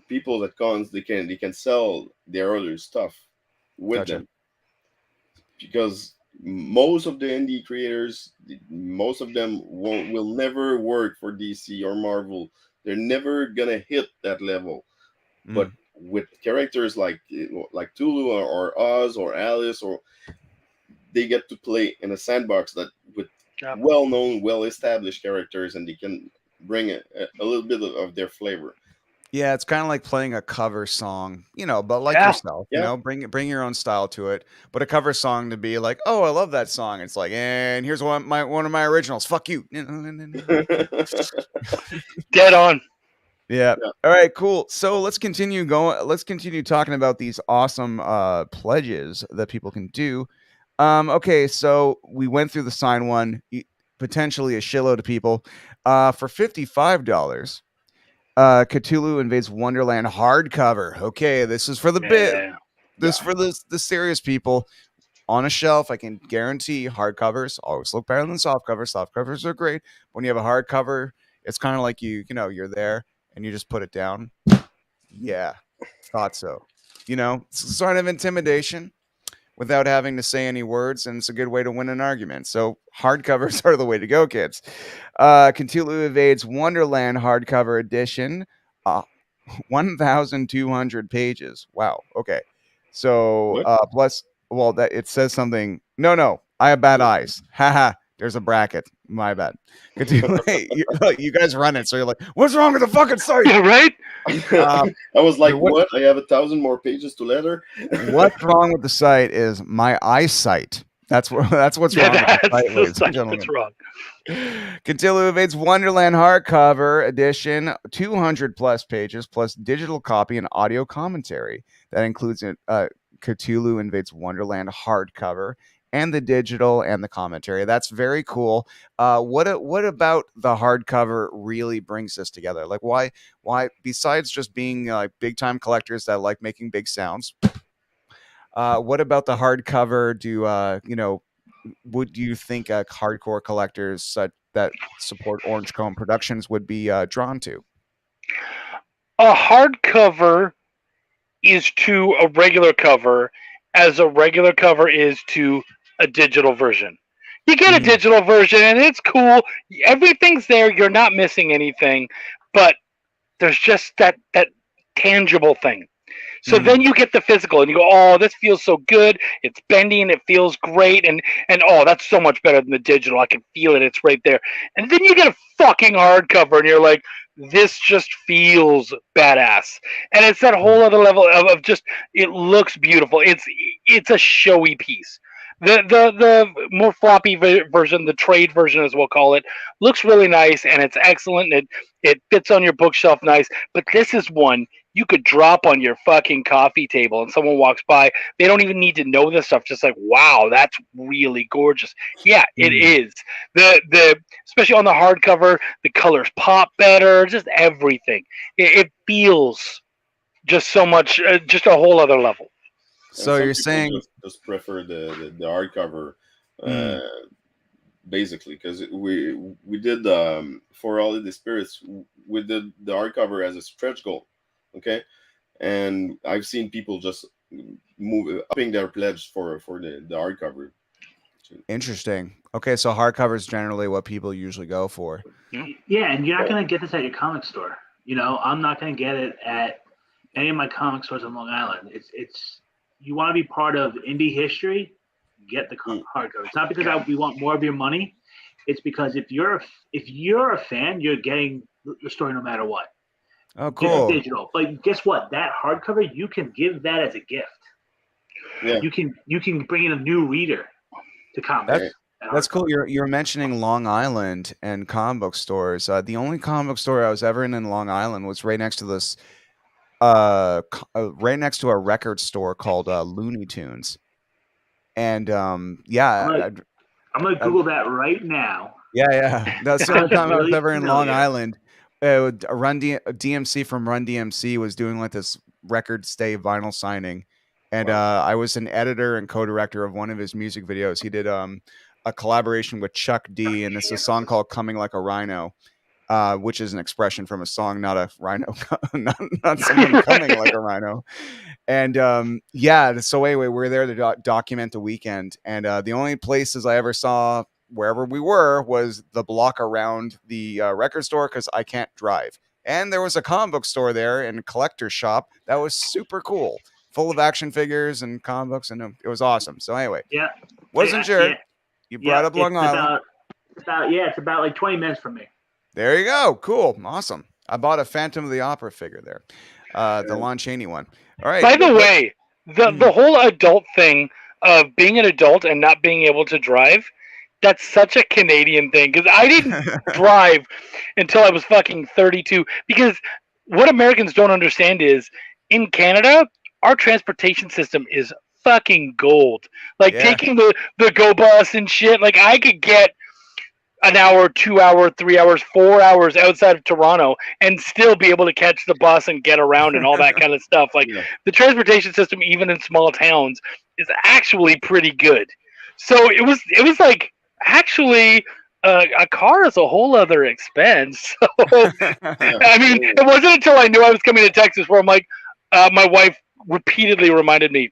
people at cons they can sell their other stuff with them, because most of the indie creators, most of them will never work for DC or Marvel. They're never gonna hit that level. But with characters like Cthulhu or Oz or Alice, or they get to play in a sandbox that with well-known, well-established characters, and they can bring a little bit of their flavor. Yeah, it's kind of like playing a cover song, but like yourself, bring your own style to it. But a cover song to be like, oh, I love that song. It's like, and here's one of my originals. Fuck you. Dead on. Yeah. All right, cool. So let's continue going. Let's continue talking about these awesome pledges that people can do. Okay, so we went through the sign one, potentially a shitload of people. For $55, Cthulhu Invades Wonderland hardcover. Okay, this is for the bit. This for the serious people. On a shelf, I can guarantee hardcovers always look better than soft covers. Soft covers are great. When you have a hardcover, it's kind of like you're there and you just put it down. Yeah, thought so. It's a sort of intimidation without having to say any words, and it's a good way to win an argument. So hardcovers are the way to go, kids. Cthulhu Invades Wonderland hardcover edition, 1,200 pages. Wow. Okay. So plus, well, that it says something. No, I have bad eyes. Haha. There's a bracket. My bad. Hey, you guys run it, so you're like, what's wrong with the fucking site? Yeah, right? I was like, what? I have 1,000 more pages to letter. What's wrong with the site is my eyesight. That's what's wrong with the site, ladies and gentlemen. That's wrong. Cthulhu Invades Wonderland hardcover edition, 200 plus pages, plus digital copy and audio commentary. That includes Cthulhu Invades Wonderland hardcover and the digital and the commentary. That's very cool. What about the hardcover really brings this together? Like, why besides just being like big time collectors that like making big sounds? What about the hardcover? Would you think hardcore collectors that support Orange Cone Productions would be drawn to? A hardcover is to a regular cover as a regular cover is to a digital version. You get a digital version and it's cool. Everything's there. You're not missing anything, but there's just that tangible thing. So then you get the physical and you go, oh, this feels so good. It's bendy and it feels great. And oh, that's so much better than the digital. I can feel it. It's right there. And then you get a fucking hardcover and you're like, this just feels badass. And it's that whole other level of just, it looks beautiful. It's a showy piece. The more floppy version, the trade version as we'll call it, looks really nice and it's excellent. And it fits on your bookshelf nice. But this is one you could drop on your fucking coffee table and someone walks by. They don't even need to know this stuff. Just like, wow, that's really gorgeous. Yeah, it is. The especially on the hardcover, the colors pop better. Just everything. It feels just so much, just a whole other level. So you're saying just prefer the hardcover, basically, because we did for All of the Spirits, we did the hardcover as a stretch goal, okay, and I've seen people just upping their pledge for the hardcover. Interesting. Okay, so hardcover is generally what people usually go for. Yeah, and you're not going to get this at your comic store. You know, I'm not going to get it at any of my comic stores on Long Island. It's you want to be part of indie history, get the hardcover. It's not because we want more of your money. It's because if you're a fan, you're getting the story no matter what. Oh, cool. It's digital, but guess what? That hardcover, you can give that as a gift. Yeah. You can bring in a new reader to comics. That's cool. You're mentioning Long Island and comic book stores. The only comic book store I was ever in Long Island was right next to this, right next to a record store called Looney Tunes. And yeah, I'm gonna Google that right now. Yeah. That's the only time I was ever in Long familiar. Island. DMC from Run DMC was doing like this record stay vinyl signing, and I was an editor and co-director of one of his music videos. He did a collaboration with Chuck D, and it's a song called "Coming Like a Rhino," which is an expression from a song, not a rhino, not someone coming like a rhino. And yeah, so anyway, we're there to document the weekend, and the only places I ever saw wherever we were was the block around the record store, because I can't drive. And there was a comic book store there and a collector's shop that was super cool, full of action figures and comic books, and it was awesome. So anyway, wasn't sure. Yeah. You brought up Long Island. It's about like 20 minutes from me. There you go. Cool. Awesome. I bought a Phantom of the Opera figure there. The Lon Chaney one. All right. By the way, the whole adult thing of being an adult and not being able to drive, that's such a Canadian thing, because I didn't drive until I was fucking 32. Because what Americans don't understand is, in Canada, our transportation system is fucking gold. Like taking the Go Bus and shit. Like I could get an hour, 2 hour, 3 hours, 4 hours outside of Toronto and still be able to catch the bus and get around and all that kind of stuff. Like the transportation system, even in small towns, is actually pretty good. So it was like, actually, a car is a whole other expense. So, I mean, it wasn't until I knew I was coming to Texas where I'm like, my wife repeatedly reminded me,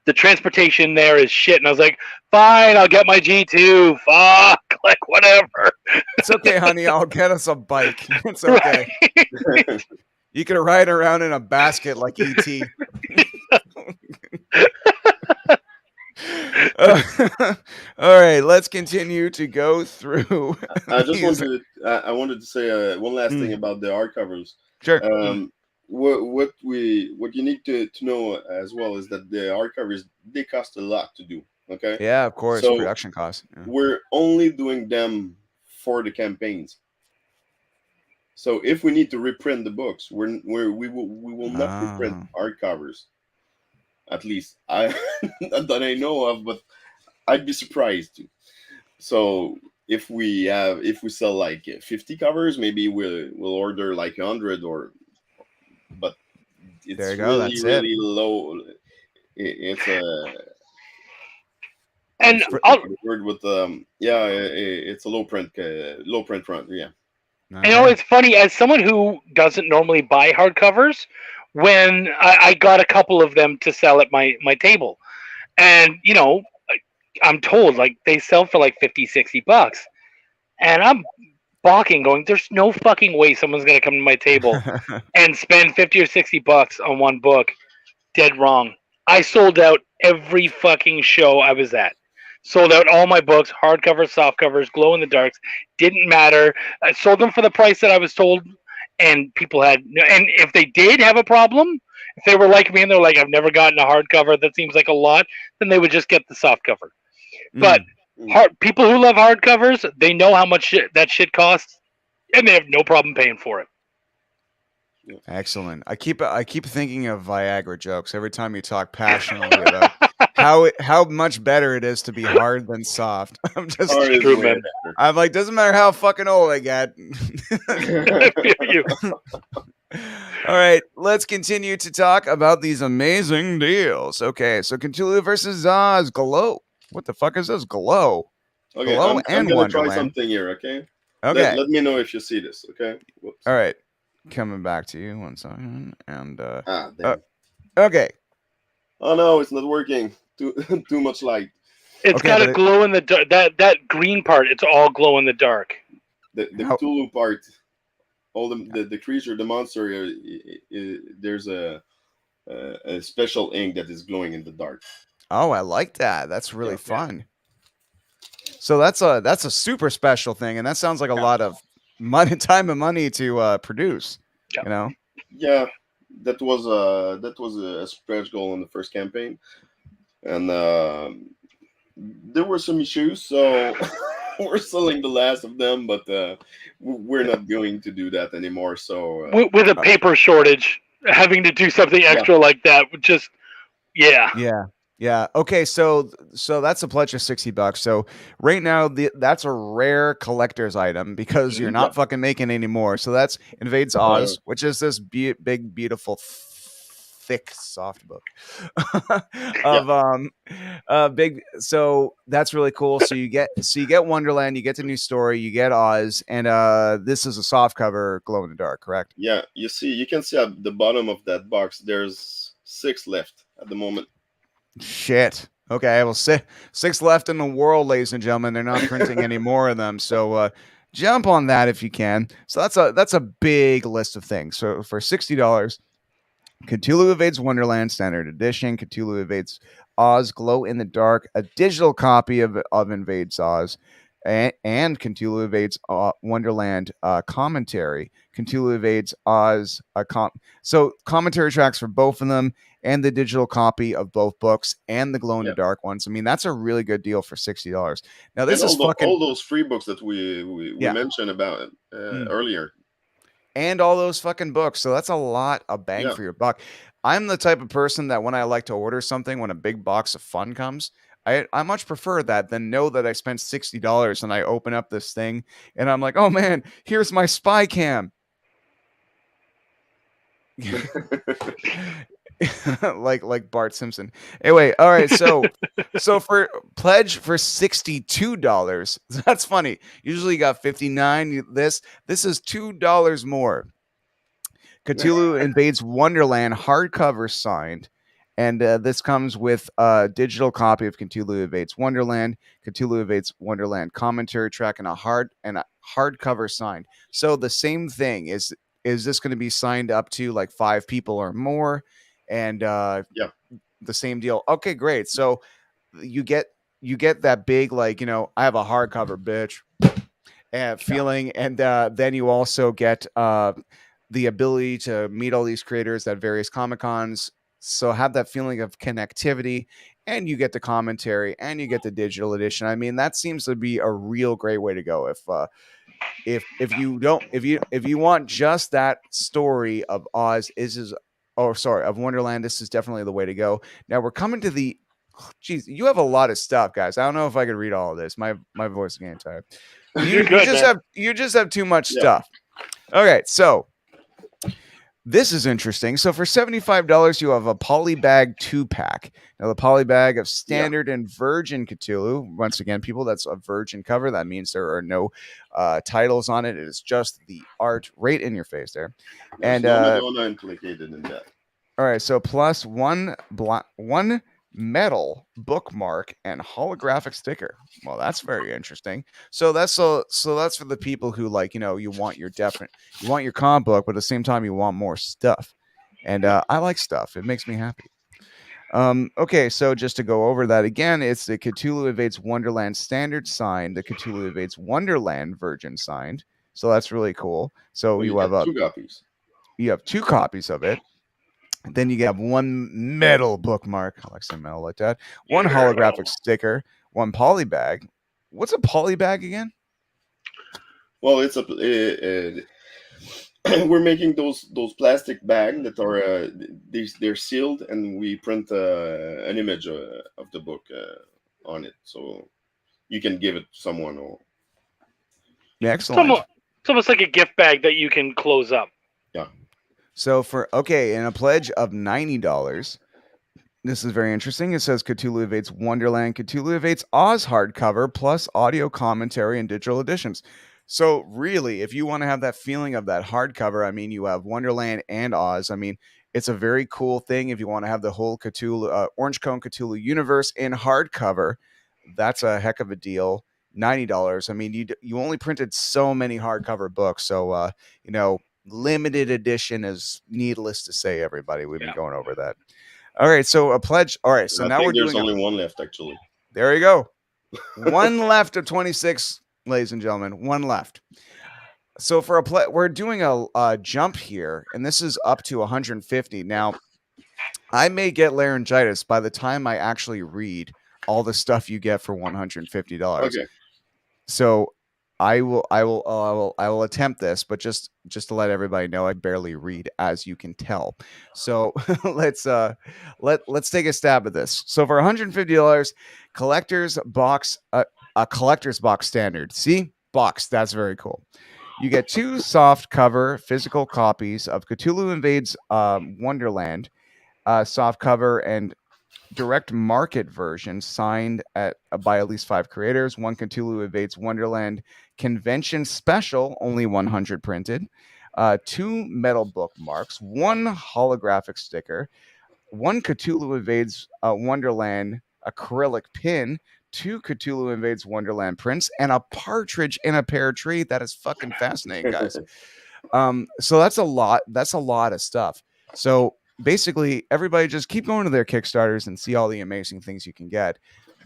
the transportation there is shit. And I was like, fine, I'll get my G2. Fuck, like, whatever. It's okay, honey. I'll get us a bike. It's okay. Right. You can ride around in a basket like E.T. All right, let's continue to go through. I wanted to say one last thing about the hardcovers. Sure. What you need to know as well is that the hardcovers, they cost a lot to do. Okay. Yeah, of course. So production costs. Yeah. We're only doing them for the campaigns. So if we need to reprint the books, we will not reprint hardcovers. At least that I know of, but I'd be surprised too. So if we sell like 50 covers, maybe we'll order like 100, but it's there you go. That's really low. It's and word with it's a low print run. Yeah. You know, it's funny, as someone who doesn't normally buy hardcovers, when I got a couple of them to sell at my table, and you know, I'm told like they sell for like $50-$60, and I'm balking, going, there's no fucking way someone's gonna come to my table and spend $50 or $60 on one book. Dead wrong. I sold out every fucking show I was at. Sold out all my books, hardcovers, soft covers, glow in the darks. Didn't matter. I sold them for the price that I was told. And people had, and if they did have a problem, if they were like me and they're like, I've never gotten a hardcover, that seems like a lot, then they would just get the soft cover. But people who love hardcovers, they know how much that shit costs, and they have no problem paying for it. Excellent. I keep thinking of Viagra jokes every time you talk passionately about how much better it is to be hard than soft. I'm just true, man. I'm like, doesn't matter how fucking old I get. All right, let's continue to talk about these amazing deals. Okay, so Cthulhu versus Oz, Glow. What the fuck is this? Glow. Okay, Glow I'm gonna try something here. Okay. Okay. Let me know if you see this. Okay. Whoops. All right. Coming back to you 1 second. And damn. okay. Oh no, it's not working. Too too much light. It's Okay, got but a glow in the dark. That green part, it's all glow in the dark. The how, Cthulhu part, all the creature, the monster. There's a special ink that is glowing in the dark. oh, I like that. That's really Yeah. fun. So that's a super special thing, and that sounds like a lot of money, time and money to produce. Yeah. You know. Yeah, that was a stretch goal in the first campaign, and there were some issues, so we're selling the last of them, but we're not going to do that anymore. So With a paper shortage, having to do something extra like that would just, yeah. Yeah. Yeah. Okay. So that's a pledge of $60. So right now that's a rare collector's item because you're not fucking making any more. So that's Invades Oz, which is this big, beautiful, thick, soft book of big. So that's really cool. So you get Wonderland, you get the new story, you get Oz, and this is a soft cover, glow in the dark, correct? Yeah, you can see at the bottom of that box there's 6 left at the moment. Shit. Okay, well, 6 left in the world, ladies and gentlemen. They're not printing any more of them, so jump on that if you can. So that's a big list of things. So for $60, Cthulhu Invades Wonderland Standard Edition, Cthulhu Invades Oz Glow in the Dark, a digital copy of Invades Oz, and Cthulhu Invades Wonderland commentary. Cthulhu Invades Oz so commentary tracks for both of them, and the digital copy of both books and the glow in the dark ones. I mean, that's a really good deal for $60. Now this is all those free books that we mentioned about earlier. And all those fucking books. So that's a lot of bang for your buck. I'm the type of person that when I like to order something, when a big box of fun comes, I much prefer that than know that I spent $60 and I open up this thing and I'm like, oh man, here's my spy cam. like Bart Simpson. Anyway, all right, so for pledge for $62, that's funny. Usually you got 59. This is $2 more. Cthulhu Invades Wonderland hardcover signed, and this comes with a digital copy of Cthulhu Invades Wonderland, Cthulhu Invades Wonderland commentary track, and a hardcover signed. So the same thing is this going to be signed up to like 5 people or more? And the same deal. Okay, great. So you get that big, like, you know, I have a hardcover, bitch, feeling, and then you also get the ability to meet all these creators at various Comic-Cons. So have that feeling of connectivity, and you get the commentary, and you get the digital edition. I mean, that seems to be a real great way to go. If you want just that story of Oz, of Wonderland, this is definitely the way to go. Now we're coming to the, geez, you have a lot of stuff, guys. I don't know if I could read all of this. My voice is getting tired. You just have too much stuff. Okay, so this is interesting. So for $75, you have a Polybag 2-pack. Now the Polybag of Standard and Virgin Cthulhu. Once again, people, that's a Virgin cover. That means there are no titles on it. It is just the art right in your face there. There's no Madonna implicated in that. All right, so plus one metal bookmark and holographic sticker. Well, that's very interesting. So that's for the people who, like, you know, you want your comic book, but at the same time you want more stuff. And I like stuff. It makes me happy. Okay, so just to go over that again, it's the Cthulhu Invades Wonderland Standard signed, the Cthulhu Invades Wonderland Virgin signed. So that's really cool. So you have 2 copies. You have 2 copies of it. Then you have 1 metal bookmark. I like some metal like that. 1 holographic sticker. 1 polybag. What's a polybag again? Well, it's we're making those plastic bags that are they're sealed, and we print an image of the book on it, so you can give it to someone. Or excellent. It's almost like a gift bag that you can close up. Yeah. So in a pledge of $90, this is very interesting. It says Cthulhu Invades Wonderland, Cthulhu Invades Oz hardcover, plus audio commentary and digital editions. So really, if you want to have that feeling of that hardcover, I mean, you have Wonderland and Oz. I mean, It's a very cool thing if you want to have the whole Cthulhu, Orange Cone Cthulhu universe in hardcover. That's a heck of a deal. $90. I mean, you only printed so many hardcover books, so limited edition is needless to say. Everybody, we've been going over that. All right, so a pledge. All right, so I now think we're there's doing only one left, actually. There you go. One left of 26, ladies and gentlemen. One left. So for we're doing a jump here, and this is up to 150. Now, I may get laryngitis by the time I actually read all the stuff you get for $150. Okay. So I will attempt this, but just to let everybody know, I barely read, as you can tell. So let's take a stab at this. So for $150, collector's box, a collector's box standard. See, box. That's very cool. You get 2 soft cover physical copies of Cthulhu Invades Wonderland, soft cover and direct market version signed by at least 5 creators. 1 Cthulhu Invades Wonderland convention special, only 100 printed. 2 metal bookmarks, 1 holographic sticker, 1 Cthulhu Invades Wonderland acrylic pin, 2 Cthulhu Invades Wonderland prints, and a partridge in a pear tree. That is fucking fascinating, guys. So that's a lot. That's a lot of stuff. So basically, everybody just keep going to their Kickstarters and see all the amazing things you can get.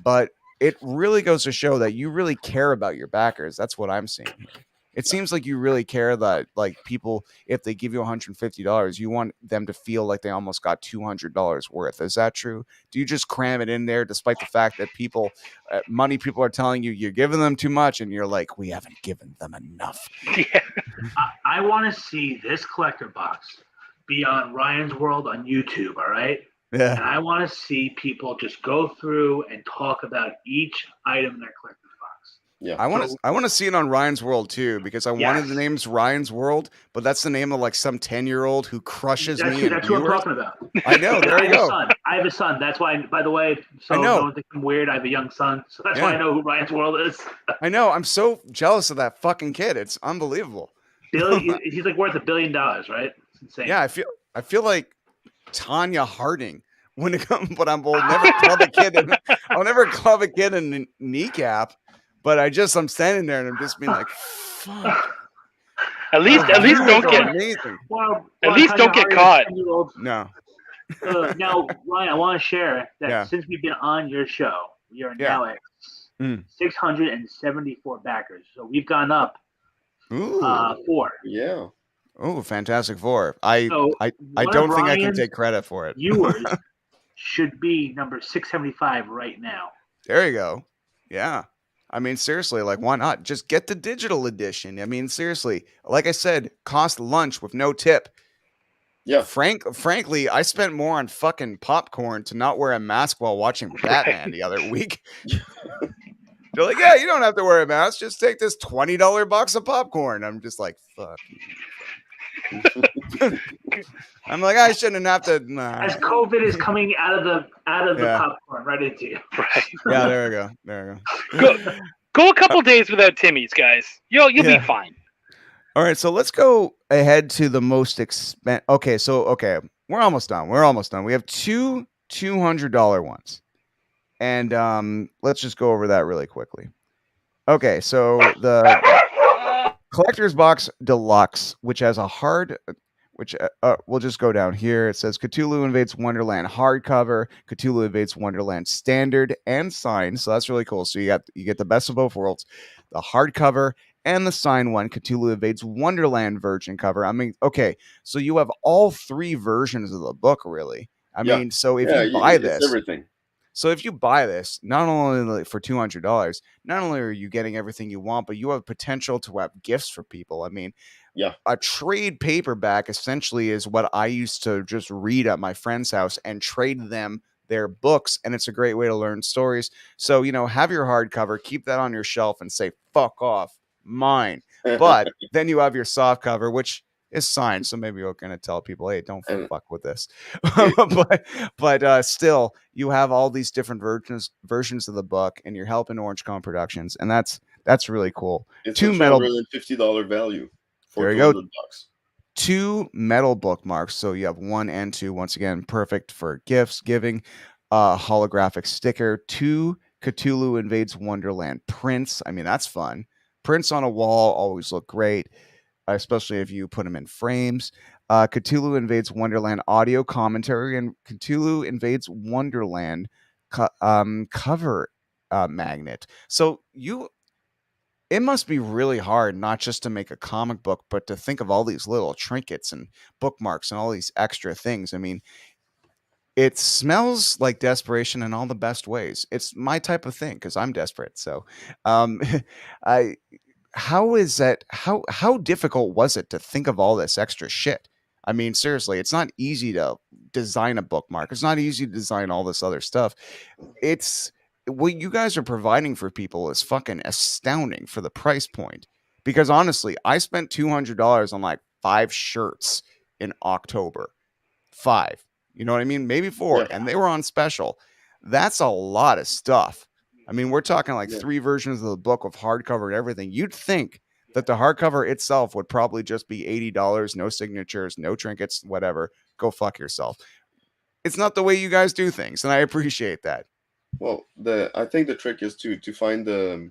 But it really goes to show that you really care about your backers. That's what I'm seeing here. It seems like you really care that, like, people, if they give you $150, you want them to feel like they almost got $200 worth. Is that true? Do you just cram it in there despite the fact that people, money people are telling you you're giving them too much, and you're like, we haven't given them enough? Yeah. I want to see this collector box be on Ryan's World on YouTube, all right? Yeah. And I want to see people just go through and talk about each item in their collector's box. Yeah. I want to see it on Ryan's World too, because I wanted the name's Ryan's World, but that's the name of like some 10-year-old who crushes me. That's what I'm talking about. I know. There you go. I have a son. That's why. By the way, so don't think I'm weird. I have a young son, so that's why I know who Ryan's World is. I know. I'm so jealous of that fucking kid. It's unbelievable. He's like worth $1 billion, right? It's insane. Yeah, I feel like Tanya Harding when it comes, but I'll never club a kid. I'll never club a kid in the kneecap. But I'm standing there and I'm just being like, fuck. At least don't get amazing. Well, at least don't get caught. No. Now, Ryan, I want to share that since we've been on your show, we are now at 674 backers. So we've gone up 4. Yeah. Oh, Fantastic Four. I don't think I can take credit for it. Yours should be number 675 right now. There you go. Yeah. I mean, seriously, like, why not? Just get the digital edition. I mean, seriously, like I said, cost lunch with no tip. Yeah. Frankly, I spent more on fucking popcorn to not wear a mask while watching Batman the other week. They're like, yeah, you don't have to wear a mask. Just take this $20 box of popcorn. I'm just like, fuck. I'm like, I shouldn't have to. Nah. As COVID is coming out of the popcorn right into you. Right. Yeah, there we go. Go a couple days without Timmy's, guys. You'll be fine. All right, so let's go ahead to the most expensive. Okay, we're almost done. We have 2 $200 ones, and let's just go over that really quickly. Okay, so the Collector's Box Deluxe, which has a hard, we'll just go down here. It says Cthulhu Invades Wonderland hardcover, Cthulhu Invades Wonderland standard, and signed. So that's really cool. So you get the best of both worlds, the hardcover and the signed one, Cthulhu Invades Wonderland virgin cover. I mean, okay, so you have all 3 versions of the book, really. I mean, so if you buy this, everything. So if you buy this, not only for $200, not only are you getting everything you want, but you have potential to have gifts for people. I mean, a trade paperback essentially is what I used to just read at my friend's house and trade them their books, and it's a great way to learn stories. So, have your hardcover, keep that on your shelf and say, fuck off, mine. But then you have your soft cover, which is signed, so maybe you're going to tell people, hey, don't fuck with this. but still, you have all these different versions of the book, and you're helping Orange Cone Productions, and that's really cool. It's $250 value for $200 bucks. 2 metal bookmarks. So you have 1 and 2. Once again, perfect for gifts, giving. Holographic sticker. 2 Cthulhu Invades Wonderland prints. I mean, that's fun. Prints on a wall always look great, especially if you put them in frames. Cthulhu Invades Wonderland audio commentary and Cthulhu Invades Wonderland cover magnet. So it must be really hard not just to make a comic book, but to think of all these little trinkets and bookmarks and all these extra things. I mean, it smells like desperation in all the best ways. It's my type of thing because I'm desperate. So, um, I how is that? How difficult was it to think of all this extra shit? I mean, seriously, it's not easy to design a bookmark. It's not easy to design all this other stuff. It's what you guys are providing for people is fucking astounding for the price point. Because honestly, I spent $200 on like 5 shirts in October. 5. You know what I mean? Maybe 4, Yeah. and they were on special. That's a lot of stuff. I mean, we're talking like Yeah. 3 versions of the book with hardcover and everything. You'd think that the hardcover itself would probably just be $80, no signatures, no trinkets, whatever. Go fuck yourself. It's not the way you guys do things, and I appreciate that. Well, I think the trick is to find the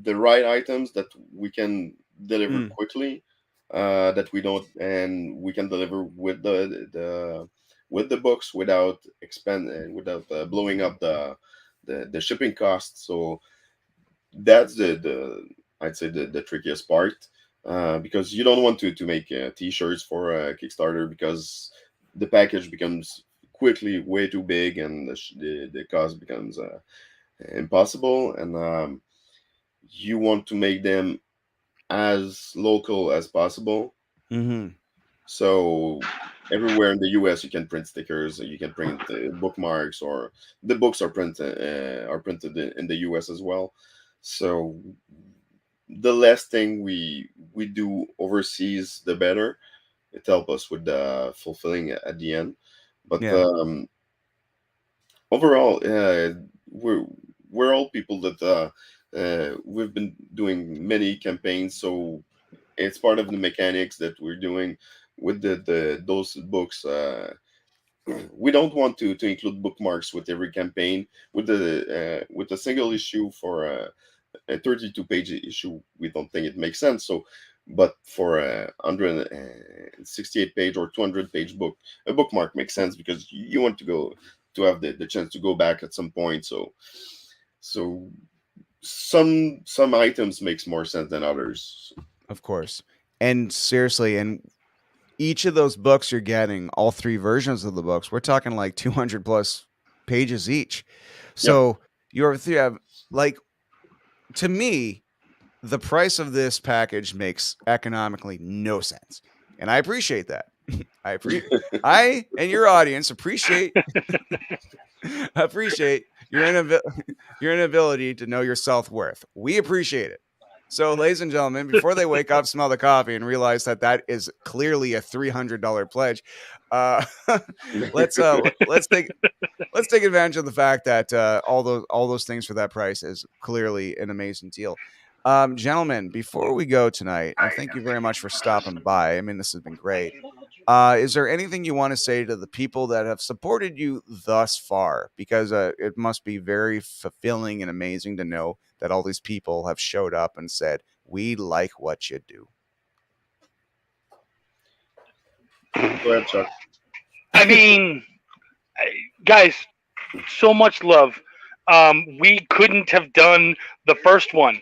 right items that we can deliver Mm. quickly, that we don't, and we can deliver with the books without without blowing up the shipping costs. So that's the I'd say the trickiest part, because you don't want to make t-shirts for Kickstarter, because the package becomes quickly way too big, and the cost becomes impossible, and you want to make them as local as possible. Mm-hmm. So everywhere in the US, you can print stickers, you can print bookmarks, or the books are printed in the US as well. So the less thing we do overseas, the better. It helps us with the fulfilling at the end. But Yeah. overall, we're all people that we've been doing many campaigns, so it's part of the mechanics that we're doing with those books. We don't want to include bookmarks with every campaign. With a single issue for a 32-page issue, we don't think it makes sense. So, but for a 168-page or 200-page book, a bookmark makes sense, because you want to have the chance to go back at some point. So some items makes more sense than others. Of course. And seriously, and each of those books you're getting, all 3 versions of the books, we're talking like 200 plus pages each. So you have like, to me, the price of this package makes economically no sense, and I appreciate that. I and your audience appreciate your inability to know your self-worth. We appreciate it. So, ladies and gentlemen, before they wake up, smell the coffee, and realize that is clearly a $300 pledge, let's take advantage of the fact that all those things for that price is clearly an amazing deal. Gentlemen, before we go tonight, and thank you very much for stopping by. I mean, this has been great. Is there anything you want to say to the people that have supported you thus far? Because it must be very fulfilling and amazing to know that all these people have showed up and said, "We like what you do." Go ahead, Chuck. I mean, guys, so much love. We couldn't have done the first one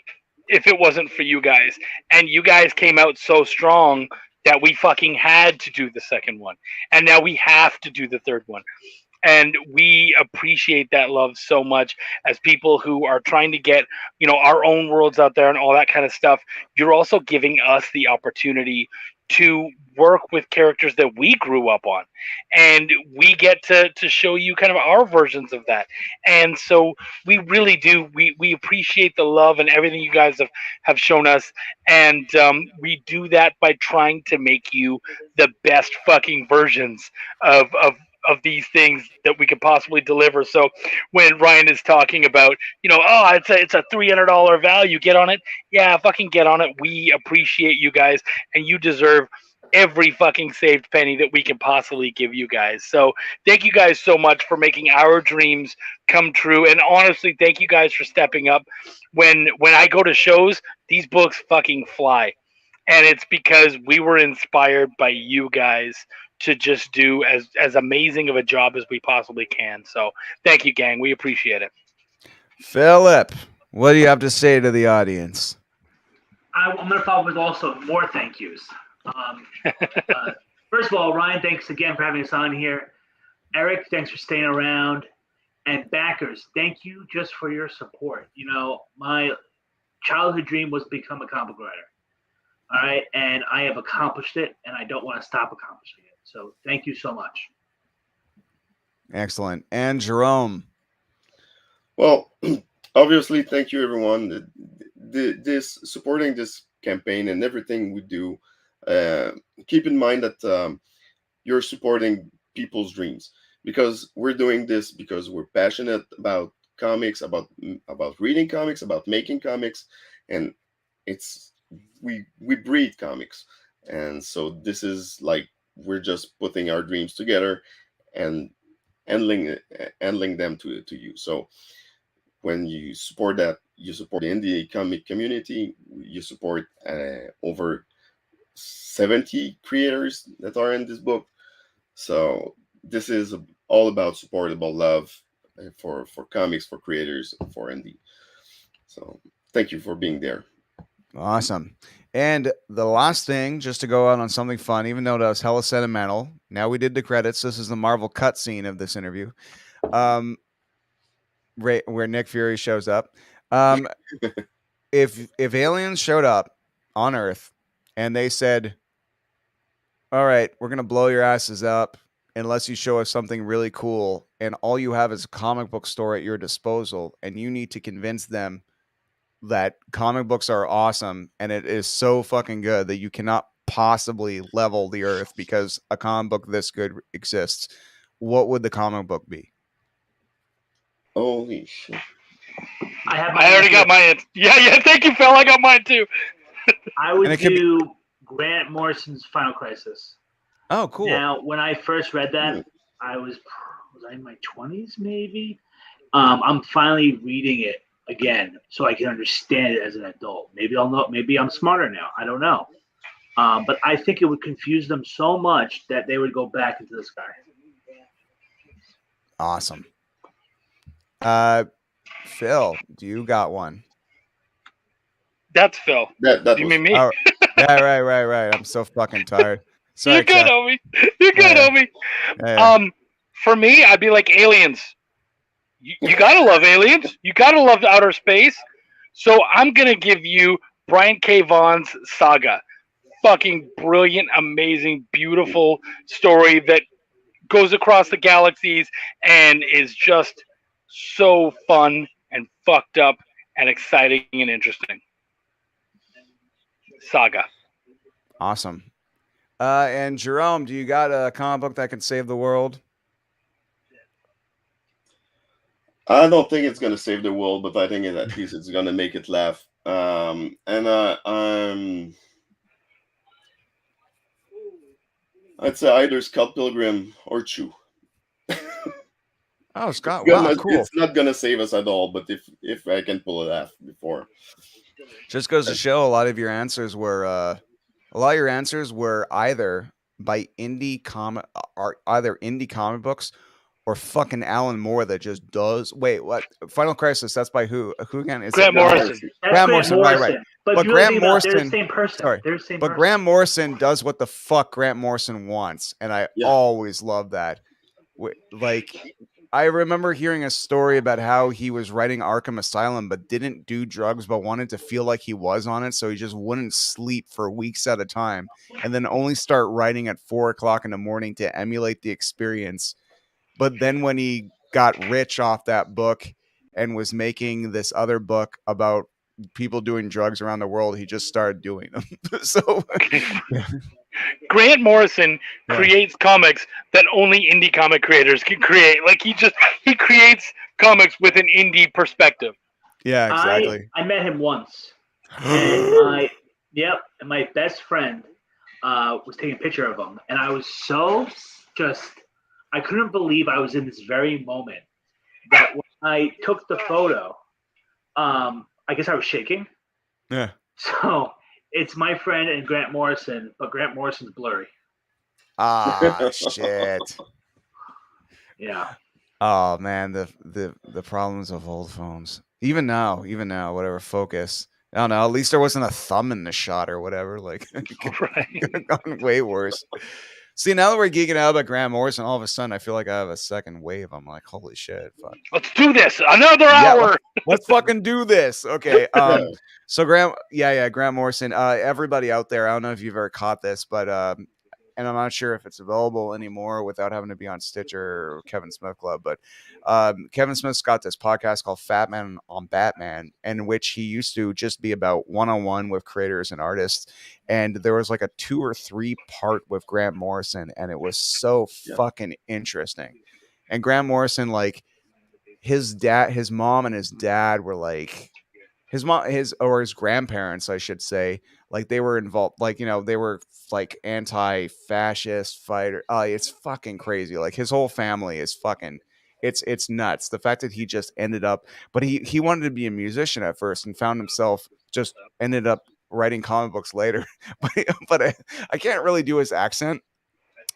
if it wasn't for you guys. And you guys came out so strong that we fucking had to do the second one. And now we have to do the third one. And we appreciate that love so much as people who are trying to get, our own worlds out there and all that kind of stuff. You're also giving us the opportunity to work with characters that we grew up on, and we get to show you kind of our versions of that. And so we really do, we appreciate the love and everything you guys have shown us, and we do that by trying to make you the best fucking versions of these things that we could possibly deliver. So when Ryan is talking about, it's a $300 value, get on it. Yeah, fucking get on it. We appreciate you guys, and you deserve every fucking saved penny that we can possibly give you guys. So thank you guys so much for making our dreams come true. And honestly, thank you guys for stepping up. When I go to shows, these books fucking fly. And it's because we were inspired by you guys to just do as amazing of a job as we possibly can. So thank you, gang. We appreciate it. Philip, what do you have to say to the audience? I'm going to follow with also more thank yous. First of all, Ryan, thanks again for having us on here. Eric, thanks for staying around. And backers, thank you just for your support. You know, my childhood dream was to become a comic book writer. All right. And I have accomplished it, and I don't want to stop accomplishing it. So thank you so much. Excellent. And Jerome. Well, obviously, thank you, everyone. This supporting this campaign and everything we do. Keep in mind that you're supporting people's dreams, because we're doing this because we're passionate about comics, about reading comics, about making comics, and we breed comics. And so this is like we're just putting our dreams together and handling them to you. So when you support that, you support the indie comic community. You support over 70 creators that are in this book. So this is all about support, about love for comics, for creators, for indie. So thank you for being there. Awesome. And the last thing, just to go out on something fun, even though that was hella sentimental. Now we did the credits. This is the Marvel cutscene of this interview, where Nick Fury shows up. If aliens showed up on Earth and they said, "All right, we're gonna blow your asses up unless you show us something really cool," and all you have is a comic book store at your disposal, and you need to convince them that comic books are awesome and it is so fucking good that you cannot possibly level the earth because a comic book this good exists, what would the comic book be? Holy shit. I already got mine. Yeah, thank you, Phil. I got mine too. I would do Grant Morrison's Final Crisis. Oh, cool. Now, when I first read that, I was I in my 20s maybe? I'm finally reading it again so I can understand it as an adult. Maybe I'll know. Maybe I'm smarter now. I don't know. But I think it would confuse them so much that they would go back into the sky. Awesome. Phil, do you got one? That's Phil. That you was, mean me? Oh, yeah, right. I'm so fucking tired. Sorry, You're good, Chuck. homie. You're good, homie. Yeah. For me, I'd be like Aliens. You gotta love Aliens. You gotta love outer space. So I'm gonna give you Brian K. Vaughan's Saga. Fucking brilliant, amazing, beautiful story that goes across the galaxies and is just so fun and fucked up and exciting and interesting. Saga. Awesome. And Jerome, do you got a comic book that can save the world? I don't think it's going to save the world, but I think at least it's going to make it laugh. I'd say either Scott Pilgrim or Chew. Oh, Scott! Wow, cool. It's not going to save us at all, but if I can pull it off before. Just goes to show a lot of your answers were either by indie comic books or fucking Alan Moore that just does. Wait, what? Final Crisis? That's by who? Who again? Is Grant Morrison. Grant Morrison, right. But Grant Morrison, they're the same person. Sorry, they're the same but person. Grant Morrison does what the fuck Grant Morrison wants, and I always love that. Like, I remember hearing a story about how he was writing Arkham Asylum, but didn't do drugs, but wanted to feel like he was on it, so he just wouldn't sleep for weeks at a time, and then only start writing at 4 o'clock in the morning to emulate the experience. But then when he got rich off that book and was making this other book about people doing drugs around the world, he just started doing them. So Grant Morrison creates comics that only indie comic creators can create. Like he creates comics with an indie perspective. Yeah, exactly. I met him once. And my best friend was taking a picture of him, and I was so I couldn't believe I was in this very moment that when I took the photo, I guess I was shaking. Yeah. So it's my friend and Grant Morrison, but Grant Morrison's blurry. Ah, shit. Yeah. Oh man, the problems of old phones. Even now, whatever focus. I don't know. At least there wasn't a thumb in the shot or whatever. Like, it could have gone way worse. See, now that we're geeking out about Grant Morrison, all of a sudden I feel like I have a second wave. I'm like, holy shit, fuck. Let's do this. Another hour. Let's fucking do this. Okay. Yeah. So Grant Morrison. Everybody out there, I don't know if you've ever caught this, but and I'm not sure if it's available anymore without having to be on Stitcher or Kevin Smith Club, but Kevin Smith's got this podcast called Fat Man on Batman, in which he used to just be about one-on-one with creators and artists. And there was like a 2 or 3 part with Grant Morrison, and it was so fucking interesting. And Grant Morrison, like his mom and his dad were like, his grandparents, I should say, like they were involved, like, you know, they were like anti-fascist fighter. It's fucking crazy. Like his whole family is fucking, it's nuts. The fact that he just ended up, but he wanted to be a musician at first and found himself just ended up writing comic books later. but I can't really do his accent,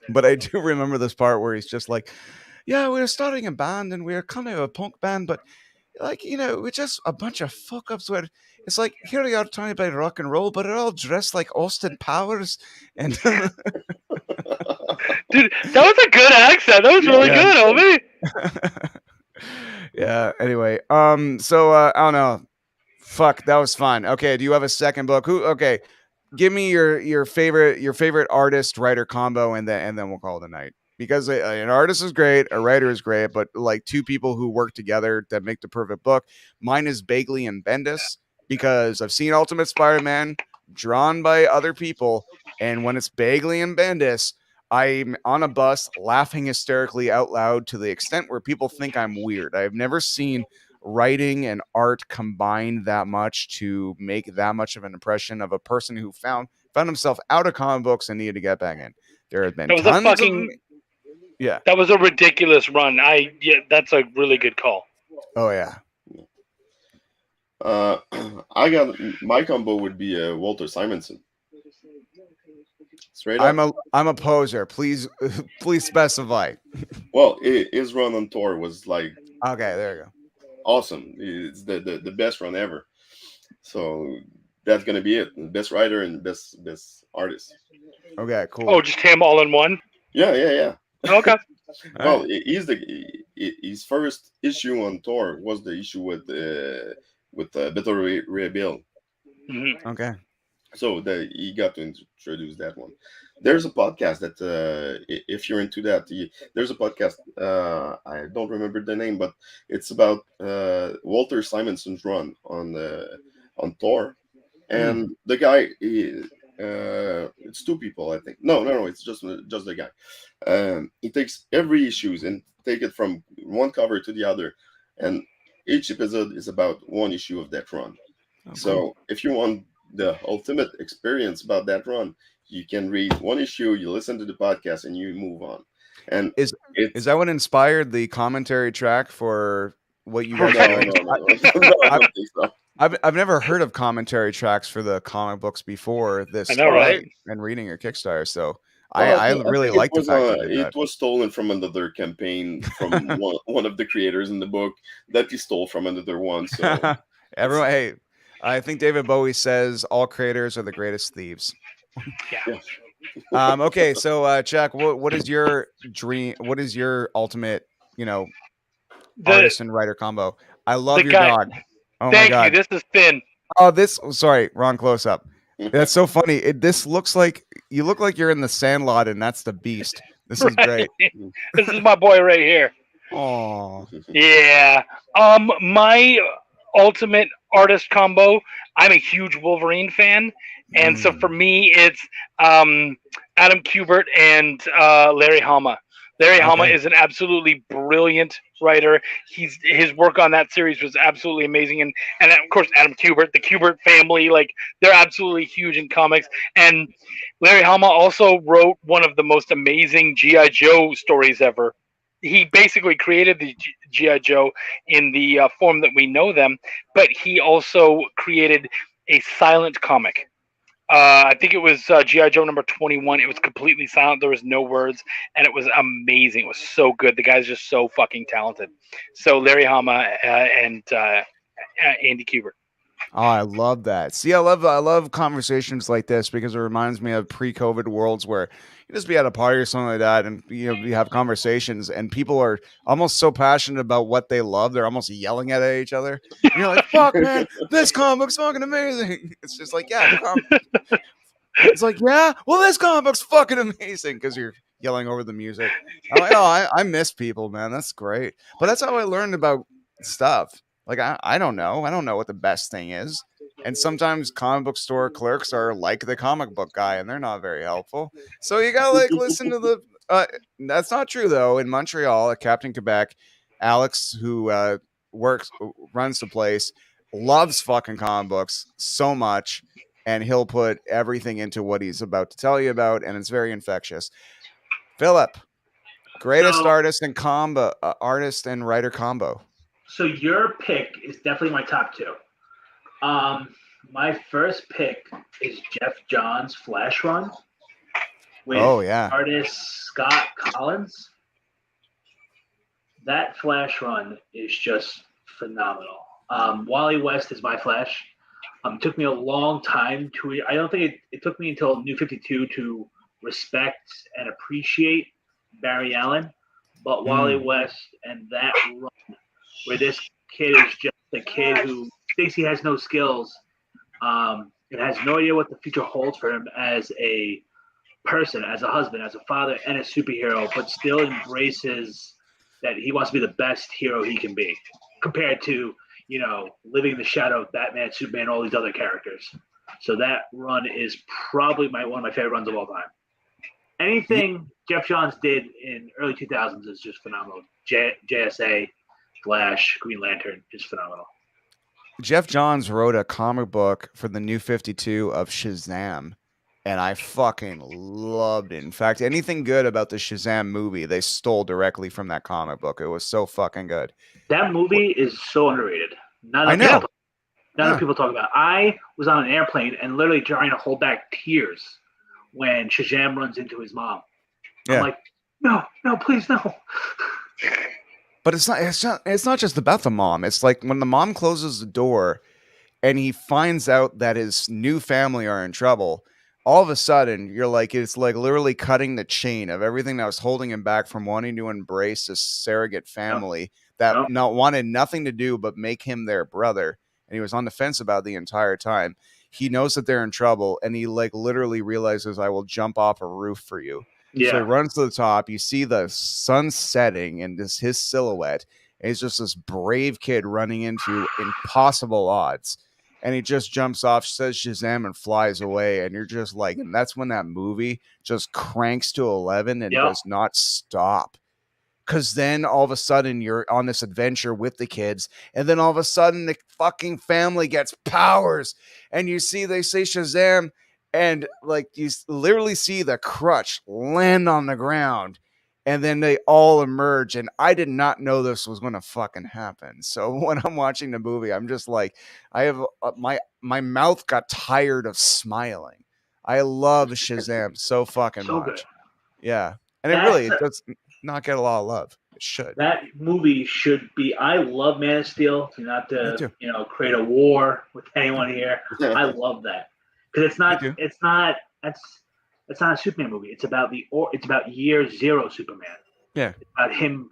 but I do remember this part where he's just like, yeah, we were starting a band and we were kind of a punk band, but like, you know, we're just a bunch of fuck ups where it's like, here we are trying to play rock and roll, but they're all dressed like Austin Powers. And dude, that was a good accent. That was really good, homie. Yeah. Anyway, so I don't know. Fuck, that was fun. Okay, do you have a second book? Okay, give me your favorite artist writer combo, and then we'll call it a night. Because an artist is great, a writer is great, but like two people who work together that make the perfect book. Mine is Bagley and Bendis, because I've seen Ultimate Spider-Man drawn by other people, and when it's Bagley and Bendis, I'm on a bus laughing hysterically out loud to the extent where people think I'm weird. I've never seen writing and art combined that much to make that much of an impression of a person who found himself out of comic books and needed to get back in. There have been tons of... Yeah, that was a ridiculous run. That's a really good call. Oh yeah. I got my combo would be Walter Simonson. Straight up. I'm a poser. Please specify. Well, his run on tour was like, okay, there you go. Awesome. It's the best run ever. So that's gonna be it. Best writer and best artist. Okay, cool. Oh, just him all in one? Yeah. Okay. Well, his first issue on tour was the issue with Better Ray Bill. Mm-hmm. Okay. So he got to introduce that one. There's a podcast that if you're into that, there's a podcast. I don't remember the name, but it's about Walter Simonson's run on tour, and the guy. It's 2 people, I think. No, it's just the guy. He takes every issues and take it from one cover to the other, and each episode is about one issue of that run. So if you want the ultimate experience about that run, you can read one issue, you listen to the podcast, and you move on. And is that what inspired the commentary track for what you guys? No, I don't think so. I've never heard of commentary tracks for the comic books before this. I know, right? And reading your Kickstarter, so Well, I really like the fact that it was stolen from another campaign from one of the creators in the book that he stole from another one. So everyone, hey, I think David Bowie says all creators are the greatest thieves. Yeah. Okay, so Chuck, what is your dream? What is your ultimate, artist and writer combo? I love your dog. Oh Thank my God. you. This is Finn. Oh, sorry, wrong close up. That's so funny. This looks like you look like you're in the Sandlot, and that's the Beast. This is great. This is my boy right here. Oh, yeah. My ultimate artist combo. I'm a huge Wolverine fan, and so for me, it's Adam Kubert and Larry Hama. Larry Hama Okay. is an absolutely brilliant writer. His work on that series was absolutely amazing, and of course Adam Kubert, the Kubert family, like they're absolutely huge in comics. And Larry Hama also wrote one of the most amazing GI Joe stories ever. He basically created the GI Joe in the form that we know them, but he also created a silent comic. I think it was GI Joe number 21. It was completely silent. There was no words, and it was amazing. It was so good. The guy's just so fucking talented. So Larry Hama and Andy Kubert. Oh, I love that. See, I love conversations like this because it reminds me of pre-COVID worlds where you just be at a party or something like that, and you have conversations, and people are almost so passionate about what they love, they're almost yelling at each other. And you're like, "Fuck, man, this comic book's fucking amazing." It's just like, yeah, it's like, yeah, well, this comic book's fucking amazing because you're yelling over the music. I'm like, oh, I miss people, man. That's great. But that's how I learned about stuff. Like, I don't know. I don't know what the best thing is. And sometimes comic book store clerks are like the comic book guy, and they're not very helpful. So you gotta like listen to the. That's not true though. In Montreal, at Captain Quebec, Alex, who runs the place, loves fucking comic books so much, and he'll put everything into what he's about to tell you about, and it's very infectious. Philip, greatest So, artist and writer combo. so your pick is definitely my top two. My first pick is Jeff Johns' Flash Run with artist Scott Collins. That Flash Run is just phenomenal. Wally West is my Flash. It took me a long time to. I don't think it took me until New 52 to respect and appreciate Barry Allen, but Wally West and that run where this kid is just a kid who thinks he has no skills, and has no idea what the future holds for him as a person, as a husband, as a father, and a superhero, but still embraces that he wants to be the best hero he can be, compared to living in the shadow of Batman, Superman, all these other characters. So that run is probably one of my favorite runs of all time. Anything Jeff Johns did in early 2000s is just phenomenal. JSA, Flash, Green Lantern, just phenomenal. Jeff Johns wrote a comic book for the New 52 of Shazam, and I fucking loved it. In fact, anything good about the Shazam movie, they stole directly from that comic book. It was so fucking good. That movie is so underrated. I know. Not enough people talk about it. I was on an airplane and literally trying to hold back tears when Shazam runs into his mom. Yeah. I'm like, no, please, no. But it's not just about the mom. It's like when the mom closes the door and he finds out that his new family are in trouble, all of a sudden you're like, it's like literally cutting the chain of everything that was holding him back from wanting to embrace this surrogate family that wanted nothing to do but make him their brother. And he was on the fence about the entire time. He knows that they're in trouble, and he like literally realizes, I will jump off a roof for you. Yeah. So he runs to the top. You see the sun setting and his silhouette. And he's just this brave kid running into impossible odds. And he just jumps off, says Shazam, and flies away. And you're just like, and that's when that movie just cranks to 11 and does not stop. Because then all of a sudden you're on this adventure with the kids. And then all of a sudden the fucking family gets powers. And they say Shazam. And like you literally see the crutch land on the ground, and then they all emerge. And I did not know this was going to fucking happen. So when I'm watching the movie, I'm just like, I have my mouth got tired of smiling. I love Shazam so fucking much. Good. Yeah, and it does not get a lot of love. It should. That movie should be. I love Man of Steel. Not to create a war with anyone here. I love that. Because it's not a Superman movie. It's about year zero Superman. Yeah. It's about him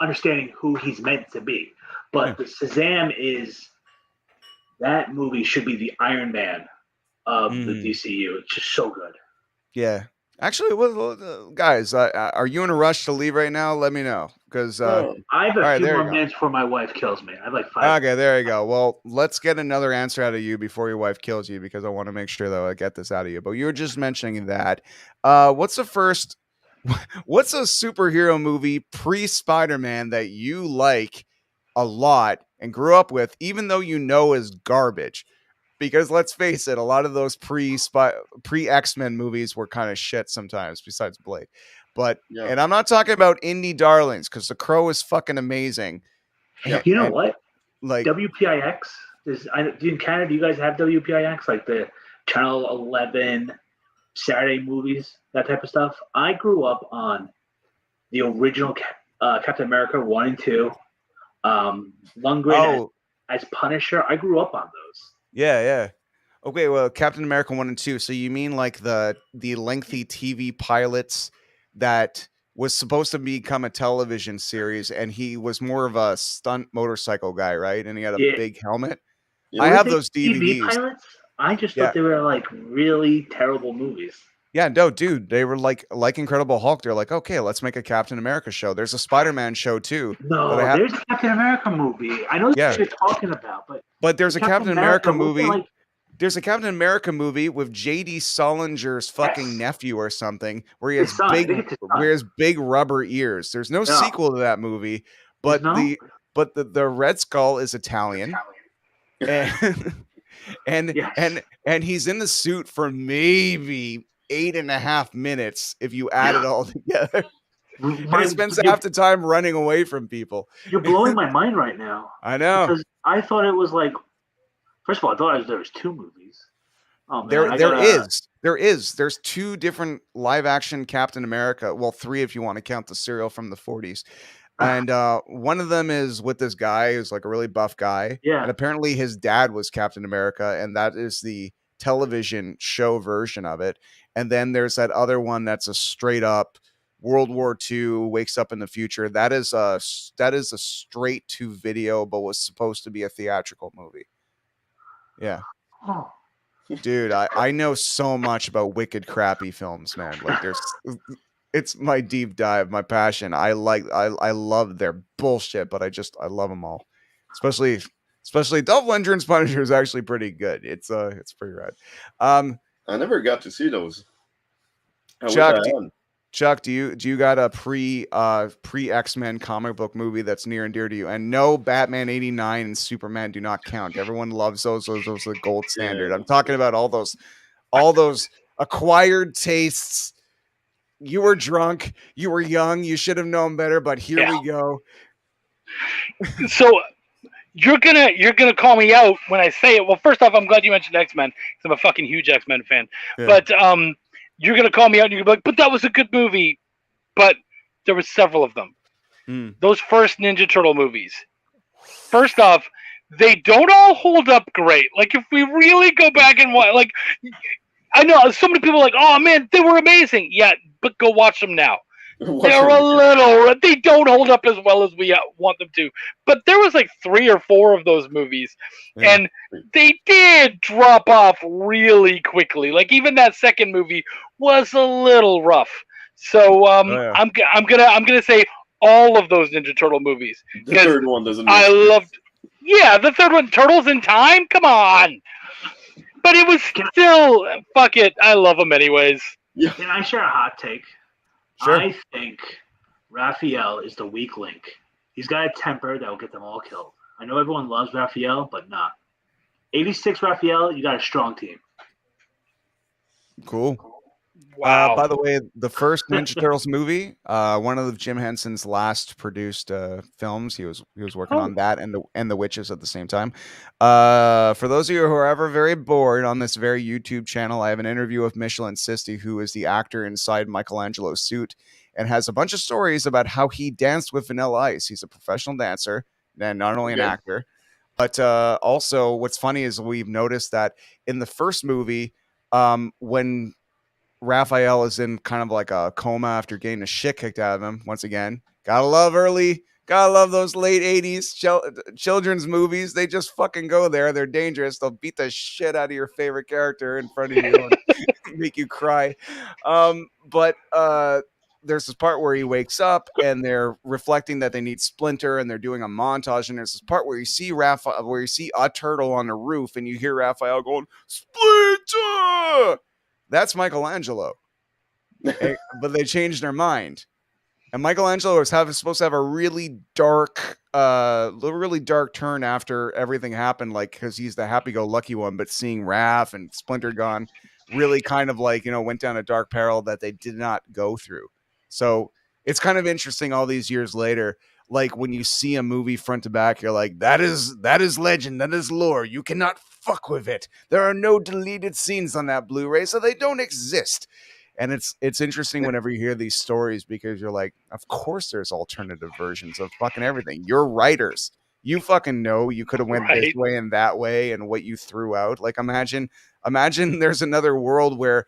understanding who he's meant to be. But the Shazam that movie should be the Iron Man of the DCU. It's just so good. Yeah. Actually, guys, are you in a rush to leave right now? Let me know, because I have a few more minutes before my wife kills me. I have like 5. Okay, there you go. Well, let's get another answer out of you before your wife kills you, because I want to make sure that I get this out of you. But you were just mentioning that. What's the first what's a superhero movie pre-Spider-Man that you like a lot and grew up with, even though you know is garbage? Because let's face it, a lot of those pre-X-Men movies were kind of shit sometimes, besides Blade. But Yeah. and I'm not talking about indie darlings, because The Crow is fucking amazing. Yeah. You know And, what? like, WPIX is. In Canada, do you guys have WPIX, like the Channel 11 Saturday movies, that type of stuff? I grew up on the original Captain America 1 and 2. Lundgren as Punisher. I grew up on those. yeah. Okay, well, Captain America 1 and 2. So you mean like the lengthy TV pilots that was supposed to become a television series, and he was more of a stunt motorcycle guy, right? And he had a big helmet. Yeah. I Were have they those TV DVDs. pilots? I just Yeah. thought they were like really terrible movies. Yeah, no, dude, they were like Incredible Hulk. They're like, okay, let's make a Captain America show. There's a Spider-Man show too. No, there's a Captain America movie. I know what you're talking about, but there's a Captain America movie. Like, there's a Captain America movie with J.D. Solinger's fucking nephew or something, where he has big rubber ears. There's no sequel to that movie, but the Red Skull is Italian, and he's in the suit for maybe 8.5 minutes if you add it all together. And he spends half the time running away from people. You're blowing my mind right now. I know. Because I thought it was like, first of all, I thought there was 2 movies. Oh, man, There's 2 different live action Captain America. Well, 3 if you want to count the serial from the 40s. And one of them is with this guy who's like a really buff guy. Yeah. And apparently his dad was Captain America, and that is the television show version of it. And then there's that other one that's a straight up World War II, wakes up in the future. That is a straight to video, but was supposed to be a theatrical movie. Yeah. Oh. Dude, I know so much about wicked crappy films, man. Like it's my deep dive, my passion. I love their bullshit, but I love them all. Especially Dolph Lundgren's Punisher is actually pretty good. It's pretty rad. I never got to see those. Chuck, do you got a pre X-Men comic book movie that's near and dear to you? And no, Batman 89 and Superman do not count. Everyone loves those. Those are the gold standard. I'm talking about all those acquired tastes. You were drunk, you were young, you should have known better, but here we go. So you're gonna call me out when I say it. Well, first off, I'm glad you mentioned X-Men because I'm a fucking huge X-Men fan. Yeah. But you're gonna call me out and you're gonna be like, but that was a good movie. But there were several of them. Those first Ninja Turtle movies. First off, they don't all hold up great. Like if we really go back and watch, like I know so many people are like, oh man, they were amazing. Yeah, but go watch them now. They don't hold up as well as we want them to. But there was like 3 or 4 of those movies, and they did drop off really quickly. Like even that second movie was a little rough. So I'm gonna say all of those Ninja Turtle movies. The third one doesn't. The third one, Turtles in Time. Come on. But it was still, fuck it. I love them anyways. Yeah. Can I share a hot take? Sure. I think Raphael is the weak link. He's got a temper that will get them all killed. I know everyone loves Raphael, but not. 86 Raphael, you got a strong team. Cool. Wow. By the way, the first Ninja Turtles movie, one of Jim Henson's last produced films. He was working on that and the Witches at the same time. For those of you who are ever very bored on this very YouTube channel, I have an interview with Michelin Sisti, who is the actor inside Michelangelo's suit, and has a bunch of stories about how he danced with Vanilla Ice. He's a professional dancer, and not only an actor, but also what's funny is we've noticed that in the first movie, when Raphael is in kind of like a coma after getting the shit kicked out of him. Once again, gotta love those late 80s children's movies. They just fucking go there. They're dangerous. They'll beat the shit out of your favorite character in front of you and make you cry. But there's this part where he wakes up and they're reflecting that they need Splinter, and they're doing a montage. And there's this part where you see a turtle on the roof, and you hear Raphael going, "Splinter!" That's Michelangelo. but they changed their mind. And Michelangelo was supposed to have a really dark turn after everything happened, like because he's the happy-go-lucky one. But seeing Raph and Splinter gone really kind of like went down a dark peril that they did not go through. So it's kind of interesting all these years later. Like when you see a movie front to back, you're like, that is legend, that is lore. You cannot fuck with it. There are no deleted scenes on that Blu-ray, so they don't exist. And it's interesting whenever you hear these stories because you're like, of course there's alternative versions of fucking everything. You're writers. You fucking know you could have went this way and that way and what you threw out. Like imagine there's another world where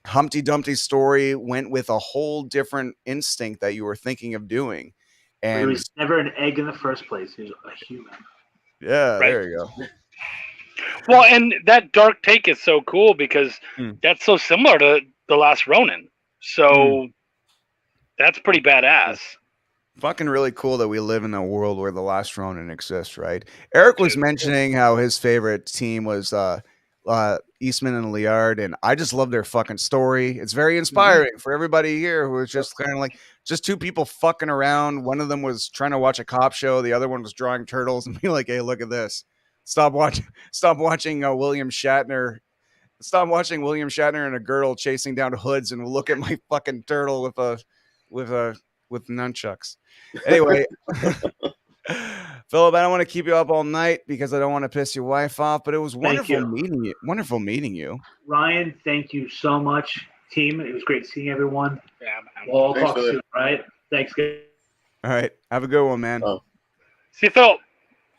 Humpty Dumpty's story went with a whole different instinct that you were thinking of doing. And he was never an egg in the first place. He was a human. Yeah, there you go. Well, and that dark take is so cool because that's so similar to The Last Ronin. So that's pretty badass. Fucking really cool that we live in a world where The Last Ronin exists, right? Eric was mentioning how his favorite team was Eastman and Liard, and I just love their fucking story. It's very inspiring for everybody here who was just kind of like just two people fucking around. One of them was trying to watch a cop show. The other one was drawing turtles and be like, hey, look at this. Stop watching William Shatner. Stop watching William Shatner and a girdle chasing down hoods and look at my fucking turtle with nunchucks. Anyway, Philip, I don't want to keep you up all night because I don't want to piss your wife off, but it was wonderful meeting you. Wonderful meeting you. Ryan, thank you so much, team. It was great seeing everyone. Yeah, man. We'll all talk soon, right? Thanks, guys. All right. Have a good one, man. See you, Phil.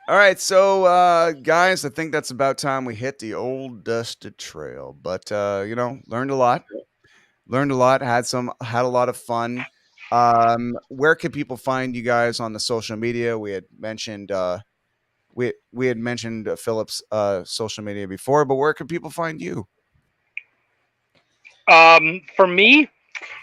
All right, so guys, I think that's about time we hit the old dusted trail. But learned a lot. Had a lot of fun. Where can people find you guys on the social media? We had mentioned we had mentioned Philip's social media before, but where can people find you? For me,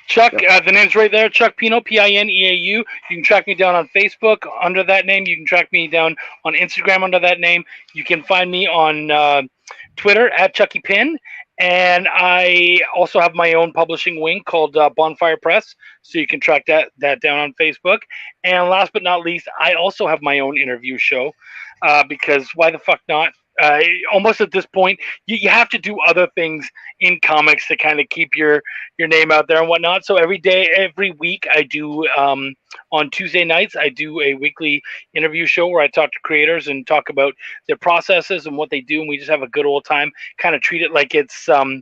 Chuck, the name's right there, Chuck Pino, Pineau. You can track me down on Facebook under that name. You can track me down on Instagram under that name. You can find me on Twitter at Chucky Pin. And I also have my own publishing wing called Bonfire Press, so you can track that down on Facebook. And last but not least, I also have my own interview show because why the fuck not? Almost at this point, you have to do other things in comics to kind of keep your name out there and whatnot. So every week, I do on Tuesday nights, I do a weekly interview show where I talk to creators and talk about their processes and what they do, and we just have a good old time. Kind of treat it like it's at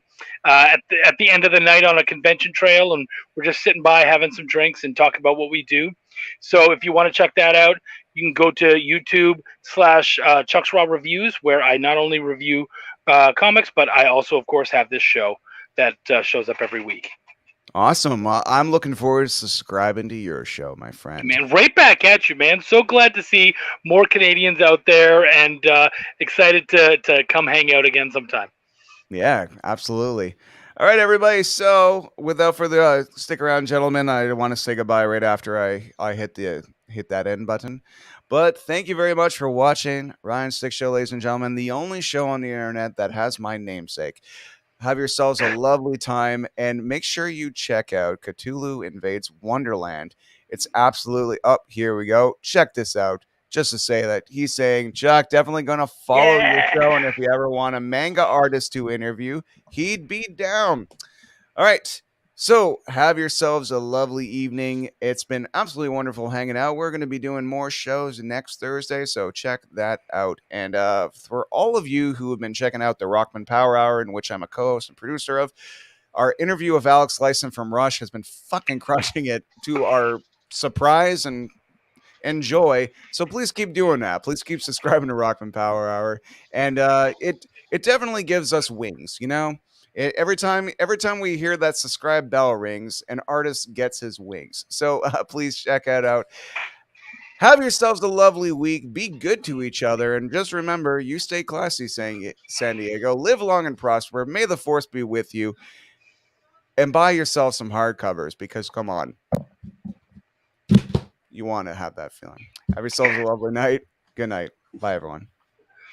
the end of the night on a convention trail, and we're just sitting by having some drinks and talk about what we do. So if you want to check that out, you can go to YouTube/Chuck's Raw Reviews, where I not only review comics, but I also, of course, have this show that shows up every week. Awesome. I'm looking forward to subscribing to your show, my friend. Man, right back at you, man. So glad to see more Canadians out there and excited to come hang out again sometime. Yeah, absolutely. All right, everybody. So without further stick around, gentlemen. I want to say goodbye right after I hit that end button. But thank you very much for watching Ryan's Stick Show, ladies and gentlemen. The only show on the internet that has my namesake. Have yourselves a lovely time, and make sure you check out Cthulhu Invades Wonderland. It's absolutely up. Here we go. Check this out. Just to say that he's saying, Chuck, definitely going to follow your show. And if you ever want a manga artist to interview, he'd be down. All right. So have yourselves a lovely evening. It's been absolutely wonderful hanging out. We're going to be doing more shows next Thursday, so check that out. And for all of you who have been checking out the Rockman Power Hour, in which I'm a co-host and producer of, our interview of Alex Lyson from Rush has been fucking crushing it to our surprise and enjoy. So please keep doing that. Please keep subscribing to Rockman Power Hour. And it definitely gives us wings, you know? Every time we hear that subscribe bell rings, an artist gets his wings. So please check that out. Have yourselves a lovely week. Be good to each other. And just remember, you stay classy, San Diego. Live long and prosper. May the force be with you. And buy yourself some hardcovers because, come on, you want to have that feeling. Have yourselves a lovely night. Good night. Bye, everyone.